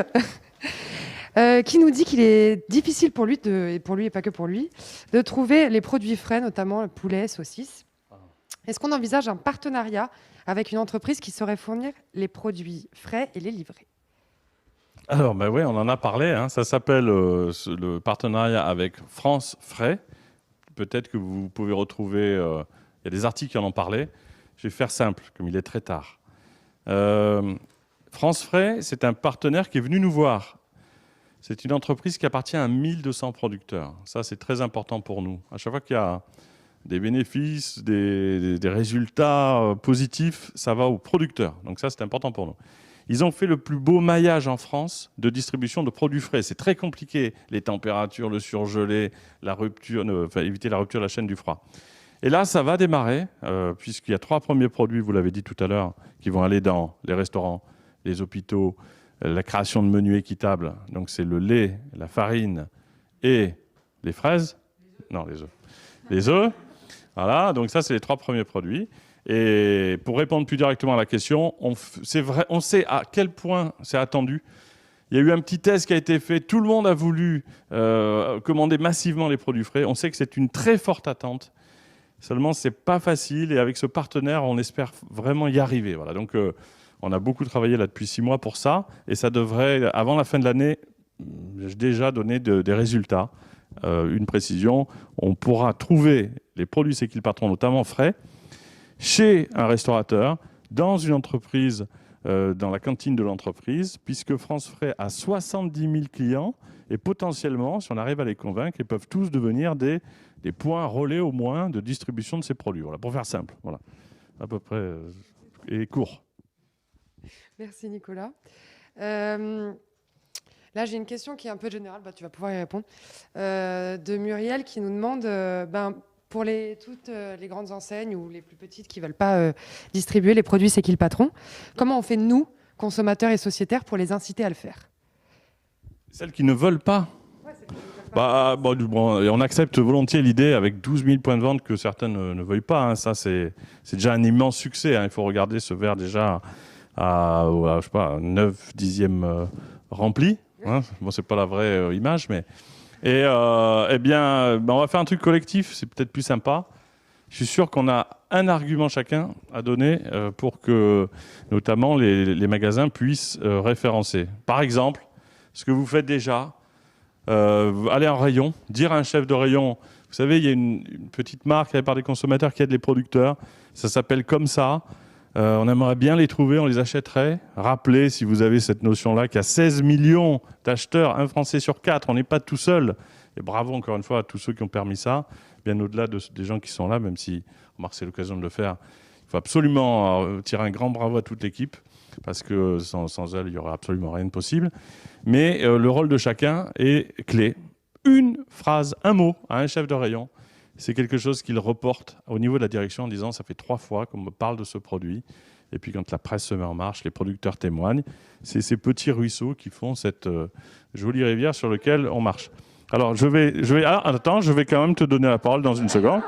qui nous dit qu'il est difficile pour lui, et pas que pour lui, de trouver les produits frais, notamment le poulet, saucisses. Est-ce qu'on envisage un partenariat avec une entreprise qui saurait fournir les produits frais et les livrer? Alors, oui, on en a parlé. Hein. Ça s'appelle le partenariat avec France Frais. Peut-être que vous pouvez retrouver... Il y a des articles qui en ont parlé. Je vais faire simple, comme il est très tard. France Frais, c'est un partenaire qui est venu nous voir. C'est une entreprise qui appartient à 1200 producteurs. Ça, c'est très important pour nous. À chaque fois qu'il y a des bénéfices, des résultats positifs, ça va aux producteurs. Donc ça, c'est important pour nous. Ils ont fait le plus beau maillage en France de distribution de produits frais. C'est très compliqué, les températures, le surgelé, la rupture, éviter la rupture de la chaîne du froid. Et là, ça va démarrer, puisqu'il y a 3 premiers produits, vous l'avez dit tout à l'heure, qui vont aller dans les restaurants, les hôpitaux, la création de menus équitables. Donc c'est le lait, la farine et les fraises. Non, les œufs. Les œufs. Voilà, donc ça, c'est les 3 premiers produits. Et pour répondre plus directement à la question, c'est vrai, on sait à quel point c'est attendu. Il y a eu un petit test qui a été fait. Tout le monde a voulu commander massivement les produits frais. On sait que c'est une très forte attente. Seulement, c'est pas facile. Et avec ce partenaire, on espère vraiment y arriver. Voilà. Donc, on a beaucoup travaillé là depuis 6 mois pour ça. Et ça devrait, avant la fin de l'année, déjà donner des résultats. Une précision, on pourra trouver les produits C'est qui le patron, notamment frais, chez un restaurateur, dans une entreprise, dans la cantine de l'entreprise, puisque France Frais a 70 000 clients et potentiellement, si on arrive à les convaincre, ils peuvent tous devenir des points relais au moins de distribution de ces produits. Voilà, pour faire simple, voilà, à peu près, et court. Merci Nicolas. Là, j'ai une question qui est un peu générale, tu vas pouvoir y répondre, de Muriel qui nous demande... pour toutes les grandes enseignes ou les plus petites qui ne veulent pas distribuer les produits C'est qui le patron, comment on fait, nous, consommateurs et sociétaires, pour les inciter à le faire? Celles qui ne veulent pas. On accepte volontiers l'idée avec 12 000 points de vente que certaines ne veuillent pas. Hein. Ça, c'est déjà un immense succès. Hein. Il faut regarder ce verre déjà à 9 dixièmes rempli. Hein. Bon, c'est pas la vraie image, mais... Et on va faire un truc collectif, c'est peut-être plus sympa. Je suis sûr qu'on a un argument chacun à donner pour que, notamment, les magasins puissent référencer. Par exemple, ce que vous faites déjà, aller en rayon, dire à un chef de rayon, vous savez, il y a une petite marque créée par des consommateurs qui aide les producteurs, ça s'appelle comme ça. On aimerait bien les trouver, on les achèterait. Rappelez, si vous avez cette notion-là, qu'il y a 16 millions d'acheteurs, 1 Français sur 4, on n'est pas tout seul. Et bravo encore une fois à tous ceux qui ont permis ça, bien au-delà des gens qui sont là, même si, remarque, c'est l'occasion de le faire. Il faut absolument tirer un grand bravo à toute l'équipe, parce que sans elle, il n'y aurait absolument rien de possible. Mais le rôle de chacun est clé. Une phrase, un mot à un chef de rayon, c'est quelque chose qu'il reporte au niveau de la direction en disant « ça fait 3 fois qu'on me parle de ce produit ». Et puis quand la presse se met en marche, les producteurs témoignent. C'est ces petits ruisseaux qui font cette jolie rivière sur laquelle on marche. Alors je vais quand même te donner la parole dans une seconde.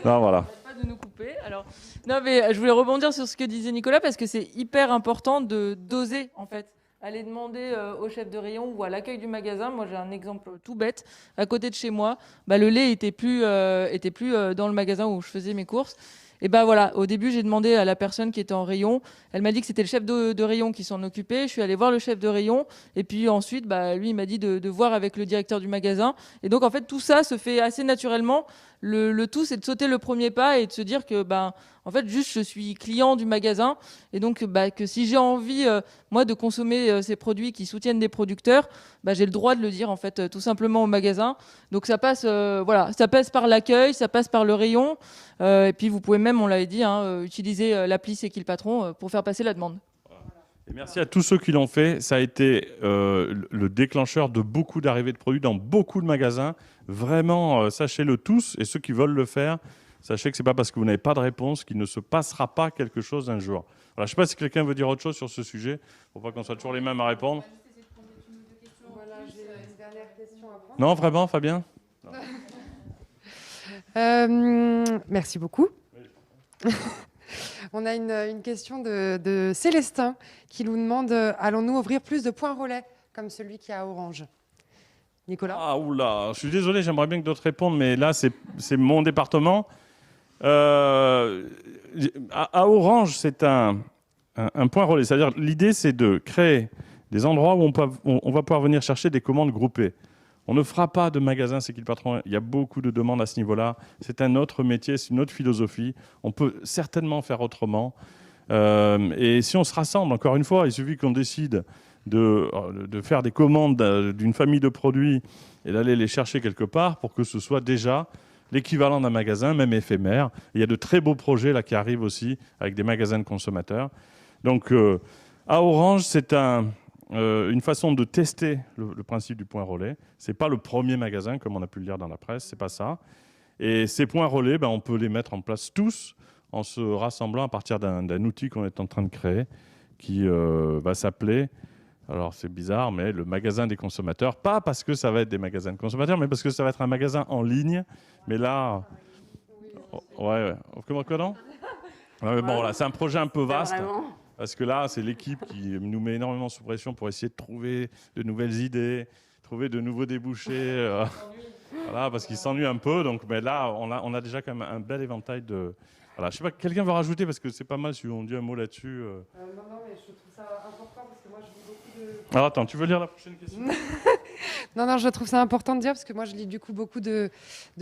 Non, voilà. Pas de nous couper. Alors, non, mais je voulais rebondir sur ce que disait Nicolas parce que c'est hyper important de doser en fait. Aller demander au chef de rayon ou à l'accueil du magasin. Moi, j'ai un exemple tout bête. À côté de chez moi, le lait était plus dans le magasin où je faisais mes courses. Et voilà, au début, j'ai demandé à la personne qui était en rayon. Elle m'a dit que c'était le chef de rayon qui s'en occupait. Je suis allée voir le chef de rayon. Et puis ensuite, lui, il m'a dit de voir avec le directeur du magasin. Et donc, en fait, tout ça se fait assez naturellement. Le tout, c'est de sauter le premier pas et de se dire que, en fait, juste, je suis client du magasin. Et donc, que si j'ai envie, moi, de consommer ces produits qui soutiennent des producteurs, j'ai le droit de le dire, en fait, tout simplement au magasin. Donc, ça passe, ça passe par l'accueil, ça passe par le rayon. Et puis, vous pouvez même, on l'avait dit, utiliser l'appli C'est qui le patron pour faire passer la demande. Et merci à tous ceux qui l'ont fait. Ça a été le déclencheur de beaucoup d'arrivées de produits dans beaucoup de magasins. Vraiment, sachez-le tous. Et ceux qui veulent le faire, sachez que ce n'est pas parce que vous n'avez pas de réponse qu'il ne se passera pas quelque chose un jour. Voilà, je ne sais pas si quelqu'un veut dire autre chose sur ce sujet, pour pas qu'on soit toujours les mêmes à répondre. Voilà, j'ai une dernière question à prendre. Non, vraiment, Fabien? Merci beaucoup. On a une question de Célestin qui nous demande allons-nous ouvrir plus de points relais comme celui qui est à Orange? Nicolas? Ah oula, je suis désolé, j'aimerais bien que d'autres répondent, mais là c'est mon département. À Orange, c'est un point relais. C'est-à-dire, l'idée, c'est de créer des endroits où on va pouvoir venir chercher des commandes groupées. On ne fera pas de magasin C'est qui le patron. Il y a beaucoup de demandes à ce niveau-là. C'est un autre métier, c'est une autre philosophie. On peut certainement faire autrement. Et si on se rassemble, encore une fois, il suffit qu'on décide de faire des commandes d'une famille de produits et d'aller les chercher quelque part pour que ce soit déjà l'équivalent d'un magasin, même éphémère. Il y a de très beaux projets là qui arrivent aussi avec des magasins de consommateurs. Donc, à Orange, c'est une façon de tester le principe du point relais. Ce n'est pas le premier magasin, comme on a pu le lire dans la presse, ce n'est pas ça. Et ces points relais, on peut les mettre en place tous en se rassemblant à partir d'un outil qu'on est en train de créer qui va s'appeler, alors c'est bizarre, mais le magasin des consommateurs. Pas parce que ça va être des magasins de consommateurs, mais parce que ça va être un magasin en ligne. Mais là... Ouais. Comment non bon, voilà, c'est un projet un peu vaste. Parce que là, c'est l'équipe qui nous met énormément sous pression pour essayer de trouver de nouvelles idées, trouver de nouveaux débouchés. Voilà, parce qu'ils s'ennuient un peu. Donc, mais là, on a déjà quand même un bel éventail de... Voilà, je sais pas, quelqu'un va rajouter, parce que c'est pas mal si on dit un mot là-dessus. Non, mais je trouve ça important, parce que moi, je lis beaucoup de... Alors, attends, tu veux lire la prochaine question? Non, je trouve ça important de dire, parce que moi, je lis du coup beaucoup de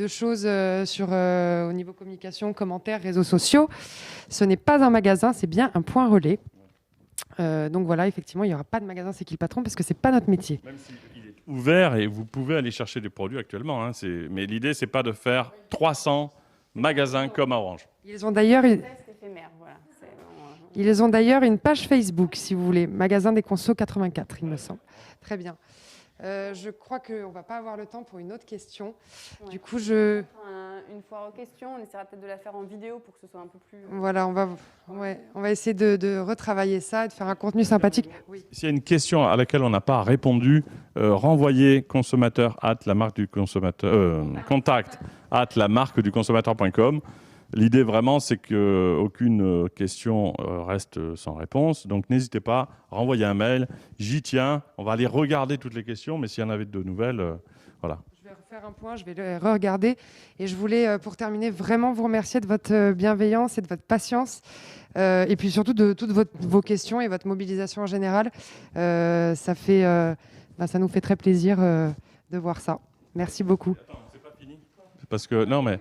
choses au niveau communication, commentaires, réseaux sociaux. Ce n'est pas un magasin, c'est bien un point relais. Donc voilà, effectivement, il n'y aura pas de magasin C'est qui le patron, parce que c'est pas notre métier. Même s'il est ouvert et vous pouvez aller chercher des produits actuellement. Hein, mais l'idée, c'est pas de faire 300 magasins comme à Orange. Ils ont d'ailleurs une page Facebook, si vous voulez, Magasin des Consos 84, il me semble. Très bien. Je crois qu'on ne va pas avoir le temps pour une autre question. Ouais. Du coup, une foire aux questions, on essaiera peut-être de la faire en vidéo pour que ce soit un peu plus... Voilà, on va essayer de retravailler ça et de faire un contenu sympathique. Oui. S'il y a une question à laquelle on n'a pas répondu, renvoyez consommateur @ la marque du consommateur, contact @ la marque du consommateur.com. L'idée vraiment, c'est qu'aucune question reste sans réponse. Donc n'hésitez pas, renvoyez un mail. J'y tiens. On va aller regarder toutes les questions, mais s'il y en avait de nouvelles, voilà. Je vais refaire un point, je vais le re-regarder. Et je voulais, pour terminer, vraiment vous remercier de votre bienveillance et de votre patience. Et puis surtout de toutes vos questions et votre mobilisation en général. Ça nous fait très plaisir de voir ça. Merci beaucoup. Attends, c'est pas fini. C'est parce que... Non, mais...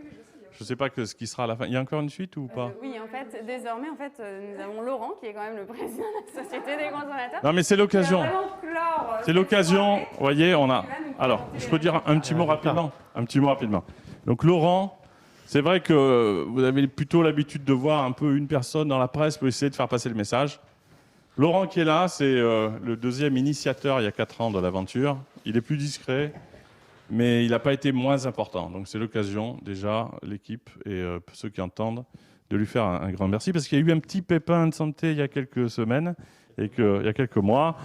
Je ne sais pas ce qui sera à la fin. Il y a encore une suite ou pas? Oui, en fait, désormais, nous avons Laurent, qui est quand même le président de la Société des consommateurs. Non, mais c'est l'occasion. C'est l'occasion. Vous voyez, on a... Alors, je peux dire un petit mot rapidement. Un petit mot rapidement. Donc, Laurent, c'est vrai que vous avez plutôt l'habitude de voir un peu une personne dans la presse pour essayer de faire passer le message. Laurent qui est là, c'est le deuxième initiateur il y a 4 ans de l'aventure. Il est plus discret. Mais il n'a pas été moins important. Donc c'est l'occasion, déjà, l'équipe et ceux qui entendent, de lui faire un grand merci. Parce qu'il y a eu un petit pépin de santé il y a quelques semaines, et il y a quelques mois.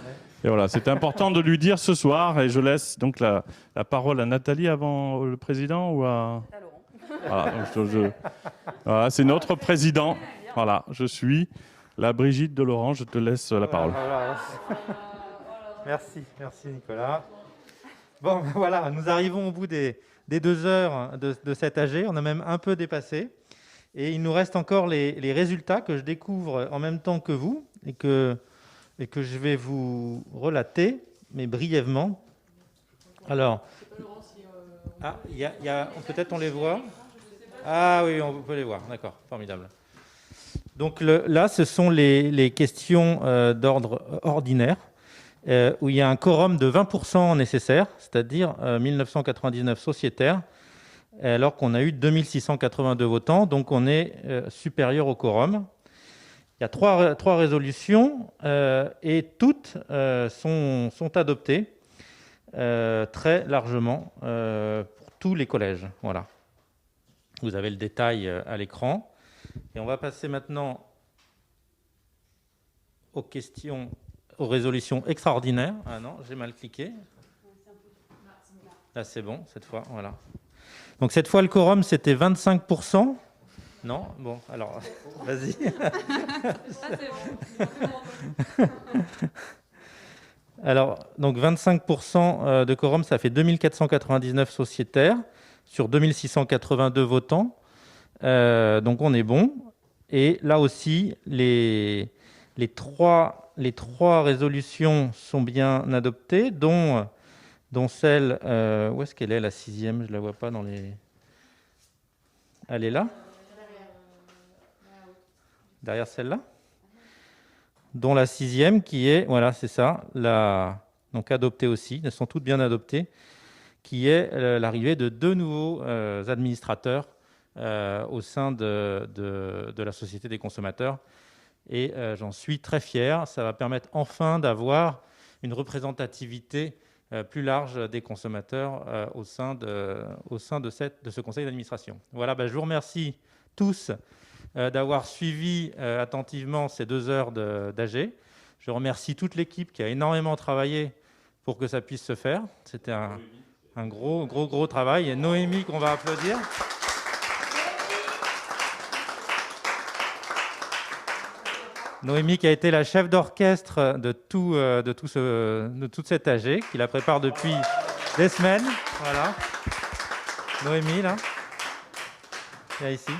Et voilà, c'était important de lui dire ce soir. Et je laisse donc la parole à Nathalie avant le président ou à Laurent. Voilà, voilà, c'est notre président. Voilà, je suis la Brigitte de Laurent. Je te laisse la parole. Merci Nicolas. Bon, voilà, nous arrivons au bout des 2 heures de cet AG. On a même un peu dépassé. Et il nous reste encore les résultats que je découvre en même temps que vous et que je vais vous relater, mais brièvement. Alors, peut-être on les voit. Ah oui, on peut les voir. D'accord, formidable. Donc là, ce sont les questions d'ordre ordinaire. Où il y a un quorum de 20% nécessaire, c'est-à-dire 1999 sociétaires, alors qu'on a eu 2682 votants, donc on est supérieur au quorum. Il y a trois résolutions et toutes sont adoptées très largement pour tous les collèges. Voilà. Vous avez le détail à l'écran. Et on va passer maintenant aux résolutions extraordinaires. Ah non, j'ai mal cliqué. Là, c'est bon, cette fois, voilà. Donc cette fois, le quorum, c'était 25%. Non? Bon, alors, vas-y. Alors, donc 25% de quorum, ça fait 2499 sociétaires sur 2682 votants. Donc on est bon. Et là aussi, les trois résolutions sont bien adoptées, dont celle... où est-ce qu'elle est, la 6e? Je ne la vois pas dans les... Elle est là? Derrière celle-là? Dont la 6e qui est... Voilà, c'est ça. Donc adoptée aussi. Elles sont toutes bien adoptées. Qui est l'arrivée de 2 nouveaux administrateurs au sein de la Société des consommateurs. Et j'en suis très fier. Ça va permettre enfin d'avoir une représentativité plus large des consommateurs au sein de ce conseil d'administration. Voilà, je vous remercie tous d'avoir suivi attentivement ces 2 heures d'AG. Je remercie toute l'équipe qui a énormément travaillé pour que ça puisse se faire. C'était un gros travail. Et Noémie qu'on va applaudir. Noémie qui a été la chef d'orchestre de toute cette AG, qui la prépare depuis des semaines. Voilà. Noémie, là. Viens ici.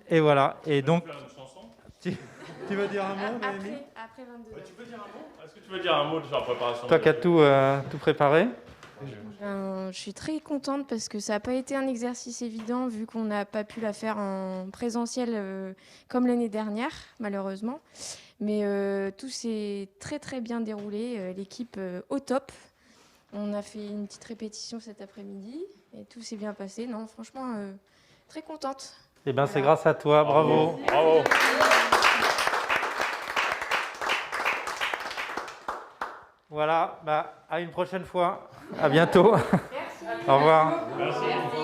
Et voilà. Et donc... Tu veux dire un mot, Noémie? Après 22 heures. Tu peux dire un mot? Est-ce que tu veux dire un mot de la préparation? Toi qui as tout préparé? Je suis très contente parce que ça n'a pas été un exercice évident vu qu'on n'a pas pu la faire en présentiel comme l'année dernière, malheureusement. Mais tout s'est très bien déroulé, l'équipe au top. On a fait une petite répétition cet après-midi et tout s'est bien passé. Non, franchement, très contente. Eh bien, c'est grâce à toi, bravo. Bravo. Voilà, à une prochaine fois. À bientôt. Merci. Au revoir. Merci.